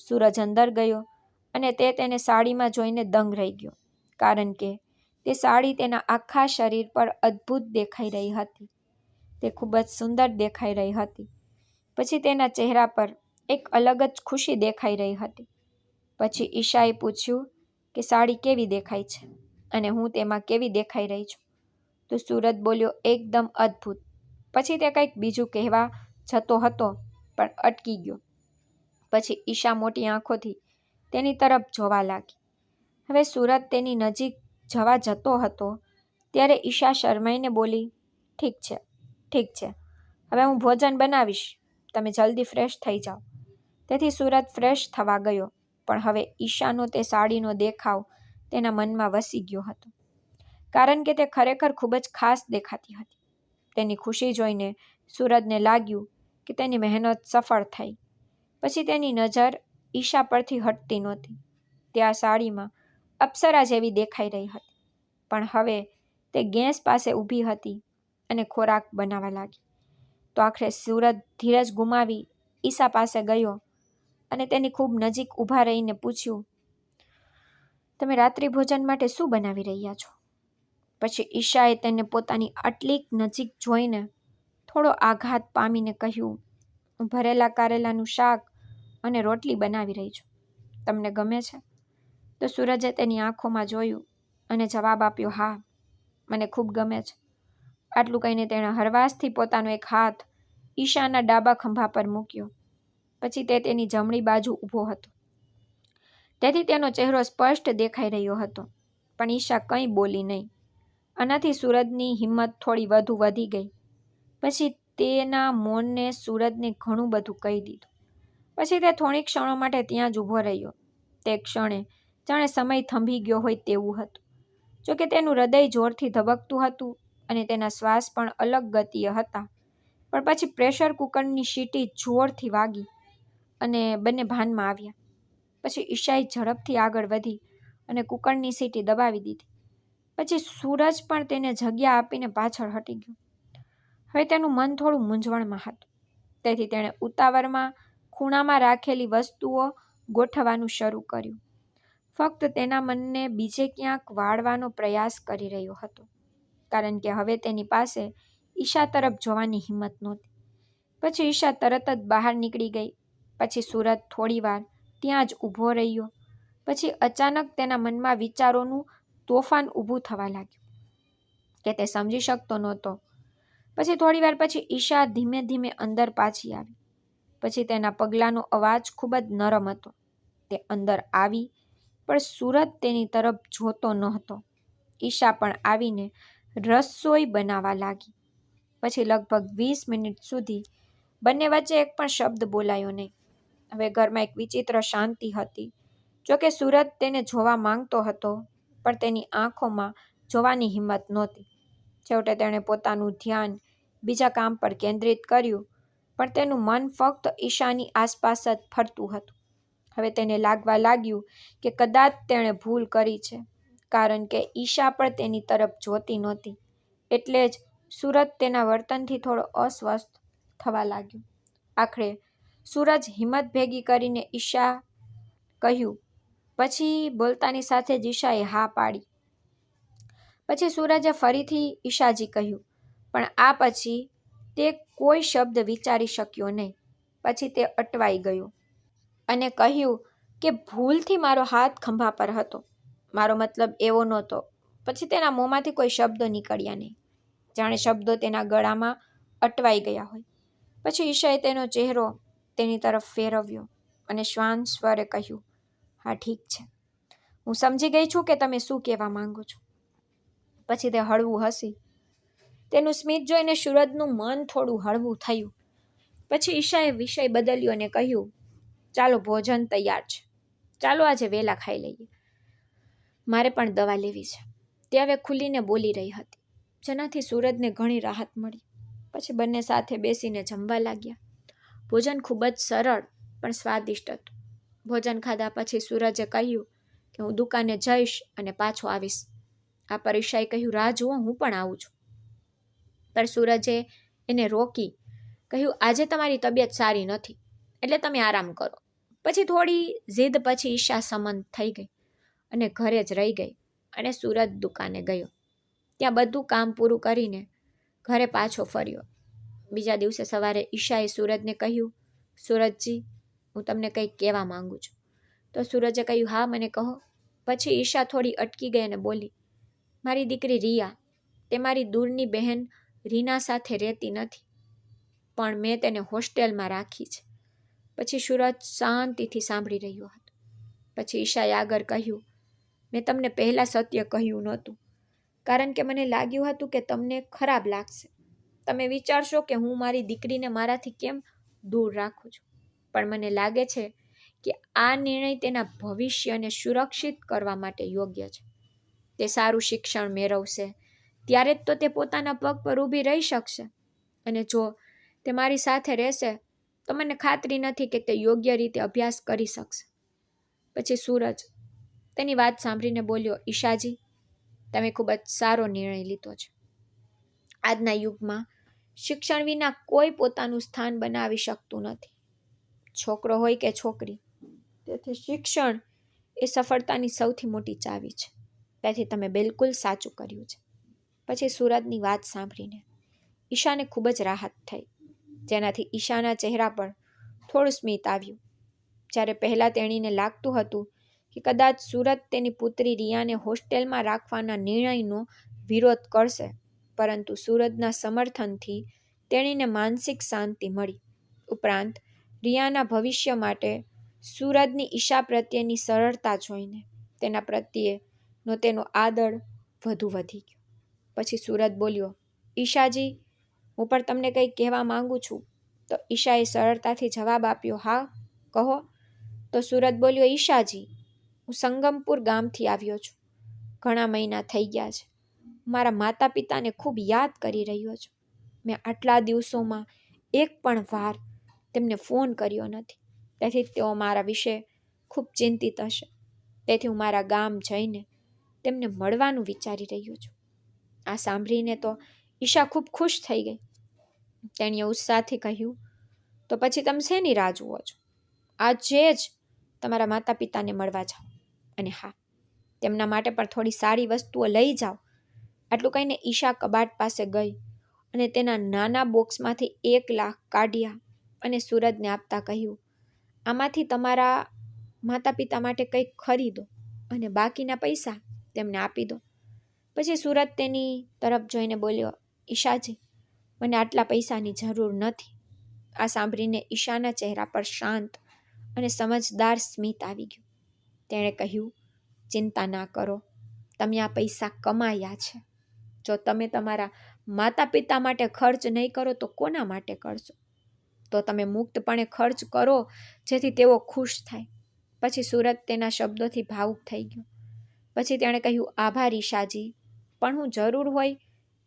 સૂરજ અંદર ગયો અને તે તેને સાડીમાં જોઈને દંગ રહી ગયો, કારણ કે તે સાડી તેના આખા શરીર પર અદ્ભુત દેખાઈ રહી હતી. તે ખૂબ જ સુંદર દેખાઈ રહી હતી. પછી તેના ચહેરા પર એક અલગ જ ખુશી દેખાઈ રહી હતી. પછી ઈશાએ પૂછ્યું કે સાડી કેવી દેખાય છે અને હું તેમાં કેવી દેખાઈ રહી છું? તો સૂરજ બોલ્યો, એકદમ અદ્ભુત. પછી તે કંઈક બીજું કહેવા જતો હતો પણ અટકી ગયો. પછી ઈશા મોટી આંખોથી તેની તરફ જોવા લાગી. હવે સૂરજ તેની નજીક જવા જતો હતો ત્યારે ઈશા શરમાઈને બોલી, ઠીક છે, ઠીક છે, હવે હું ભોજન બનાવીશ, તમે જલ્દી ફ્રેશ થઈ જાઓ. તેથી સૂરજ ફ્રેશ થવા ગયો, પણ હવે ઈશાનો તે સાડીનો દેખાવ તેના મનમાં વસી ગયો હતો, કારણ કે તે ખરેખર ખૂબ જ ખાસ દેખાતી હતી. તેની ખુશી જોઈને સૂરજને લાગ્યું કે તેની મહેનત સફળ થઈ. પછી તેની નજર ઈશા પરથી હટતી નહોતી. તે આ સાડીમાં અપ્સરા જેવી દેખાઈ રહી હતી, પણ હવે તે ગેસ પાસે ઊભી હતી અને ખોરાક બનાવવા લાગી. તો આખરે સૂરજ ધીરજ ગુમાવી ઈશા પાસે ગયો અને તેની ખૂબ નજીક ઊભા રહીને પૂછ્યું, તમે રાત્રિ ભોજન માટે શું બનાવી રહ્યા છો? પછી ઈશાએ તેને પોતાની આટલી નજીક જોઈને થોડો આઘાત પામીને કહ્યું, હું ભરેલા કારેલાનું શાક અને રોટલી બનાવી રહી છું. તમને ગમે છે? તો સૂરજે તેની આંખોમાં જોયું અને જવાબ આપ્યો, હા, મને ખૂબ ગમે છે. આટલું કહીને તેણે હરવાશથી પોતાનો એક હાથ ઈશાના ડાબા ખંભા પર મૂક્યો. પછી તે તેની જમણી બાજુ ઊભો હતો, તેથી તેનો ચહેરો સ્પષ્ટ દેખાઈ રહ્યો હતો, પણ ઈશા કંઈ બોલી નહીં. આનાથી સૂરજની હિંમત થોડી વધુ વધી ગઈ. પછી તેના મૌને સૂરજને ઘણું બધું કહી દીધું. પછી તે થોડી ક્ષણો માટે ત્યાં જ ઊભો રહ્યો. તે ક્ષણે જાણે સમય થંભી ગયો હોય તેવું હતું. જોકે તેનું હૃદય જોરથી ધબકતું હતું અને તેના શ્વાસ પણ અલગ ગતિએ હતા. પણ પછી પ્રેશર કુકરની સીટી જોરથી વાગી અને બંને ભાનમાં આવ્યા. પછી ઈશાએ ઝડપથી આગળ વધી અને કુકરની સીટી દબાવી દીધી. પછી સૂરજ પણ તેને જગ્યા આપીને પાછળ હટી ગયો. હવે તેનું મન થોડું મૂંઝવણમાં હતું, તેથી તેણે ઉતાવળમાં ખૂણામાં રાખેલી વસ્તુઓ ગોઠવવાનું શરૂ કર્યું. ફક્ત તેના મનને બીજે ક્યાંક વાળવાનો પ્રયાસ કરી રહ્યો હતો, કારણ કે હવે તેની પાસે ઈશા તરફ જોવાની હિંમત નહોતી. પછી ઈશા તરત જ બહાર નીકળી ગઈ. પછી સૂરજ થોડીવાર ત્યાં જ ઊભો રહ્યો. પછી અચાનક તેના મનમાં વિચારોનું તોફાન ઊભું થવા લાગ્યું કે તે સમજી શકતો નહોતો. પછી થોડીવાર પછી ઈશા ધીમે ધીમે અંદર પાછી આવી. પછી તેના પગલાંનો અવાજ ખૂબ જ નરમ હતો. તે અંદર આવી, પણ સૂરજ તેની તરફ જોતો નહોતો. ઈશા પણ આવીને રસોઈ બનાવવા લાગી. પછી લગભગ 20 મિનિટ સુધી બંને વચ્ચે એક પણ શબ્દ બોલાયો નહીં. હવે ઘરમાં એક વિચિત્ર શાંતિ હતી. જોકે સૂરજ તેને જોવા માંગતો હતો, પણ તેની આંખોમાં જોવાની હિંમત નહોતી. છેવટે તેણે પોતાનું ધ્યાન બીજા કામ પર કેન્દ્રિત કર્યું, પણ તેનું મન ફક્ત ઈશાની આસપાસ જ ફરતું હતું. હવે તેને લાગવા લાગ્યું કે કદાચ તેણે ભૂલ કરી છે, કારણ કે ઈશા પણ તેની તરફ જોતી નહોતી. એટલે જ સૂરજ તેના વર્તનથી થોડો અસ્વસ્થ થવા લાગ્યો. આખરે સૂરજ હિંમત ભેગી કરીને ઈશા કહ્યું. પછી બોલતાની સાથે જ ઈશાએ હા પાડી. પછી સૂરજે ફરીથી ઈશાજી કહ્યું, પણ આ પછી તે કોઈ શબ્દ વિચારી શક્યો નહીં. પછી તે અટવાઈ ગયો અને કહ્યું કે ભૂલથી મારો હાથ ખંભા પર હતો, મારો મતલબ એવો નહોતો. પછી તેના મોંમાંથી કોઈ શબ્દો નીકળ્યા નહીં, જાણે શબ્દો તેના ગળામાં અટવાઈ ગયા હોય. પછી ઈશાએ તેનો ચહેરો તેની તરફ ફેરવ્યો અને શ્વાન સ્વરે કહ્યું, હા, ઠીક છે, હું સમજી ગઈ છું કે તમે શું કહેવા માંગો છો. પછી તે હળવું હસી. તેનું સ્મિત જોઈને સૂરજનું મન થોડું હળવું થયું. પછી ઈશાએ વિષય બદલ્યો અને કહ્યું, ચાલો, ભોજન તૈયાર છે, ચાલો આજે વહેલા ખાઈ લઈએ. મારે પણ દવા લેવી છે. તે હવે ખુલીને બોલી રહી હતી, જેનાથી સૂરજને ઘણી રાહત મળી. પછી બંને સાથે બેસીને જમવા લાગ્યા. ભોજન ખૂબ જ સરળ પણ સ્વાદિષ્ટ હતું. ભોજન ખાધા પછી સૂરજે કહ્યું કે હું દુકાને જઈશ અને પાછો આવીશ. આ પર ઈશાએ કહ્યું, રાહ જુઓ, હું પણ આવું છું. પણ સૂરજે એને રોકી કહ્યું, આજે તમારી તબિયત સારી નથી, એટલે તમે આરામ કરો. પછી થોડી જીદ પછી ઈશા સંમત થઈ ગઈ અને ઘરે જ રહી ગઈ અને સૂરજ દુકાને ગયો. ત્યાં બધું કામ પૂરું કરીને ઘરે પાછો ફર્યો. બીજા દિવસે સવારે ઈશાએ સૂરજને કહ્યું, સૂરજજી, હું તમને કંઈક કહેવા માંગુ છું. તો સૂરજે કહ્યું, હા, મને કહો. પછી ઈશા થોડી અટકી ગઈ અને બોલી, મારી દીકરી રિયા, તે મારી દૂરની બહેન રીના સાથે રહેતી નથી, પણ મેં તેને હોસ્ટેલમાં રાખી છે. પછી સૂરજ શાંતિથી સાંભળી રહ્યો હતો. પછી ઈશાએ આગળ કહ્યું, મેં તમને પહેલાં સત્ય કહ્યું નહોતું, કારણ કે મને લાગ્યું હતું કે તમને ખરાબ લાગશે. તમે વિચારશો કે હું મારી દીકરીને મારાથી કેમ દૂર રાખું છું. પણ મને લાગે છે કે આ નિર્ણય તેના ભવિષ્યને સુરક્ષિત કરવા માટે યોગ્ય છે. તે સારું શિક્ષણ મેળવશે ત્યારે જ તો તે પોતાના પગ પર ઊભી રહી શકશે. અને જો તે મારી સાથે રહેશે તો મને ખાતરી નથી કે તે યોગ્ય રીતે અભ્યાસ કરી શકશે. પછી સૂરજ તેની વાત સાંભળીને બોલ્યો, ઈશાજી, તમે ખૂબ જ સારો નિર્ણય લીધો છે. આજના યુગમાં શિક્ષણ વિના કોઈ પોતાનું સ્થાન બનાવી શકતું નથી, છોકરો હોય કે છોકરી. તેથી શિક્ષણ એ સફળતાની સૌથી મોટી ચાવી છે. તેથી તમે બિલકુલ સાચું કર્યું છે. પછી સૂરજની વાત સાંભળીને ઈશાને ખૂબ જ રાહત થઈ, જેનાથી ઈશાના ચહેરા પર થોડું સ્મિત આવ્યું. જ્યારે પહેલાં તેણીને લાગતું હતું કે કદાચ સૂરજ તેની પુત્રી રિયાને હોસ્ટેલમાં રાખવાના નિર્ણયનો વિરોધ કરશે, પરંતુ સૂરજના સમર્થનથી તેણીને માનસિક શાંતિ મળી. ઉપરાંત રિયાના ભવિષ્ય માટે સૂરજની ઈશા પ્રત્યેની સરળતા જોઈને તેના પ્રત્યેનો તેનો આદર વધુ વધી ગયો. પછી સૂરજ બોલ્યો, ઈશાજી, હું પણ તમને કંઈક કહેવા માંગુ છું. તો ઈશાએ સરળતાથી જવાબ આપ્યો, હા, કહો. તો સૂરજ બોલ્યો, ઈશાજી, હું સંગમપુર ગામથી આવ્યો છું. ઘણા મહિના થઈ ગયા છે. મારા માતા પિતાને ખૂબ યાદ કરી રહ્યો છું. મેં આટલા દિવસોમાં એક પણ વાર તેમને ફોન કર્યો નથી. તેથી તેઓ મારા વિશે ખૂબ ચિંતિત હશે. તેથી હું મારા ગામ જઈને તેમને મળવાનું વિચારી રહ્યો છું. આ સાંભળીને તો ઈશા ખૂબ ખુશ થઈ ગઈ. તેણીએ ઉત્સાહથી કહ્યું, તો પછી તમે શેની રાહ જુઓ છો? આજે જ તમારા માતા પિતાને મળવા જાઓ. અને હા, તેમના માટે પણ થોડી સારી વસ્તુઓ લઈ જાઓ. આટલું કહીને ઈશા કબાટ પાસે ગઈ અને તેના નાના બોક્સમાંથી 1 લાખ કાઢ્યા અને સૂરજને આપતા કહ્યું, આમાંથી તમારા માતા પિતા માટે કંઈક ખરીદો અને બાકીના પૈસા તેમને આપી દો. પછી સૂરજ તેની તરફ જોઈને બોલ્યો, ઈશાજી, મને આટલા પૈસાની જરૂર નથી. આ સાંભળીને ઈશાના ચહેરા પર શાંત અને સમજદાર સ્મિત આવી ગયું. તેણે કહ્યું, ચિંતા ના કરો, તમે આ પૈસા કમાયા છે. જો તમે તમારા માતા પિતા માટે ખર્ચ નહીં કરો તો કોના માટે કરશો? તો તમે મુક્તપણે ખર્ચ કરો જેથી તેઓ ખુશ થાય. પછી સૂરજ તેના શબ્દોથી ભાવુક થઈ ગયો. પછી તેણે કહ્યું, આભાર ઈશાજી, પણ હું જરૂર હોય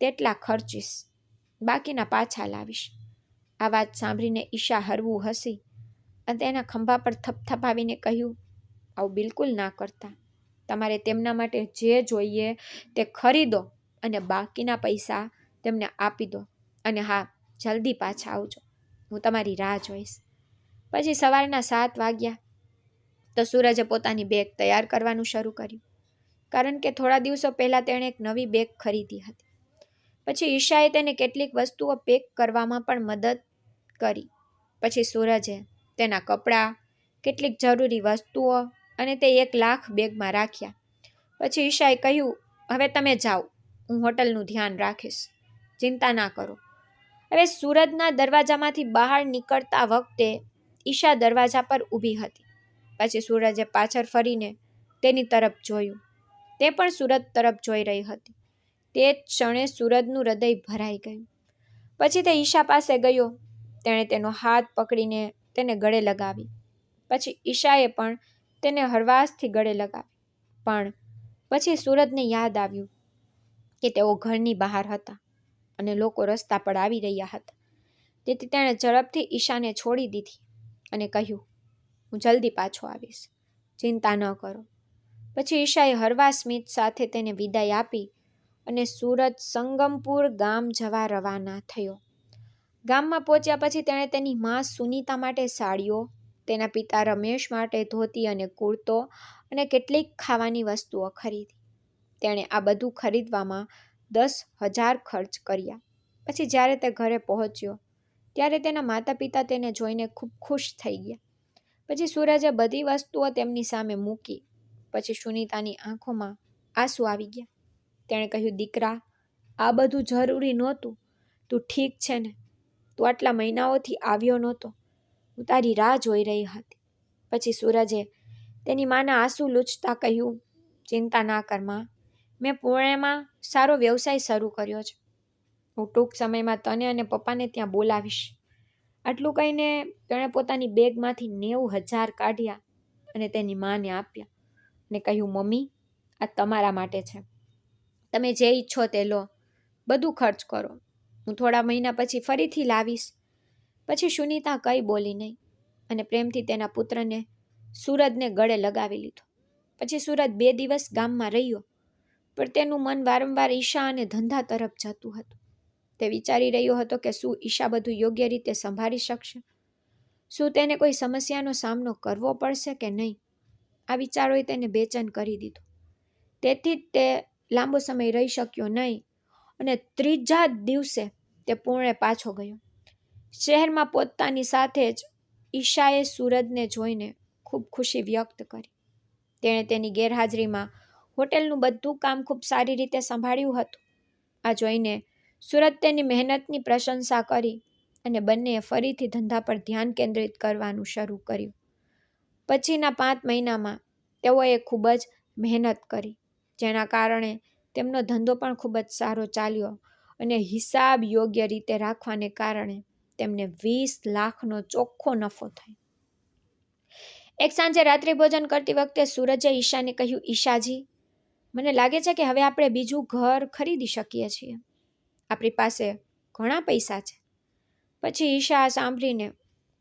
તેટલા ખર્ચીશ, બાકીના પાછા લાવીશ. આ વાત સાંભળીને ઈશા હળવું હસી અને તેના ખંભા પર થપથપાવીને કહ્યું, આવું બિલકુલ ના કરતા. તમારે તેમના માટે જે જોઈએ તે ખરીદો અને બાકીના પૈસા તેમને આપી દો. અને હા, જલ્દી પાછા આવજો, હું તમારી રાહ જોઈશ. પછી સવારના 7 વાગ્યા તો સૂરજે પોતાની બેગ તૈયાર કરવાનું શરૂ કર્યું, કારણ કે થોડા દિવસો પહેલાં તેણે એક નવી બેગ ખરીદી હતી. પછી ઈશાએ તેને કેટલીક વસ્તુઓ પેક કરવામાં પણ મદદ કરી. પછી સૂરજે તેના કપડાં, કેટલીક જરૂરી વસ્તુઓ અને તે 1 લાખ બેગમાં રાખ્યા. પછી ઈશાએ કહ્યું, હવે તમે જાઓ, હું હોટલનું ધ્યાન રાખીશ, ચિંતા ના કરો. હવે સૂરજના દરવાજામાંથી બહાર નીકળતા વખતે ઈશા દરવાજા પર ઊભી હતી. પછી સૂરજે પાછળ ફરીને તેની તરફ જોયું. તે પણ સૂરજ તરફ જોઈ રહી હતી. તે જ ક્ષણે સૂરજનું હૃદય ભરાઈ ગયું. પછી તે ઈશા પાસે ગયો. તેણે તેનો હાથ પકડીને તેને ગળે લગાવી. પછી ઈશાએ પણ તેને હળવાશથી ગળે લગાવી. પણ પછી સૂરજને યાદ આવ્યું કે તેઓ ઘરની બહાર હતા અને લોકો રસ્તા પર આવી રહ્યા હતા. તેથી તેણે ઝડપથી ઈશાને છોડી દીધી અને કહ્યું, હું જલ્દી પાછો આવીશ, ચિંતા ન કરો. પછી ઈશાએ હળવા સ્મિત સાથે તેને વિદાય આપી અને સુરત સંગમપુર ગામ જવા રવાના થયો. ગામમાં પહોંચ્યા પછી તેણે તેની મા સુનીતા માટે સાડીઓ, તેના પિતા રમેશ માટે ધોતી અને કુર્તો અને કેટલીક ખાવાની વસ્તુઓ ખરીદી. તેણે આ બધું ખરીદવામાં 10,000 ખર્ચ કર્યા. પછી જ્યારે તે ઘરે પહોંચ્યો ત્યારે તેના માતા પિતા તેને જોઈને ખૂબ ખુશ થઈ ગયા. પછી સૂરજે બધી વસ્તુઓ તેમની સામે મૂકી. પછી સુનીતાની આંખોમાં આંસુ આવી ગયા. તેણે કહ્યું, દીકરા, આ બધું જરૂરી નહોતું. તું ઠીક છે ને? તું આટલા મહિનાઓથી આવ્યો નહોતો. હું તારી રાહ જોઈ રહી હતી. પછી સૂરજે તેની માના આંસુ લૂછતા કહ્યું, ચિંતા ના કર માં, મેં પુણેમાં સારો વ્યવસાય શરૂ કર્યો છે. હું ટૂંક સમયમાં તને અને પપ્પાને ત્યાં બોલાવીશ. આટલું કહીને તેણે પોતાની બેગમાંથી 90,000 કાઢ્યા અને તેની માને આપ્યા અને કહ્યું, મમ્મી, આ તમારા માટે છે. તમે જે ઈચ્છો તે લો, બધું ખર્ચ કરો. હું થોડા મહિના પછી ફરીથી લાવીશ. પછી સુનીતા કંઈ બોલી નહીં અને પ્રેમથી તેના પુત્રને સૂરજને ગળે લગાવી લીધો. પછી સૂરજ 2 દિવસ ગામમાં રહ્યો, પણ તેનું મન વારંવાર ઈશા અને ધંધા તરફ જતું હતું. તે વિચારી રહ્યો હતો કે શું ઈશા બધું યોગ્ય રીતે સંભાળી શકશે? શું તેને કોઈ સમસ્યાનો સામનો કરવો પડશે કે નહીં? આ વિચારોએ તેને બેચેન કરી દીધો. તેથી જ તે લાંબો સમય રહી શક્યો નહીં અને 3જા દિવસે તે પુણે પાછો ગયો. શહેરમાં પહોંચતાની સાથે જ ઈશાએ સૂરજને જોઈને ખૂબ ખુશી વ્યક્ત કરી. તેણે તેની ગેરહાજરીમાં હોટેલનું બધું કામ ખૂબ સારી રીતે સંભાળ્યું હતું. આ જોઈને સૂરજ તેની મહેનતની પ્રશંસા કરી અને બંનેએ ફરીથી ધંધા પર ધ્યાન કેન્દ્રિત કરવાનું શરૂ કર્યું. પછીના 5 મહિનામાં તેઓએ ખૂબ જ મહેનત કરી, જેના કારણે તેમનો ધંધો પણ ખૂબ જ સારો ચાલ્યો અને હિસાબ યોગ્ય રીતે રાખવાને કારણે તેમને 20 લાખનો ચોખ્ખો નફો થયો. એક સાંજે રાત્રિ ભોજન કરતી વખતે સૂરજે ઈશાને કહ્યું, ઈશાજી, મને લાગે છે કે હવે આપણે બીજું ઘર ખરીદી શકીએ છીએ. આપણી પાસે ઘણા પૈસા છે. પછી ઈશા સાંભળીને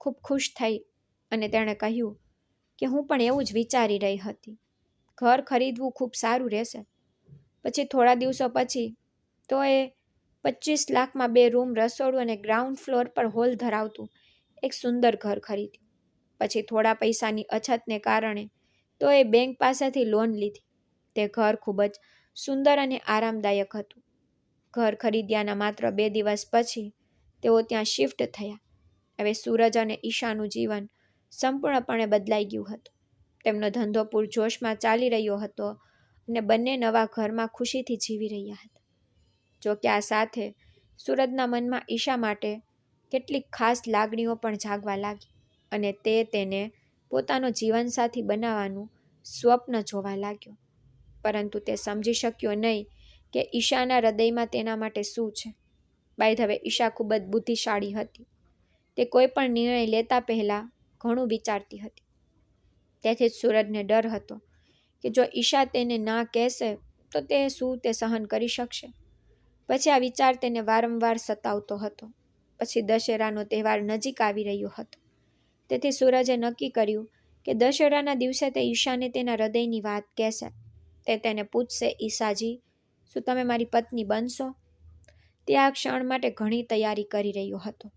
ખૂબ ખુશ થઈ અને તેણે કહ્યું કે હું પણ એવું જ વિચારી રહી હતી. ઘર ખરીદવું ખૂબ સારું રહેશે. પછી થોડા દિવસો પછી તો એ 25 લાખમાં 2 રૂમ, રસોડું અને ગ્રાઉન્ડ ફ્લોર પર હોલ ધરાવતું એક સુંદર ઘર ખરીદ્યું. પછી થોડા પૈસાની અછતને કારણે તો એ બેંક પાસેથી લોન લીધી. તે ઘર ખૂબ જ સુંદર અને આરામદાયક હતું. ઘર ખરીદ્યાના માત્ર 2 દિવસ પછી તેઓ ત્યાં શિફ્ટ થયા. હવે સૂરજ અને ઈશાનું જીવન સંપૂર્ણપણે બદલાઈ ગયું હતું. તેમનો ધંધો પૂરજોશમાં ચાલી રહ્યો હતો અને બંને નવા ઘરમાં ખુશીથી જીવી રહ્યા હતા. જો કે આ સાથે સૂરજના મનમાં ઈશા માટે કેટલીક ખાસ લાગણીઓ પણ જાગવા લાગી અને તે તેને પોતાનો જીવનસાથી બનાવવાનું સ્વપ્ન જોવા લાગ્યો. પરંતુ તે સમજી શક્યો નહીં કે ઈશાના હૃદયમાં તેના માટે શું છે. બાય ધ વે, ઈશા ખૂબ જ બુદ્ધિશાળી હતી. તે કોઈ પણ નિર્ણય લેતા પહેલાં ઘણું વિચારતી હતી. તેથી જ સૂરજને ડર હતો કે જો ઈશા તેને ના કહેશે તો તે સહન કરી શકશે. પછી આ વિચાર તેને વારંવાર સતાવતો હતો. પછી દશેરાનો તહેવાર નજીક આવી રહ્યો હતો. તેથી સૂરજે નક્કી કર્યું કે દશેરાના દિવસે તે ઈશાને તેના હૃદયની વાત કહેશે. તે તેને પૂછશે, ઈશાજી, શું તમે મારી પત્ની બનશો? તે આ ક્ષણ માટે ઘણી તૈયારી કરી રહ્યો હતો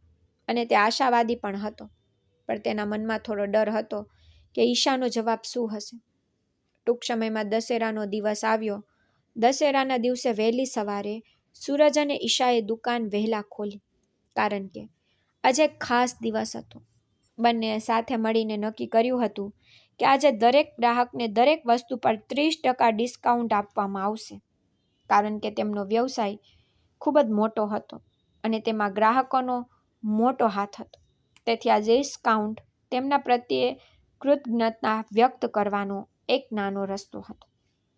અને તે આશાવાદી પણ હતો. પણ તેના મનમાં થોડો ડર હતો કે ઈશાનો જવાબ શું હશે. ટૂંક સમયમાં દશેરાનો દિવસ આવ્યો. દશેરાના દિવસે વહેલી સવારે સૂરજ અને ઈશાએ દુકાન વહેલા ખોલી, કારણ કે આજે એક ખાસ દિવસ હતો. બંને સાથે મળીને નક્કી કર્યું હતું કે આજે દરેક ગ્રાહકને દરેક વસ્તુ પર 30% ડિસ્કાઉન્ટ આપવામાં આવશે, કારણ કે તેમનો વ્યવસાય ખૂબ જ મોટો હતો અને તેમાં ગ્રાહકોનો મોટો હાથ હતો. તેથી આ ડિસ્કાઉન્ટ તેમના પ્રત્યે કૃતજ્ઞતા વ્યક્ત કરવાનો એક નાનો રસ્તો હતો.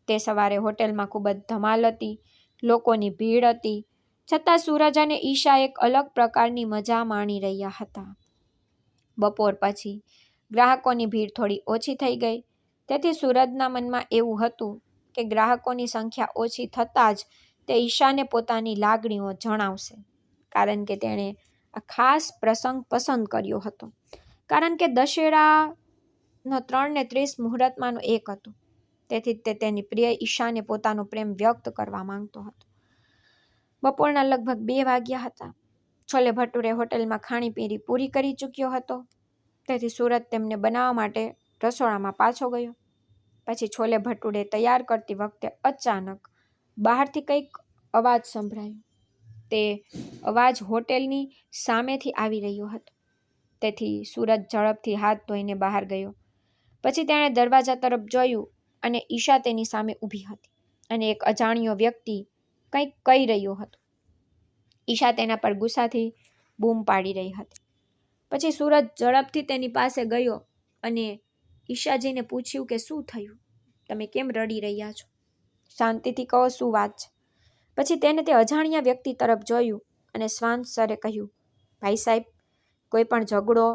તે સવારે હોટેલમાં ખૂબ જ ધમાલ હતી, લોકોની ભીડ હતી, છતાં સૂરજ અને ઈશા એક અલગ પ્રકારની મજા માણી રહ્યા હતા. બપોર પછી ગ્રાહકોની ભીડ થોડી ઓછી થઈ ગઈ. તેથી સૂરજના મનમાં એવું હતું કે ગ્રાહકોની સંખ્યા ઓછી થતાં જ તે ઈશાને પોતાની લાગણીઓ જણાવશે, કારણ કે તેણે આ ખાસ પ્રસંગ પસંદ કર્યો હતો. કારણ કે દશેરા 3:30 મુહૂર્તમાંનો એક હતો. તેથી તે તેની પ્રિય ઈશાને પોતાનો પ્રેમ વ્યક્ત કરવા માંગતો હતો. બપોરના લગભગ 2 વાગ્યા હતા. છોલે ભટુરે હોટેલમાં ખાણીપીણી પૂરી કરી ચૂક્યો હતો. તેથી સુરજ તેમને બનાવવા માટે રસોડામાં પાછો ગયો. પછી છોલે ભટુરે તૈયાર કરતી વખતે અચાનક બહારથી કંઈક અવાજ સંભળાયો. તે અવાજ હોટેલની સામેથી આવી રહ્યો હતો. તેથી સુરજ ઝડપથી હાથ ધોઈને બહાર ગયો. પછી તેણે દરવાજા તરફ જોયું અને ઈશા તેની સામે ઊભી હતી અને એક અજાણ્યો વ્યક્તિ કંઈક કહી રહ્યો હતો. ઈશા તેના પર ગુસ્સાથી બૂમ પાડી રહી હતી. પછી સુરજ ઝડપથી તેની પાસે ગયો અને ઈશાજીને પૂછ્યું કે શું થયું? તમે કેમ રડી રહ્યા છો? શાંતિથી કહો, શું વાત છે? પછી તેને તે અજાણ્યા વ્યક્તિ તરફ જોયું અને શ્વાન સ્વરે કહ્યું, ભાઈ સાહેબ, કોઈ પણ ઝઘડો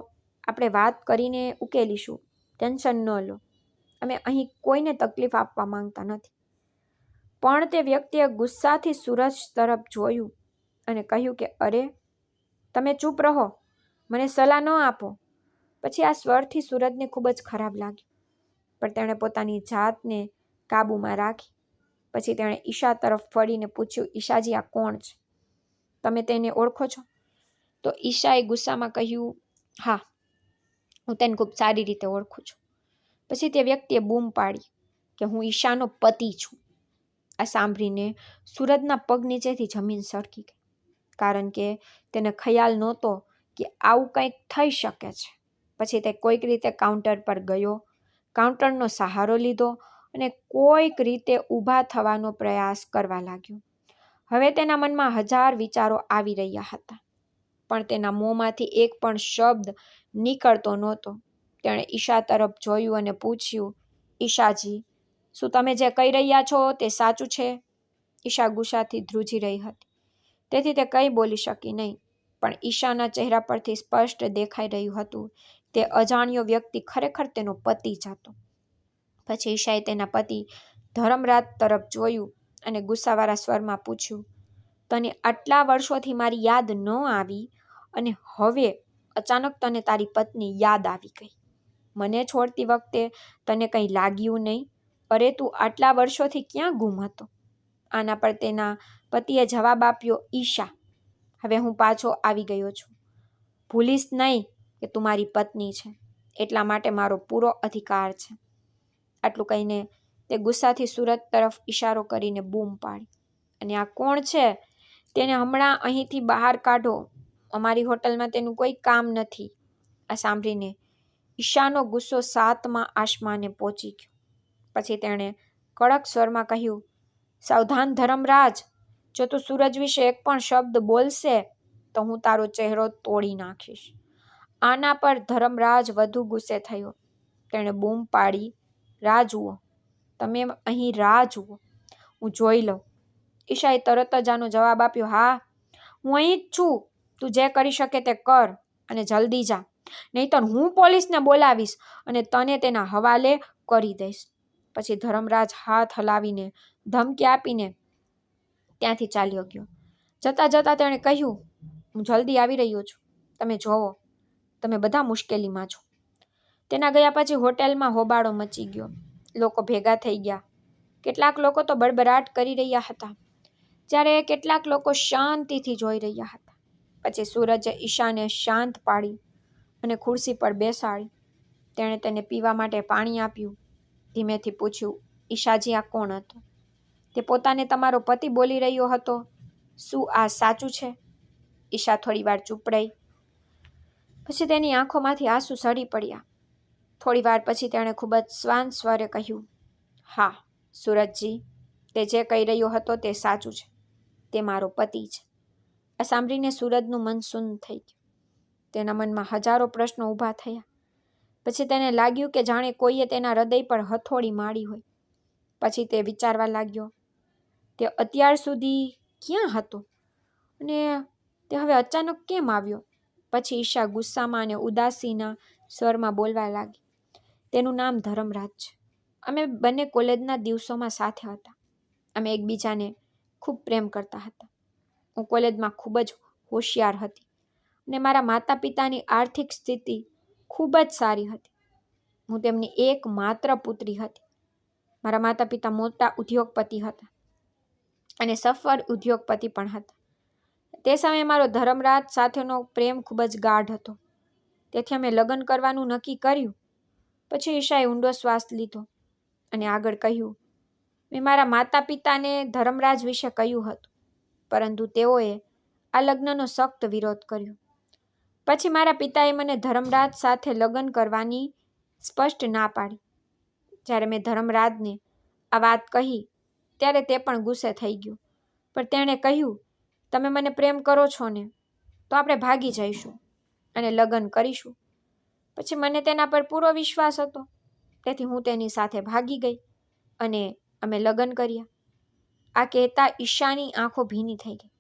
આપણે વાત કરીને ઉકેલીશું. ટેન્શન ન લો. અમે અહીં કોઈને તકલીફ આપવા માંગતા નથી. પણ તે વ્યક્તિએ ગુસ્સાથી સુરજ તરફ જોયું અને કહ્યું કે અરે, તમે ચૂપ રહો, મને સલાહ ન આપો. પછી આ સ્વરથી સુરજને ખૂબ જ ખરાબ લાગ્યું, પણ તેણે પોતાની જાતને કાબૂમાં રાખી. પછી તેણે ઈશા તરફ ફરીને પૂછ્યું, ઈશાજી, આ કોણ છે? તમે તેને ઓળખો છો? તો ઈશાએ ગુસ્સામાં કહ્યું, હા, હું તેને ખૂબ સારી રીતે ઓળખું છું. પછી તે વ્યક્તિએ બૂમ પાડી કે હું ઈશાનો પતિ છું. આ સાંભળીને સુરજના પગ નીચેથી જમીન સરકી ગઈ, કારણ કે તેને ખ્યાલ નહોતો કે આવું કંઈક થઈ શકે છે. પછી તે કોઈક રીતે કાઉન્ટર પર ગયો, કાઉન્ટરનો સહારો લીધો અને કોઈક રીતે ઊભા થવાનો પ્રયાસ કરવા લાગ્યો. હવે તેના મનમાં 1000 વિચારો આવી રહ્યા હતા, પણ તેના મોંમાંથી એક પણ શબ્દ નીકળતો નહોતો. તેણે ઈશા તરફ જોયું અને પૂછ્યું, ઈશાજી, શું તમે જે કહી રહ્યા છો તે સાચું છે? ઈશા ગુસ્સાથી ધ્રુજી રહી હતી, તેથી તે કંઈ બોલી શકી નહીં. પણ ઈશાના ચહેરા પરથી સ્પષ્ટ દેખાઈ રહ્યું હતું તે અજાણ્યો વ્યક્તિ ખરેખર તેનો પતિ જ હતો. પછી ઈશાએ તેના પતિ ધર્મરાજ તરફ જોયું અને ગુસ્સાવાળા સ્વરમાં પૂછ્યું, તને આટલા વર્ષોથી મારી યાદ ન આવી અને હવે અચાનક તને તારી પત્ની યાદ આવી ગઈ? મને છોડતી વખતે તને કંઈ લાગ્યું નહીં? અરે, તું આટલા વર્ષોથી ક્યાં ગુમ હતો? આના પર તેના પતિએ જવાબ આપ્યો, ઈશા, હવે હું પાછો આવી ગયો છું. ભૂલીશ નહીં કે તું મારી પત્ની છે, એટલા માટે મારો પૂરો અધિકાર છે. આટલું કહીને તે ગુસ્સાથી સુરજ તરફ ઈશારો કરીને બૂમ પાડી, અને આ કોણ છે? તેને હમણાં અહીંથી બહાર કાઢો. અમારી હોટલમાં તેનું કોઈ કામ નથી. આ સાંભળીને ઈશાનો ગુસ્સો 7મા આસમાને પહોંચી ગયો. પછી તેણે કડક સ્વરમાં કહ્યું, સાવધાન ધર્મરાજ, જો તું સૂરજ વિશે એક પણ શબ્દ બોલશે તો હું તારો ચહેરો તોડી નાખીશ. આના પર ધર્મરાજ વધુ ગુસ્સે થયો. તેણે બૂમ પાડી, રાહ જુઓ, તમે અહીં રાહ જુઓ, હું જોઈ લઉં. ઈશાએ તરત જ આનો જવાબ આપ્યો, હા, હું અહીં જ છું. તું જે કરી શકે તે કર અને જલ્દી જા, નહીંતર હું પોલીસને બોલાવીશ અને તને તેના હવાલે કરી દઈશ. પછી ધર્મરાજ હાથ હલાવીને ધમકી આપીને ત્યાંથી ચાલ્યો ગયો. જતાં જતાં તેણે કહ્યું, હું જલ્દી આવી રહ્યો છું. તમે જોવો, તમે બધા મુશ્કેલીમાં છો. તેના ગયા પછી હોટેલમાં હોબાળો મચી ગયો. લોકો ભેગા થઈ ગયા. કેટલાક લોકો તો બડબડાટ કરી રહ્યા હતા, જ્યારે કેટલાક લોકો શાંતિથી જોઈ રહ્યા હતા. પછી સૂરજે ઈશાને શાંત પાડી અને ખુરશી પર બેસાડી. તેણે તેને પીવા માટે પાણી આપ્યું. ધીમેથી પૂછ્યું, ઈશાજી, આ કોણ હતો? તે પોતાને તમારો પતિ બોલી રહ્યો હતો. શું આ સાચું છે? ઈશા થોડીવાર ચૂપ રહી. પછી તેની આંખોમાંથી આંસુ સરી પડ્યા. થોડીવાર પછી તેણે ખૂબ જ શ્વાન સ્વરે કહ્યું, હા સૂરજજી, તે જે કહી રહ્યો હતો તે સાચું છે. તે મારો પતિ છે. આ સાંભળીને સૂરજનું મન શૂન્ય થઈ ગયું. તેના મનમાં હજારો પ્રશ્નો ઊભા થયા. પછી તેને લાગ્યું કે જાણે કોઈએ તેના હૃદય પર હથોડી મારી હોય. પછી તે વિચારવા લાગ્યો, તે અત્યાર સુધી ક્યાં હતો અને તે હવે અચાનક કેમ આવ્યો? પછી ઈશા ગુસ્સામાં અને ઉદાસીના સ્વરમાં બોલવા લાગી, તેનું નામ ધર્મરાજ છે. અમે બંને કોલેજના દિવસોમાં સાથે હતા. અમે એકબીજાને ખૂબ પ્રેમ કરતા હતા. હું કોલેજમાં ખૂબ જ હોશિયાર હતી અને મારા માતા પિતાની આર્થિક સ્થિતિ ખૂબ જ સારી હતી. હું તેમની એકમાત્ર પુત્રી હતી. મારા માતા પિતા મોટા ઉદ્યોગપતિ હતા અને સફળ ઉદ્યોગપતિ પણ હતા. તે સમયે મારો ધર્મરાજ સાથેનો પ્રેમ ખૂબ જ ગાઢ હતો. તેથી અમે લગ્ન કરવાનું નક્કી કર્યું. પછી ઈશાએ ઊંડો શ્વાસ લીધો અને આગળ કહ્યું, મેં મારા માતા પિતાને ધર્મરાજ વિશે કહ્યું હતું, પરંતુ તેઓએ આ લગ્નનો સખ્ત વિરોધ કર્યો. પછી મારા પિતાએ મને ધર્મરાજ સાથે લગ્ન કરવાની સ્પષ્ટ ના પાડી. જ્યારે મેં ધર્મરાજને આ વાત કહી ત્યારે તે પણ ગુસ્સે થઈ ગયો. પણ તેણે કહ્યું, તમે મને પ્રેમ કરો છો ને, તો આપણે ભાગી જઈશું અને લગ્ન કરીશું. પછી મને તેના પર પૂરો વિશ્વાસ હતો, તેથી હું તેની સાથે ભાગી ગઈ અને અમે લગ્ન કર્યા. આ કહેતા ઈશાની આંખો ભીની થઈ ગઈ.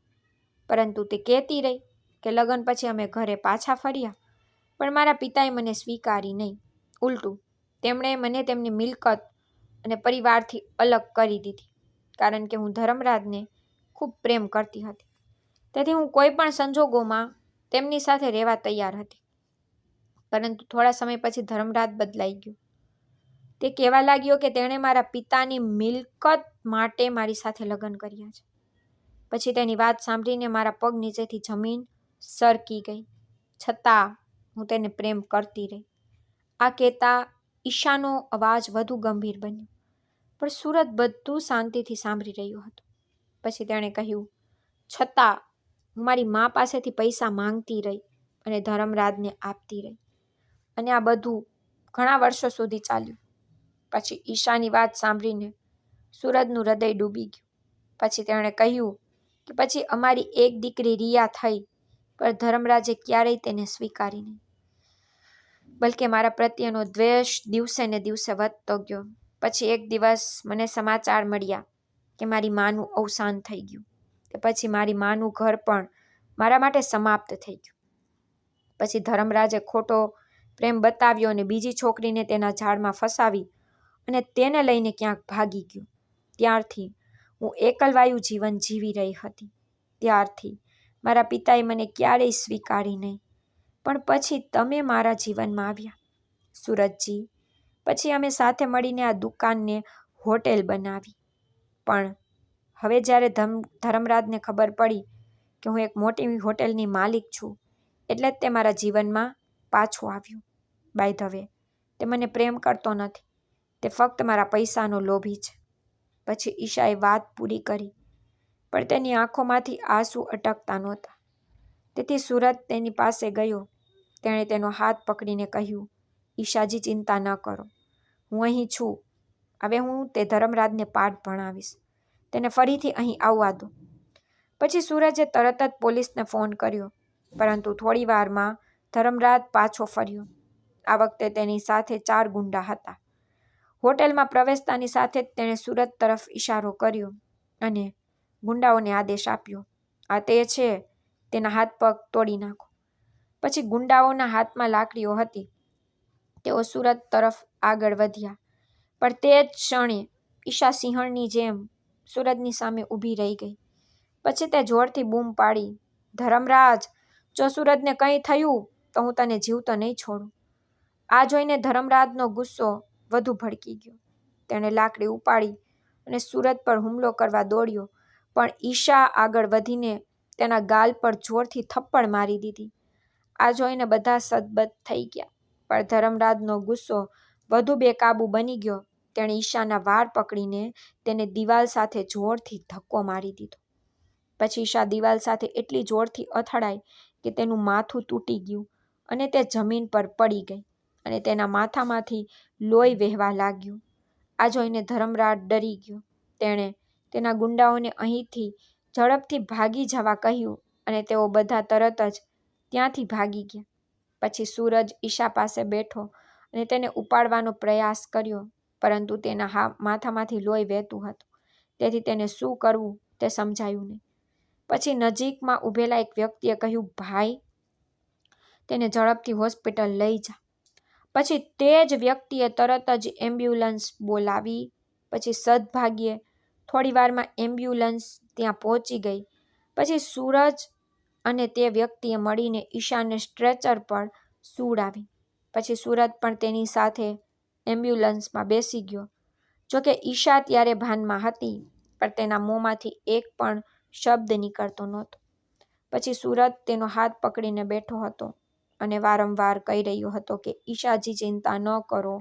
પરંતુ તે કહેતી રહી કે લગ્ન પછી અમે ઘરે પાછા ફર્યા, પણ મારા પિતાએ મને સ્વીકારી નહીં. ઉલટું તેમણે મને તેમની મિલકત અને પરિવારથી અલગ કરી દીધી, કારણ કે હું ધર્મરાજને ખૂબ પ્રેમ કરતી હતી. તેથી હું કોઈ પણ સંજોગોમાં તેમની સાથે રહેવા તૈયાર હતી. પરંતુ થોડા સમય પછી ધર્મરાજ બદલાઈ ગયો. તે કહેવા લાગ્યો કે તેણે મારા પિતાની મિલકત માટે મારી સાથે લગ્ન કર્યા છે. પછી તેની વાત સાંભળીને મારા પગ નીચેથી જમીન સરકી ગઈ. છતાં હું તેને પ્રેમ કરતી રહી. આ કહેતા ઈશાનો અવાજ વધુ ગંભીર બન્યો, પણ સુરત બધું શાંતિથી સાંભળી રહ્યો હતો. પછી તેણે કહ્યું, છતાં હું મારી મા પાસેથી પૈસા માંગતી રહી અને ધર્મરાજને આપતી રહી. અને આ બધું ઘણા વર્ષો સુધી ચાલ્યું. પછી ઈશાની વાત સાંભળીને સુરજનું હૃદય ડૂબી ગયું. પછી તેણે કહ્યું કે પછી અમારી એક દીકરી રિયા થઈ, પણ ધર્મરાજે ક્યારેય તેને સ્વીકારી નહીં. બલકે મારા પ્રત્યેનો દ્વેષ દિવસે ને દિવસે વધતો ગયો. પછી એક દિવસ મને સમાચાર મળ્યા કે મારી માનું અવસાન થઈ ગયું. કે પછી મારી માનું ઘર પણ મારા માટે સમાપ્ત થઈ ગયું. પછી ધર્મરાજે ખોટો પ્રેમ બતાવ્યો અને બીજી છોકરીને તેના જાળમાં ફસાવી અને તેને લઈને ક્યાંક ભાગી ગયો. ત્યારથી હું એકલવાયુ જીવન જીવી રહી હતી. ત્યારથી મારા પિતાએ મને ક્યારેય સ્વીકારી નહીં. પણ પછી તમે મારા જીવનમાં આવ્યા, સુરજજી. પછી અમે સાથે મળીને આ દુકાનને હોટેલ બનાવી. પણ હવે જ્યારે ધર્મરાજને ખબર પડી કે હું એક મોટી હોટેલની માલિક છું, એટલે જ તે મારા જીવનમાં પાછો આવ્યો. બાય ધ વે, તે મને પ્રેમ કરતો નથી. તે ફક્ત મારા પૈસાનો લોભી છે. પછી ઈશાએ વાત પૂરી કરી, પણ તેની આંખોમાંથી આંસુ અટકતા નહોતા. તેથી સુરત તેની પાસે ગયો. તેણે તેનો હાથ પકડીને કહ્યું, ઈશાજી, ચિંતા ન કરો, હું અહીં છું. હવે હું તે ધર્મરાજને પાઠ ભણાવીશ. તેને ફરીથી અહીં આવવા દો. પછી સૂરજે તરત જ પોલીસને ફોન કર્યો. પરંતુ થોડી વારમાં ધર્મરાજ પાછો ફર્યો. આ વખતે તેની સાથે 4 ગુંડા હતા. હોટેલમાં પ્રવેશતાની સાથે જ તેણે સુરત તરફ ઈશારો કર્યો અને ગુંડાઓને આદેશ આપ્યો, આ તે છે, તેના હાથ પગ તોડી નાખો. પછી ગુંડાઓના હાથમાં લાકડીઓ હતી. તેઓ સુરત તરફ આગળ વધ્યા. પણ તે જ ક્ષણે ઈશા સિંહણની જેમ સુરજની સામે ઊભી રહી ગઈ. પછી તે જોરથી બૂમ પાડી, ધર્મરાજ, જો સુરજને કંઈ થયું તો હું તને જીવતો નહીં છોડું. આ જોઈને ધર્મરાજનો ગુસ્સો વધુ ભડકી ગયો. તેણે લાકડી ઉપાડી અને સુરજ પર હુમલો કરવા દોડ્યો, પણ ઈશા આગળ વધીને તેના ગાલ પર જોરથી થપ્પડ મારી દીધી. આ જોઈને બધા સદબદ થઈ ગયા. પણ ધર્મરાજનો ગુસ્સો વધુ બેકાબૂ બની ગયો. તેણે ઈશાના વાળ પકડીને તેને દિવાલ સાથે જોરથી ધક્કો મારી દીધો. પછી ઈશા દિવાલ સાથે એટલી જોરથી અથડાઈ કે તેનું માથું તૂટી ગયું અને તે જમીન પર પડી ગઈ અને તેના માથામાંથી લોહી વહેવા લાગ્યું. આ જોઈને ધર્મરાજ ડરી ગયો. તેણે તેના ગુંડાઓને અહીંથી ઝડપથી ભાગી જવા કહ્યું અને તેઓ બધા તરત જ ત્યાંથી ભાગી ગયા. પછી સૂરજ ઈશા પાસે બેઠો અને તેને ઉપાડવાનો પ્રયાસ કર્યો, પરંતુ તેના માથામાંથી લોહી વહેતું હતું. તેથી તેને શું કરવું તે સમજાયું નહીં. પછી નજીકમાં ઊભેલા એક વ્યક્તિએ કહ્યું, ભાઈ, તેને ઝડપથી હોસ્પિટલ લઈ જા. પછી તે જ વ્યક્તિએ તરત જ એમ્બ્યુલન્સ બોલાવી. પછી સદભાગ્યે થોડી વારમાં એમ્બ્યુલન્સ ત્યાં પહોંચી ગઈ. પછી સૂરજ અને તે વ્યક્તિએ મળીને ઈશાને સ્ટ્રેચર પર સુવડાવી. પછી સૂરજ પણ તેની સાથે એમ્બ્યુલન્સમાં બેસી ગયો. જોકે ઈશા ત્યારે ભાનમાં હતી, પણ તેના મોંમાંથી એક પણ શબ્દ નીકળતો નહોતો. પછી સુરત તેનો હાથ પકડીને બેઠો હતો અને વારંવાર કહી રહ્યો હતો કે ઈશાજી, ચિંતા ન કરો,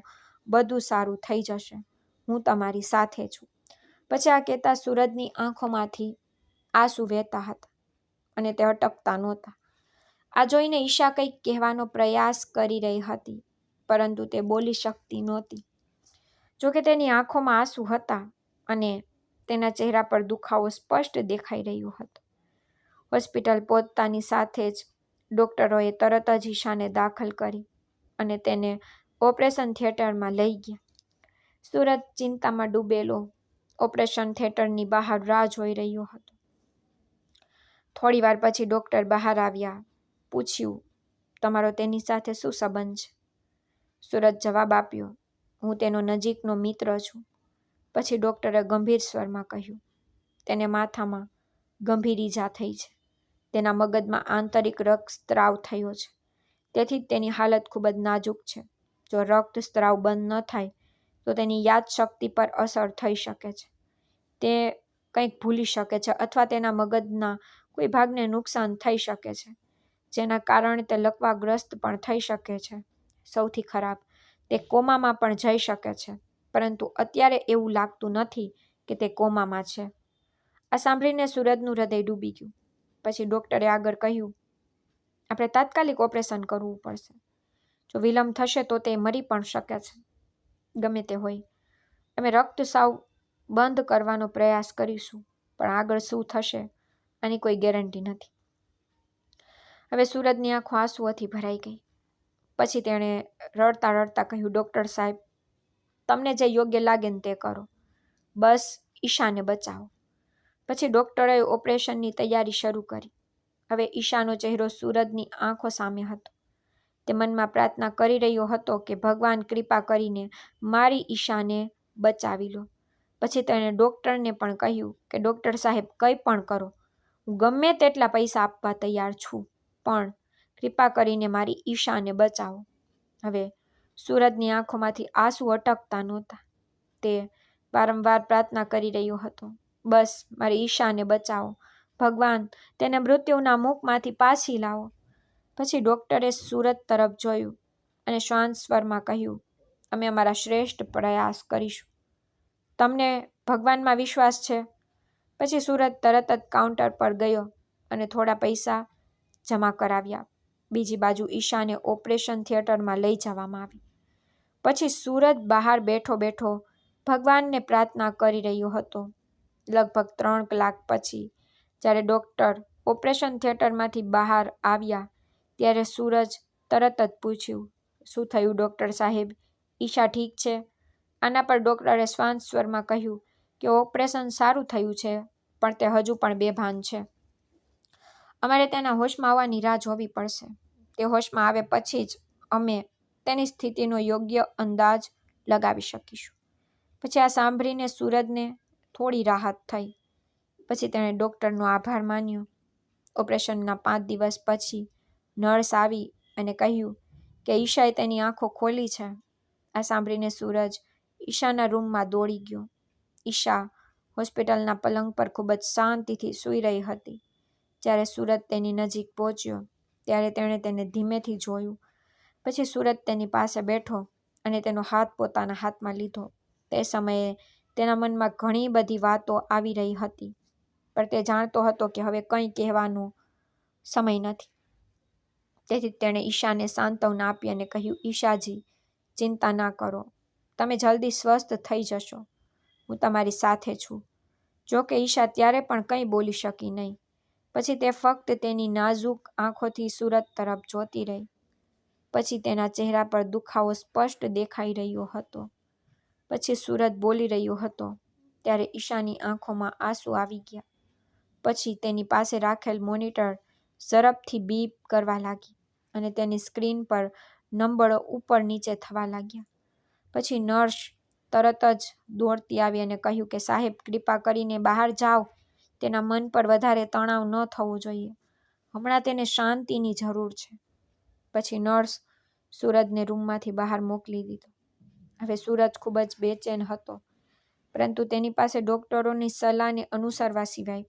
બધું સારું થઈ જશે, હું તમારી સાથે છું. પછી આ કહેતા સુરતની આંખોમાંથી આંસુ વહેતા હતા અને તે અટકતા નહોતા. આ જોઈને ઈશા કંઈક કહેવાનો પ્રયાસ કરી રહી હતી, પરંતુ તે બોલી શકતી નહોતી. જોકે તેની આંખોમાં આંસુ હતા અને તેના ચહેરા પર દુખાવો સ્પષ્ટ દેખાઈ રહ્યો હતો. હોસ્પિટલ પહોંચતાની સાથે જ ડૉક્ટરોએ તરત જ ઈશાને દાખલ કરી અને તેને ઓપરેશન થિયેટરમાં લઈ ગયા. સુરત ચિંતામાં ડૂબેલો ઓપરેશન થિયેટરની બહાર રાહ જોઈ રહ્યો હતો. થોડી વાર પછી ડૉક્ટર બહાર આવ્યા. પૂછ્યું, તમારો તેની સાથે શું સંબંધ છે? સુરત જવાબ આપ્યો, હું તેનો નજીકનો મિત્ર છું. પછી ડૉક્ટરે ગંભીર સ્વરમાં કહ્યું, તેને માથામાં ગંભીર ઈજા થઈ છે. તેના મગજમાં આંતરિક રક્તસ્રાવ થયો છે, તેથી જ તેની હાલત ખૂબ જ નાજુક છે. જો રક્તસ્રાવ બંધ ન થાય તો તેની યાદશક્તિ પર અસર થઈ શકે છે. તે કંઈક ભૂલી શકે છે અથવા તેના મગજના કોઈ ભાગને નુકસાન થઈ શકે છે, જેના કારણે તે લકવાગ્રસ્ત પણ થઈ શકે છે. સૌથી ખરાબ, તે કોમામાં પણ જઈ શકે છે, પરંતુ અત્યારે એવું લાગતું નથી કે તે કોમામાં છે. આ સાંભળીને સુરતનું હૃદય ડૂબી ગયું. પછી ડૉક્ટરે આગળ કહ્યું, આપણે તાત્કાલિક ઓપરેશન કરવું પડશે. જો વિલંબ થશે તો તે મરી પણ શકે છે. ગમે તે હોય, અમે રક્તસ્રાવ બંધ કરવાનો પ્રયાસ કરીશું, પણ આગળ શું થશે આની કોઈ ગેરંટી નથી. હવે સુરતની આંખો આંસુઓથી ભરાઈ ગઈ. પછી તેણે રડતા રડતા કહ્યું, ડૉક્ટર સાહેબ, તમને જે યોગ્ય લાગે ને તે કરો, બસ ઈશાને બચાવો. પછી ડૉક્ટરોએ ઓપરેશનની તૈયારી શરૂ કરી. હવે ઈશાનો ચહેરો સુરતની આંખો સામે હતો. તે મનમાં પ્રાર્થના કરી રહ્યો હતો કે ભગવાન કૃપા કરીને મારી ઈશાને બચાવી લો. પછી તેણે ડૉક્ટરને પણ કહ્યું કે ડૉક્ટર સાહેબ, કંઈ પણ કરો, હું ગમે તેટલા પૈસા આપવા તૈયાર છું, પણ કૃપા કરીને મારી ઈશાને બચાવો. હવે સુરતની આંખોમાંથી આંસુ અટકતા નહોતા. તે વારંવાર પ્રાર્થના કરી રહ્યો હતો, બસ મારી ઈશાને બચાવો, ભગવાન તેને મૃત્યુના મુખમાંથી પાછી લાવો. પછી ડૉક્ટરે સુરત તરફ જોયું અને શાંત સ્વરમાં કહ્યું, અમે અમારા શ્રેષ્ઠ પ્રયાસ કરીશું. તમને ભગવાનમાં વિશ્વાસ છે? પછી સુરત તરત જ કાઉન્ટર પર ગયો અને થોડા પૈસા જમા કરાવ્યા. બીજી બાજુ ઈશાને ઓપરેશન થિયેટરમાં લઈ જવામાં આવી. પછી સુરત બહાર બેઠો બેઠો ભગવાનને પ્રાર્થના કરી રહ્યો હતો. લગભગ 3 કલાક પછી જ્યારે ડૉક્ટર ઓપરેશન થિયેટરમાંથી બહાર આવ્યા ત્યારે સૂરજ તરત જ પૂછ્યું, શું થયું ડૉક્ટર સાહેબ, ઈશા ઠીક છે? આના પર ડૉક્ટરે શ્વાન સ્વરમાં કહ્યું કે ઓપરેશન સારું થયું છે, પણ તે હજુ પણ બેભાન છે. અમારે તેના હોશમાં આવવાની રાહ જોવી પડશે. તે હોશમાં આવે પછી જ અમે તેની સ્થિતિનો યોગ્ય અંદાજ લગાવી શકીશું. પછી આ સાંભળીને સૂરજને થોડી રાહત થઈ. પછી તેણે ડૉક્ટરનો આભાર માન્યો. ઓપરેશનના 5 દિવસ પછી નર્સ આવી અને કહ્યું કે ઈશાએ તેની આંખો ખોલી છે. આ સાંભળીને સૂરજ ઈશાના રૂમમાં દોડી ગયો. ઈશા હોસ્પિટલના પલંગ પર ખૂબ જ શાંતિથી સૂઈ રહી હતી. જ્યારે સૂરજ તેની નજીક પહોંચ્યો ત્યારે તેણે તેને ધીમેથી જોયું. પછી સૂરજ તેની પાસે બેઠો અને તેનો હાથ પોતાના હાથમાં લીધો. તે સમયે તેના મનમાં ઘણી બધી વાતો આવી રહી હતી, પણ તે જાણતો હતો કે હવે કંઈ કહેવાનો સમય નથી. તેથી તેણે ઈશાને સાંત્વના આપી અને કહ્યું, ઈશાજી, ચિંતા ના કરો, તમે જલ્દી સ્વસ્થ થઈ જશો, હું તમારી સાથે છું. જો કે ઈશા ત્યારે પણ કંઈ બોલી શકી નહીં. પછી તે ફક્ત તેની નાજુક આંખોથી સૂરજ તરફ જોતી રહી. પછી તેના ચહેરા પર દુખાવો સ્પષ્ટ દેખાઈ રહ્યો હતો. પછી સૂરજ બોલી રહ્યો હતો ત્યારે ઈશાની આંખોમાં આંસુ આવી ગયા. પછી તેની પાસે રાખેલ મોનિટર ઝડપથી બીપ કરવા લાગી અને તેની સ્ક્રીન પર નંબરો ઉપર નીચે થવા લાગ્યા. પછી નર્સ તરત જ દોડતી આવી અને કહ્યું કે સાહેબ, કૃપા કરીને બહાર જાઓ, તેના મન પર વધારે તણાવ ન થવો જોઈએ, હમણાં તેને શાંતિની જરૂર છે. પછી નર્સ સૂરજને રૂમમાંથી બહાર મોકલી દીધો. હવે સૂરજ ખૂબ જ બેચેન હતો, પરંતુ તેની પાસે ડૉક્ટરોની સલાહને અનુસરવા સિવાય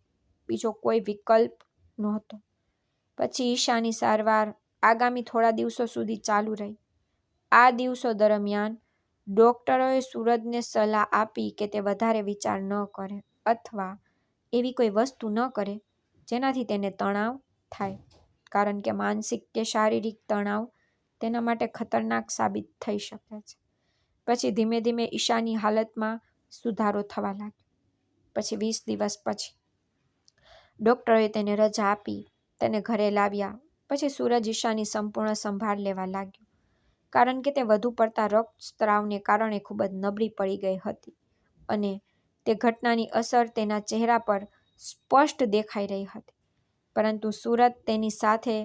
બીજો કોઈ વિકલ્પ નહોતો. પછી ઈશાની સારવાર આગામી થોડા દિવસો સુધી ચાલુ રહી. આ દિવસો દરમિયાન ડૉક્ટરોએ સૂરજને સલાહ આપી કે તે વધારે વિચાર ન કરે અથવા એવી કોઈ વસ્તુ ન કરે જેનાથી તેને તણાવ થાય, કારણ કે માનસિક કે શારીરિક તણાવ તેના માટે ખતરનાક સાબિત થઈ શકે છે. પછી ધીમે ધીમે ઈશાની હાલતમાં સુધારો થવા લાગ્યો. પછી 20 દિવસ પછી ડૉક્ટરોએ તેને રજા આપી, તેને ઘરે લાવ્યા. પછી સૂરજ ઈશાની સંપૂર્ણ સંભાળ લેવા લાગ્યો, કારણ કે તે વધુ પડતા રક્તસ્રાવને કારણે ખૂબ જ નબળી પડી ગઈ હતી અને તે ઘટનાની અસર તેના ચહેરા પર સ્પષ્ટ દેખાઈ રહી હતી. પરંતુ સૂરજ તેની સાથે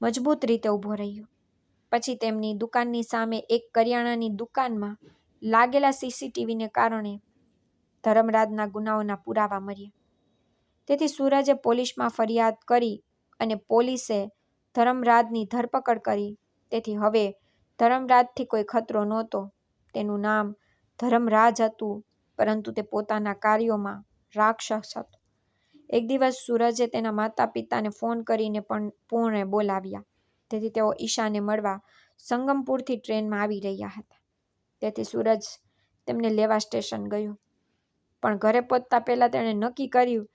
મજબૂત રીતે ઊભો રહ્યો. પછી તેમની દુકાનની સામે એક કરિયાણાની દુકાનમાં લાગેલા CCTVને કારણે ધર્મરાજના ગુનાઓના પુરાવા મળ્યા. તેથી સૂરજે પોલીસમાં ફરિયાદ કરી અને પોલીસે ધર્મરાજની ધરપકડ કરી. તેથી હવે ધર્મરાજથી કોઈ ખતરો નહોતો. તેનું નામ ધર્મરાજ હતું, પરંતુ તે પોતાના કાર્યોમાં રાક્ષસ હતો. એક દિવસ સૂરજે તેના માતા પિતાને ફોન કરીને પણ પુણે બોલાવ્યા. તેથી તેઓ ઈશાને મળવા સંગમપુરથી ટ્રેનમાં આવી રહ્યા હતા. તેથી સૂરજ તેમને લેવા સ્ટેશન ગયો, પણ ઘરે પહોંચતા પહેલા તેણે નક્કી કર્યું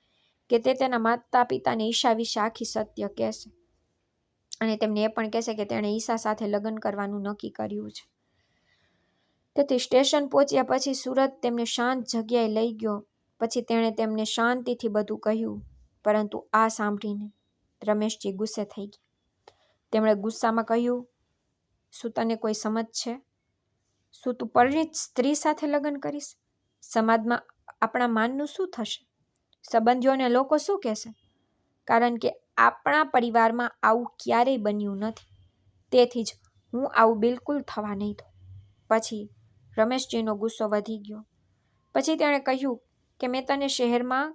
કે તે તેના માતા પિતાને ઈશા વિશે આખી સત્ય કહેશે અને તેમને એ પણ કહેશે કે તેણે ઈશા સાથે લગ્ન કરવાનું નક્કી કર્યું છે. તેથી સ્ટેશન પહોંચ્યા પછી સૂરજ તેમને શાંત જગ્યાએ લઈ ગયો. પછી તેણે તેમને શાંતિથી બધું કહ્યું, પરંતુ આ સાંભળીને રમેશજી ગુસ્સે થઈ ગયા. તેમણે ગુસ્સામાં કહ્યું, શું તને કોઈ સમજ છે? શું તું પરિણીત સ્ત્રી સાથે લગ્ન કરીશ? સમાજમાં આપણા માનનું શું થશે? સંબંધીઓને લોકો શું કહેશે? કારણ કે આપણા પરિવારમાં આવું ક્યારેય બન્યું નથી. તેથી જ હું આવું બિલકુલ થવા નહીં દઉં. પછી રમેશજીનો ગુસ્સો વધી ગયો. પછી તેણે કહ્યું કે મેં તને શહેરમાં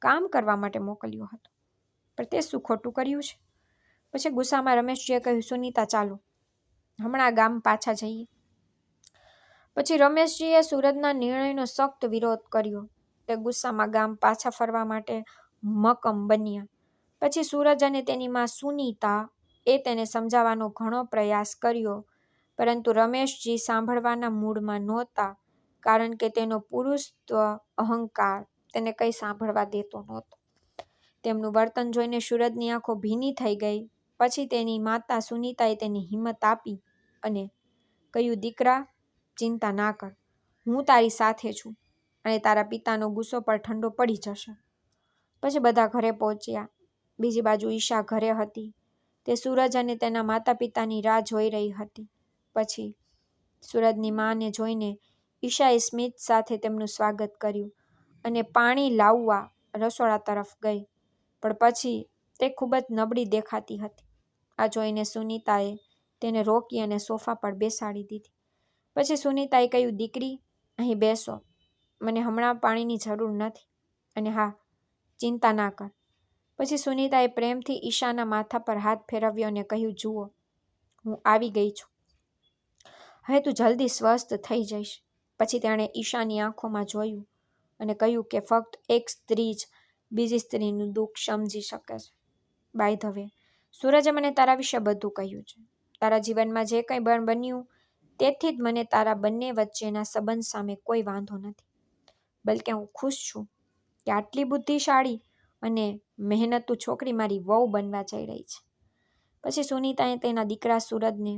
કામ કરવા માટે મોકલ્યો હતો, પણ તે શું ખોટું કર્યું છે? પછી ગુસ્સામાં રમેશજીએ કહ્યું, સુનીતા ચાલો હમણાં ગામ પાછા જઈએ. પછી રમેશજીએ સૂરજના નિર્ણયનો સખ્ત વિરોધ કર્યો. તે ગુસ્સામાં ગામ પાછા ફરવા માટે મક્કમ બન્યા. પછી સૂરજ અને તેની માં સુનીતા તેને સમજાવવાનો ઘણો પ્રયાસ કર્યો, પરંતુ રમેશજી સાંભળવાના મૂડમાં નહોતા, કારણ કે તેનો પુરુષત્વ અહંકાર તેને કંઈ સાંભળવા દેતો નહોતો. તેમનું વર્તન જોઈને સૂરજની આંખો ભીની થઈ ગઈ. પછી તેની માતા સુનીતાએ તેને હિંમત આપી અને કહ્યું, દીકરા, ચિંતા ના કર, હું તારી સાથે છું અને તારા પિતાનો ગુસ્સો પણ ઠંડો પડી જશે. પછી બધા ઘરે પહોંચ્યા. બીજી બાજુ ઈશા ઘરે હતી. તે સૂરજ અને તેના માતા પિતાની રાહ જોઈ રહી હતી. પછી સૂરજની માને જોઈને ઈશાએ સ્મિત સાથે તેમનું સ્વાગત કર્યું અને પાણી લાવવા રસોડા તરફ ગઈ, પણ પછી તે ખૂબ જ નબળી દેખાતી હતી. આ જોઈને સુનીતાએ તેને રોકી અને સોફા પર બેસાડી દીધી. પછી સુનીતાએ કહ્યું, દીકરી, અહીં બેસો, મને હમણાં પાણીની જરૂર નથી અને હા, ચિંતા ના કર. પછી સુનીતાએ પ્રેમથી ઈશાના માથા પર હાથ ફેરવ્યો અને કહ્યું, જુઓ, હું આવી ગઈ છું. હવે તું જલ્દી સ્વસ્થ થઈ જઈશ. પછી તેણે ઈશાની આંખોમાં જોયું અને કહ્યું કે ફક્ત એક સ્ત્રી જ બીજી સ્ત્રીનું દુઃખ સમજી શકે છે. બાય ધ વે, સૂરજે મને તારા વિશે બધું કહ્યું છે. તારા જીવનમાં જે કંઈ બન્યું તેથી જ મને તારા બંને વચ્ચેના સંબંધ સામે કોઈ વાંધો નથી. બલકે હું ખુશ છું કે આટલી બુદ્ધિશાળી અને મહેનતુ છોકરી મારી વહુ બનવા જઈ રહી છે. પછી સુનીતાએ તેના દીકરા સૂરજને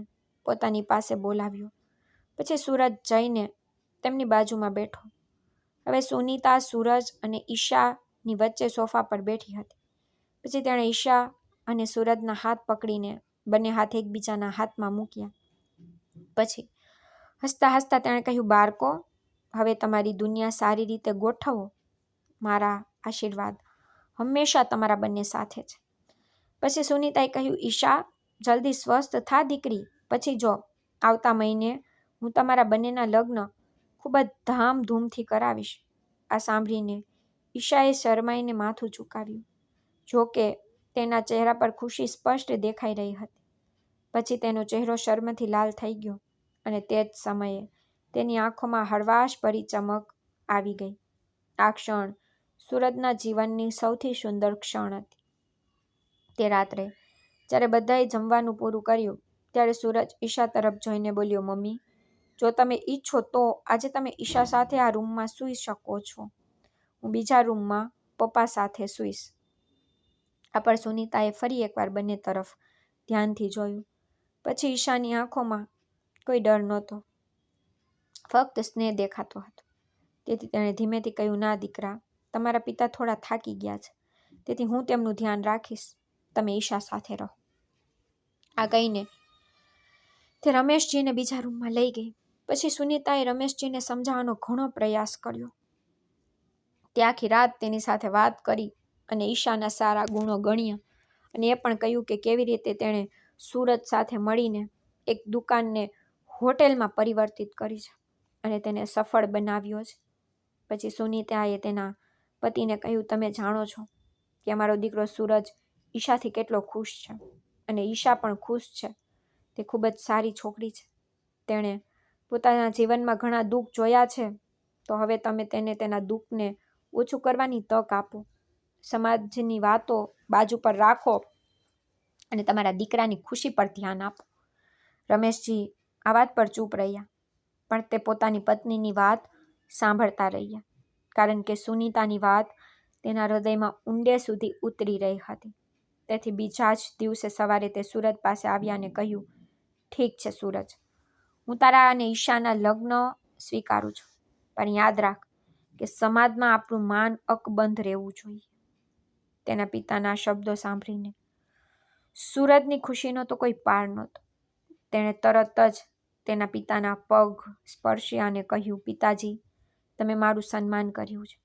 પોતાની પાસે બોલાવ્યો. પછી સૂરજ જઈને તેમની બાજુમાં બેઠો. હવે સુનીતા સૂરજ અને ઈશાની વચ્ચે સોફા પર બેઠી હતી. પછી તેણે ઈશા અને સૂરજના હાથ પકડીને બંને હાથ એકબીજાના હાથમાં મૂક્યા. પછી હસતા હસતા તેણે કહ્યું, બાળકો, હવે તમારી દુનિયા સારી રીતે ગોઠવો. મારા આશીર્વાદ હંમેશા તમારા બંને સાથે છે. પછી સુનીતાએ કહ્યું, ઈશા, જલ્દી સ્વસ્થ થા દીકરી. પછી જો આવતા મહિને હું તમારા બંનેના લગ્ન ખૂબ જ ધામધૂમથી કરાવીશ. આ સાંભળીને ઈશાએ શરમાઈને માથું ઝુકાવ્યું. જો કે તેના ચહેરા પર ખુશી સ્પષ્ટ દેખાઈ રહી હતી. પછી તેનો ચહેરો શરમથી લાલ થઈ ગયો અને તે જ સમયે તેની આંખોમાં હળવાશ ભરી ચમક આવી ગઈ. આ ક્ષણ સૂરજના જીવનની સૌથી સુંદર ક્ષણ હતી. તે રાત્રે જ્યારે બધાએ જમવાનું પૂરું કર્યું ત્યારે સૂરજ ઈશા તરફ જોઈને બોલ્યો, મમ્મી, જો તમે ઈચ્છો તો આજે તમે ઈશા સાથે આ રૂમમાં સૂઈ શકો છો. હું બીજા રૂમમાં પપ્પા સાથે સૂઈશ. આ પર સુનીતાએ ફરી એકવાર બંને તરફ ધ્યાનથી જોયું. પછી ઈશાની આંખોમાં કોઈ ડર નહોતો, ફક્ત સ્નેહ દેખાતો હતો. તેથી તેણે ધીમેથી કહ્યું, ના દીકરા, તમારા પિતા થોડા થાકી ગયા છે, તેથી હું તેમનું ધ્યાન રાખીશ. તમે ઈશા સાથે રહો. આ કહીને તે રમેશજીને બીજા રૂમમાં લઈ ગઈ. પછી સુનીતાએ રમેશજીને સમજાવવાનો ઘણો પ્રયાસ કર્યો. તે આખી રાત તેની સાથે વાત કરી અને ઈશાના સારા ગુણો ગણ્યા અને એ પણ કહ્યું કે કેવી રીતે તેણે સૂરજ સાથે મળીને એક દુકાનને હોટેલમાં પરિવર્તિત કરી છે અને તેને સફળ બનાવ્યો છે. પછી સુનીતાએ તેના પતિને કહ્યું, તમે જાણો છો કે અમારો દીકરો સૂરજ ઈશાથી કેટલો ખુશ છે અને ઈશા પણ ખુશ છે. તે ખૂબ જ સારી છોકરી છે. તેણે પોતાના જીવનમાં ઘણા દુઃખ જોયા છે, તો હવે તમે તેને તેના દુઃખને ઓછું કરવાની તક આપો. સમાજની વાતો બાજુ પર રાખો અને તમારા દીકરાની ખુશી પર ધ્યાન આપો. રમેશજી આ વાત પર ચૂપ રહ્યા, પણ તે પોતાની પત્નીની વાત સાંભળતા રહ્યા, કારણ કે સુનીતાની વાત તેના હૃદયમાં ઊંડે સુધી ઉતરી રહી હતી. તેથી બીજા જ દિવસે સવારે તે સૂરજ પાસે આવ્યા અને કહ્યું, ઠીક છે સૂરજ, હું તારા અને ઈશાના લગ્ન સ્વીકારું છું, પણ યાદ રાખ કે સમાજમાં આપણું માન અકબંધ રહેવું જોઈએ. તેના પિતાના શબ્દો સાંભળીને સૂરજની ખુશીનો તો કોઈ પાર નહોતો. તેણે તરત જ તેના પિતાના પગ સ્પર્શ્યા અને કહ્યું, પિતાજી, તમે મારું સન્માન કર્યું છે.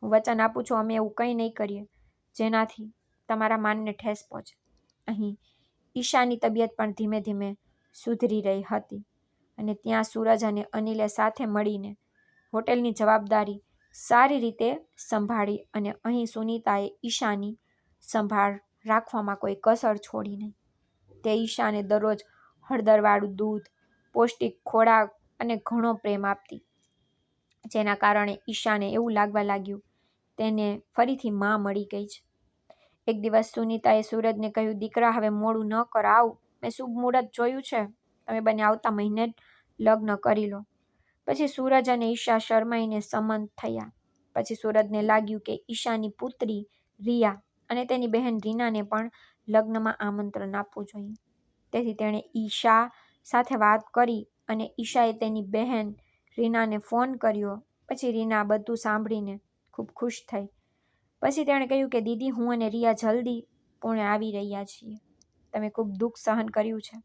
હું વચન આપું છું, અમે એવું કંઈ નહીં કરીએ જેનાથી તમારા માનને ઠેસ પહોંચે. અહીં ઈશાની તબિયત પણ ધીમે ધીમે સુધરી રહી હતી અને ત્યાં સૂરજ અને અનિલે સાથે મળીને હોટેલની જવાબદારી સારી રીતે સંભાળી અને અહીં સુનીતાએ ઈશાની સંભાળ રાખવામાં કોઈ કસર છોડી નહીં. તે ઈશાને દરરોજ હળદરવાળું દૂધ, પૌષ્ટિક ખોરાક અને ઘણો પ્રેમ આપતી, જેના કારણે ઈશાને એવું લાગવા લાગ્યું તેને ફરીથી માં મળી ગઈ છે. એક દિવસ સુનીતાએ સૂરજને કહ્યું, દીકરા, હવે મોડું ન કર, આવ, મેં શુભ મુહૂર્ત જોયું છે, તમે બંને આવતા મહિને જ લગ્ન કરી લો. પછી સૂરજ અને ઈશા શરમાઈને સંમત થયા. પછી સૂરજને લાગ્યું કે ઈશાની પુત્રી રિયા અને તેની બહેન રીનાને પણ લગ્નમાં આમંત્રણ આપવું જોઈએ. તેથી તેણે ઈશા સાથે વાત કરી અને ઈશાએ તેની બહેન રીનાને ફોન કર્યો. પછી રીના બધું સાંભળીને ખૂબ ખુશ થઈ. પછી તેણે કહ્યું કે દીદી, હું અને રિયા જલ્દી પુણે આવી રહ્યા છીએ. તમે ખૂબ દુઃખ સહન કર્યું છે,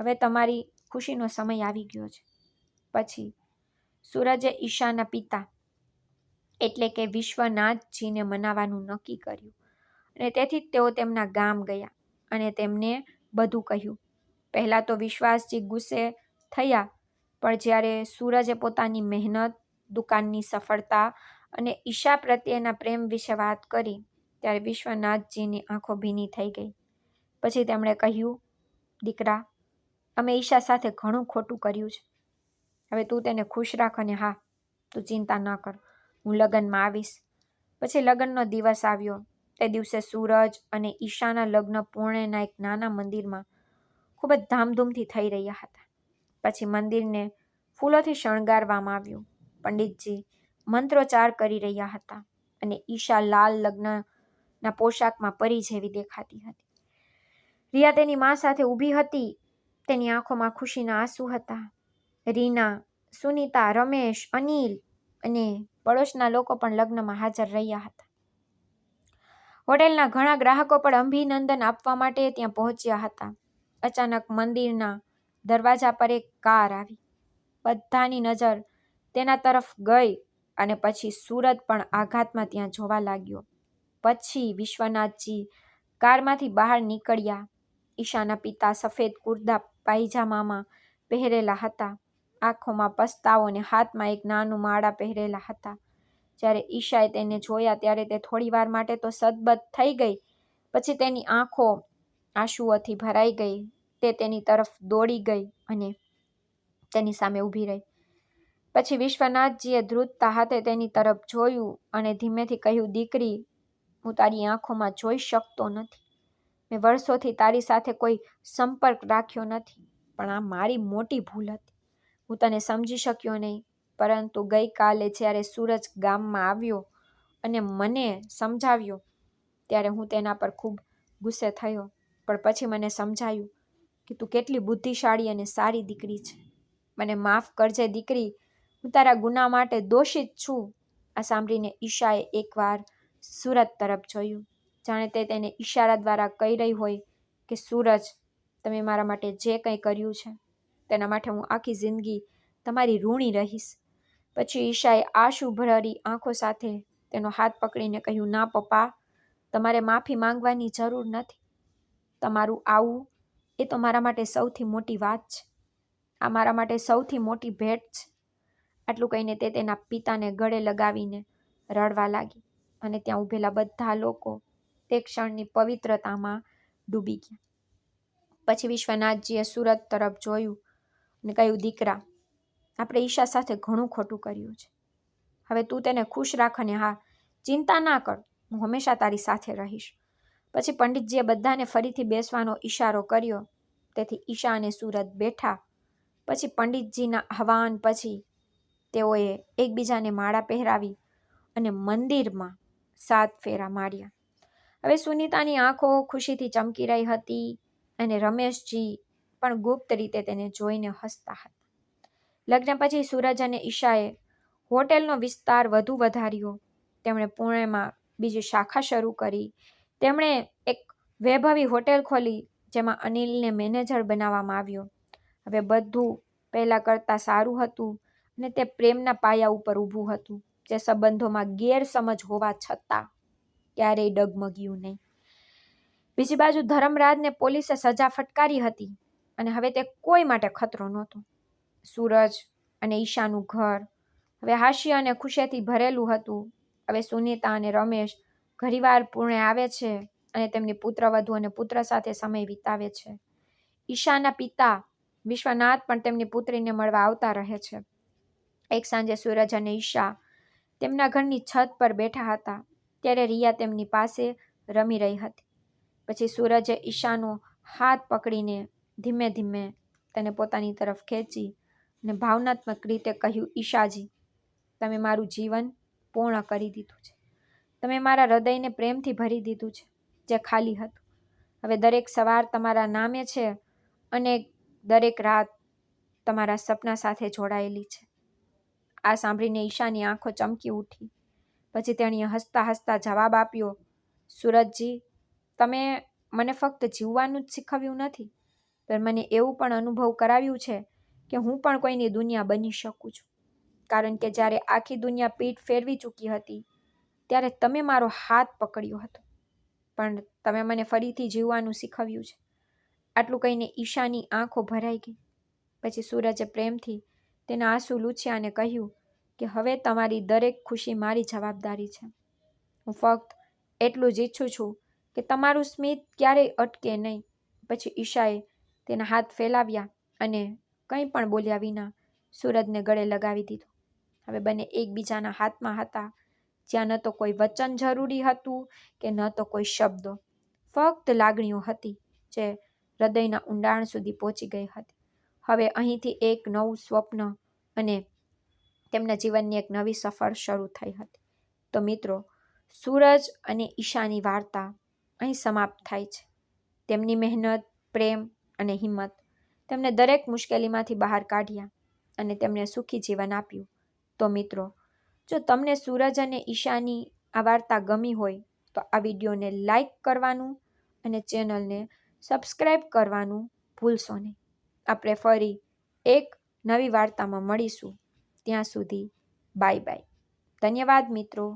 હવે તમારી ખુશીનો સમય આવી ગયો છે. પછી સૂરજે ઈશાના પિતા એટલે કે વિશ્વનાથજીને મનાવવાનું નક્કી કર્યું અને તેથી તેઓ તેમના ગામ ગયા અને તેમને બધું કહ્યું. પહેલાં તો વિશ્વાસજી ગુસ્સે થયા, પણ જ્યારે સૂરજે પોતાની મહેનત, દુકાનની સફળતા અને ઈશા પ્રત્યેના પ્રેમ વિશે વાત કરી ત્યારે વિશ્વનાથજીની આંખો ભીની થઈ ગઈ. પછી તેમણે કહ્યું, દીકરા, અમે ઈશા સાથે ઘણું ખોટું કર્યું છે. હવે તું તેને ખુશ રાખ અને હા, તું ચિંતા ન કર, હું લગ્નમાં આવીશ. પછી લગ્નનો દિવસ આવ્યો. તે દિવસે સૂરજ અને ઈશાના લગ્ન પુણેના એક નાના મંદિરમાં ખૂબ જ ધામધૂમથી થઈ રહ્યા હતા. પછી મંદિરને ફૂલોથી શણગારવામાં આવ્યું. પંડિતજી મંત્રોચ્ચાર કરી રહ્યા હતા અને ઈશા લાલ લગ્નના પોશાકમાં પરી જેવી દેખાતી હતી. રિયા તેની મા સાથે ઊભી હતી. તેની આંખોમાં ખુશીના આંસુ હતા. રીના, સુનીતા, રમેશ, અનિલ અને પડોશના લોકો પણ લગ્નમાં હાજર રહ્યા હતા. હોટેલના ઘણા ગ્રાહકો પણ અભિનંદન આપવા માટે ત્યાં પહોંચ્યા હતા. અચાનક મંદિરના દરવાજા પર એક કાર આવી. બધાની નજર તેના તરફ ગઈ અને પછી સૂરજ પણ આઘાતમાં ત્યાં જોવા લાગ્યો. પછી વિશ્વનાથજી કારમાંથી બહાર નીકળ્યા. ઈશાના પિતા સફેદ કુર્તા પાયજામામાં પહેરેલા હતા, આંખોમાં પસ્તાવો અને હાથમાં એક નાનું માળા પહેરેલા હતા. જ્યારે ઈશાએ તેને જોયા ત્યારે તે થોડીવાર માટે તો સદબદ થઈ ગઈ. પછી તેની આંખો આંસુઓથી ભરાઈ ગઈ. તે તેની તરફ દોડી ગઈ અને તેની સામે ઊભી રહી. પછી વિશ્વનાથજીએ ધ્રુજતા હાથે તેની તરફ જોયું અને ધીમેથી કહ્યું, દીકરી, હું તારી આંખોમાં જોઈ શકતો નથી. મેં વર્ષોથી તારી સાથે કોઈ સંપર્ક રાખ્યો નથી, પણ આ મારી મોટી ભૂલ હતી. હું તને સમજી શક્યો નહીં, પરંતુ ગઈકાલે જ્યારે સૂરજ ગામમાં આવ્યો અને મને સમજાવ્યો ત્યારે હું તેના પર ખૂબ ગુસ્સે થયો, પણ પછી મને સમજાયું કે તું કેટલી બુદ્ધિશાળી અને સારી દીકરી છે. મને માફ કરજે દીકરી, હું તારા ગુના માટે દોષિત છું. આ સાંભળીને ઈશાએ એકવાર સૂરજ તરફ જોયું, જાણે તે તેને ઈશારા દ્વારા કહી રહી હોય કે સૂરજ, તમે મારા માટે જે કંઈ કર્યું છે તેના માટે હું આખી જિંદગી તમારી ઋણી રહીશ. પછી ઈશાએ આંસુ ભરી આંખો સાથે તેનો હાથ પકડીને કહ્યું, ના પપ્પા, તમારે માફી માંગવાની જરૂર નથી. તમારું આવું એ તો મારા માટે સૌથી મોટી વાત છે. આ મારા માટે સૌથી મોટી ભેટ છે. આટલું કહીને તે તેના પિતાને ગળે લગાવીને રડવા લાગી અને ત્યાં ઊભેલા બધા લોકો તે ક્ષણની પવિત્રતામાં ડૂબી ગયા. પછી વિશ્વનાથજીએ સૂરજ તરફ જોયું અને કહ્યું, દીકરા, આપણે ઈશા સાથે ઘણું ખોટું કર્યું છે. હવે તું તેને ખુશ રાખ અને હા, ચિંતા ના કર, હું હંમેશા તારી સાથે રહીશ. પછી પંડિતજીએ બધાને ફરીથી બેસવાનો ઈશારો કર્યો, તેથી ઈશા અને સૂરજ બેઠા. પછી પંડિતજીના આહવાન પછી તેઓએ એકબીજાને માળા પહેરાવી અને મંદિરમાં 7 ફેરા માર્યા. હવે સુનીતાની આંખો ખુશીથી ચમકી રહી હતી અને રમેશજી પણ ગુપ્ત રીતે તેને જોઈને હસતા હતા. લગ્ન પછી સૂરજ અને ઈશાએ હોટેલનો વિસ્તાર વધુ વધાર્યો. તેમણે પુણેમાં બીજી શાખા શરૂ કરી. તેમણે એક વૈભવી હોટેલ ખોલી, જેમાં અનિલને મેનેજર બનાવવામાં આવ્યો. હવે બધું પહેલાં કરતાં સારું હતું અને તે પ્રેમના પાયા ઉપર ઊભું હતું, જે સંબંધોમાં ગેરસમજ હોવા છતાં ક્યારેય ડગમગ્યું નહીં. બીજી બાજુ ધર્મરાજને પોલીસે સજા ફટકારી હતી અને હવે તે કોઈ માટે ખતરો નહોતો. સૂરજ અને ઈશાનું ઘર હવે હાસ્ય અને ખુશીથી ભરેલું હતું. હવે સુનીતા અને રમેશ ઘણીવાર પુણે આવે છે અને તેમની પુત્રવધુ અને પુત્ર સાથે સમય વિતાવે છે. ઈશાના પિતા વિશ્વનાથ પણ તેમની પુત્રીને મળવા આવતા રહે છે. એક સાંજે સૂરજ અને ઈશા તેમના ઘરની છત પર બેઠા હતા ત્યારે રિયા તેમની પાસે રમી રહી હતી. પછી સૂરજે ઈશાનો હાથ પકડીને ધીમે ધીમે તેને પોતાની તરફ ખેંચી અને ભાવનાત્મક રીતે કહ્યું, ઈશાજી, તમે મારું જીવન પૂર્ણ કરી દીધું છે. તમે મારા હૃદયને પ્રેમથી ભરી દીધું છે, જે ખાલી હતું. હવે દરેક સવાર તમારા નામે છે અને દરેક રાત તમારા સપના સાથે જોડાયેલી છે. આ સાંભળીને ઈશાની આંખો ચમકી ઉઠી. પછી તેણીએ હસતા હસતા જવાબ આપ્યો, સૂરજજી, તમે મને ફક્ત જીવવાનું જ શીખવ્યું નથી, પણ મને એવું પણ અનુભવ કરાવ્યું છે કે હું પણ કોઈની દુનિયા બની શકું છું. કારણ કે જ્યારે આખી દુનિયા પીઠ ફેરવી ચૂકી હતી ત્યારે તમે મારો હાથ પકડ્યો હતો, પણ તમે મને ફરીથી જીવવાનું શીખવ્યું છે. આટલું કહીને ઈશાની આંખો ભરાઈ ગઈ. પછી સૂરજે પ્રેમથી તેના આંસુ લૂછ્યા અને કહ્યું કે હવે તમારી દરેક ખુશી મારી જવાબદારી છે. હું ફક્ત એટલું જ ઈચ્છું છું કે તમારું સ્મિત ક્યારેય અટકે નહીં. પછી ઈશાએ તેના હાથ ફેલાવ્યા અને કંઈ પણ બોલ્યા વિના સૂરજને ગળે લગાવી દીધો. હવે બંને એકબીજાના હાથમાં હતા, જ્યાં ન તો કોઈ વચન જરૂરી હતું કે ન તો કોઈ શબ્દો. ફક્ત લાગણીઓ હતી જે હૃદયના ઊંડાણ સુધી પહોંચી ગઈ હતી. હવે અહીંથી એક નવું સ્વપ્ન અને તેમના જીવનની એક નવી સફર શરૂ થઈ હતી. તો મિત્રો, સૂરજ અને ઈશાની વાર્તા અહીં સમાપ્ત થાય છે. તેમની મહેનત, પ્રેમ અને હિંમત તેમને દરેક મુશ્કેલીમાંથી બહાર કાઢ્યા અને તેમને સુખી જીવન આપ્યું. તો મિત્રો, જો તમને સૂરજ અને ઈશાની આ વાર્તા ગમી હોય તો આ વિડીયોને લાઈક કરવાનું અને ચેનલને સબસ્ક્રાઈબ કરવાનું ભૂલશો નહીં. આપણે ફરી એક નવી વાર્તામાં મળીશું. ત્યાં સુધી બાય બાય. ધન્યવાદ મિત્રો.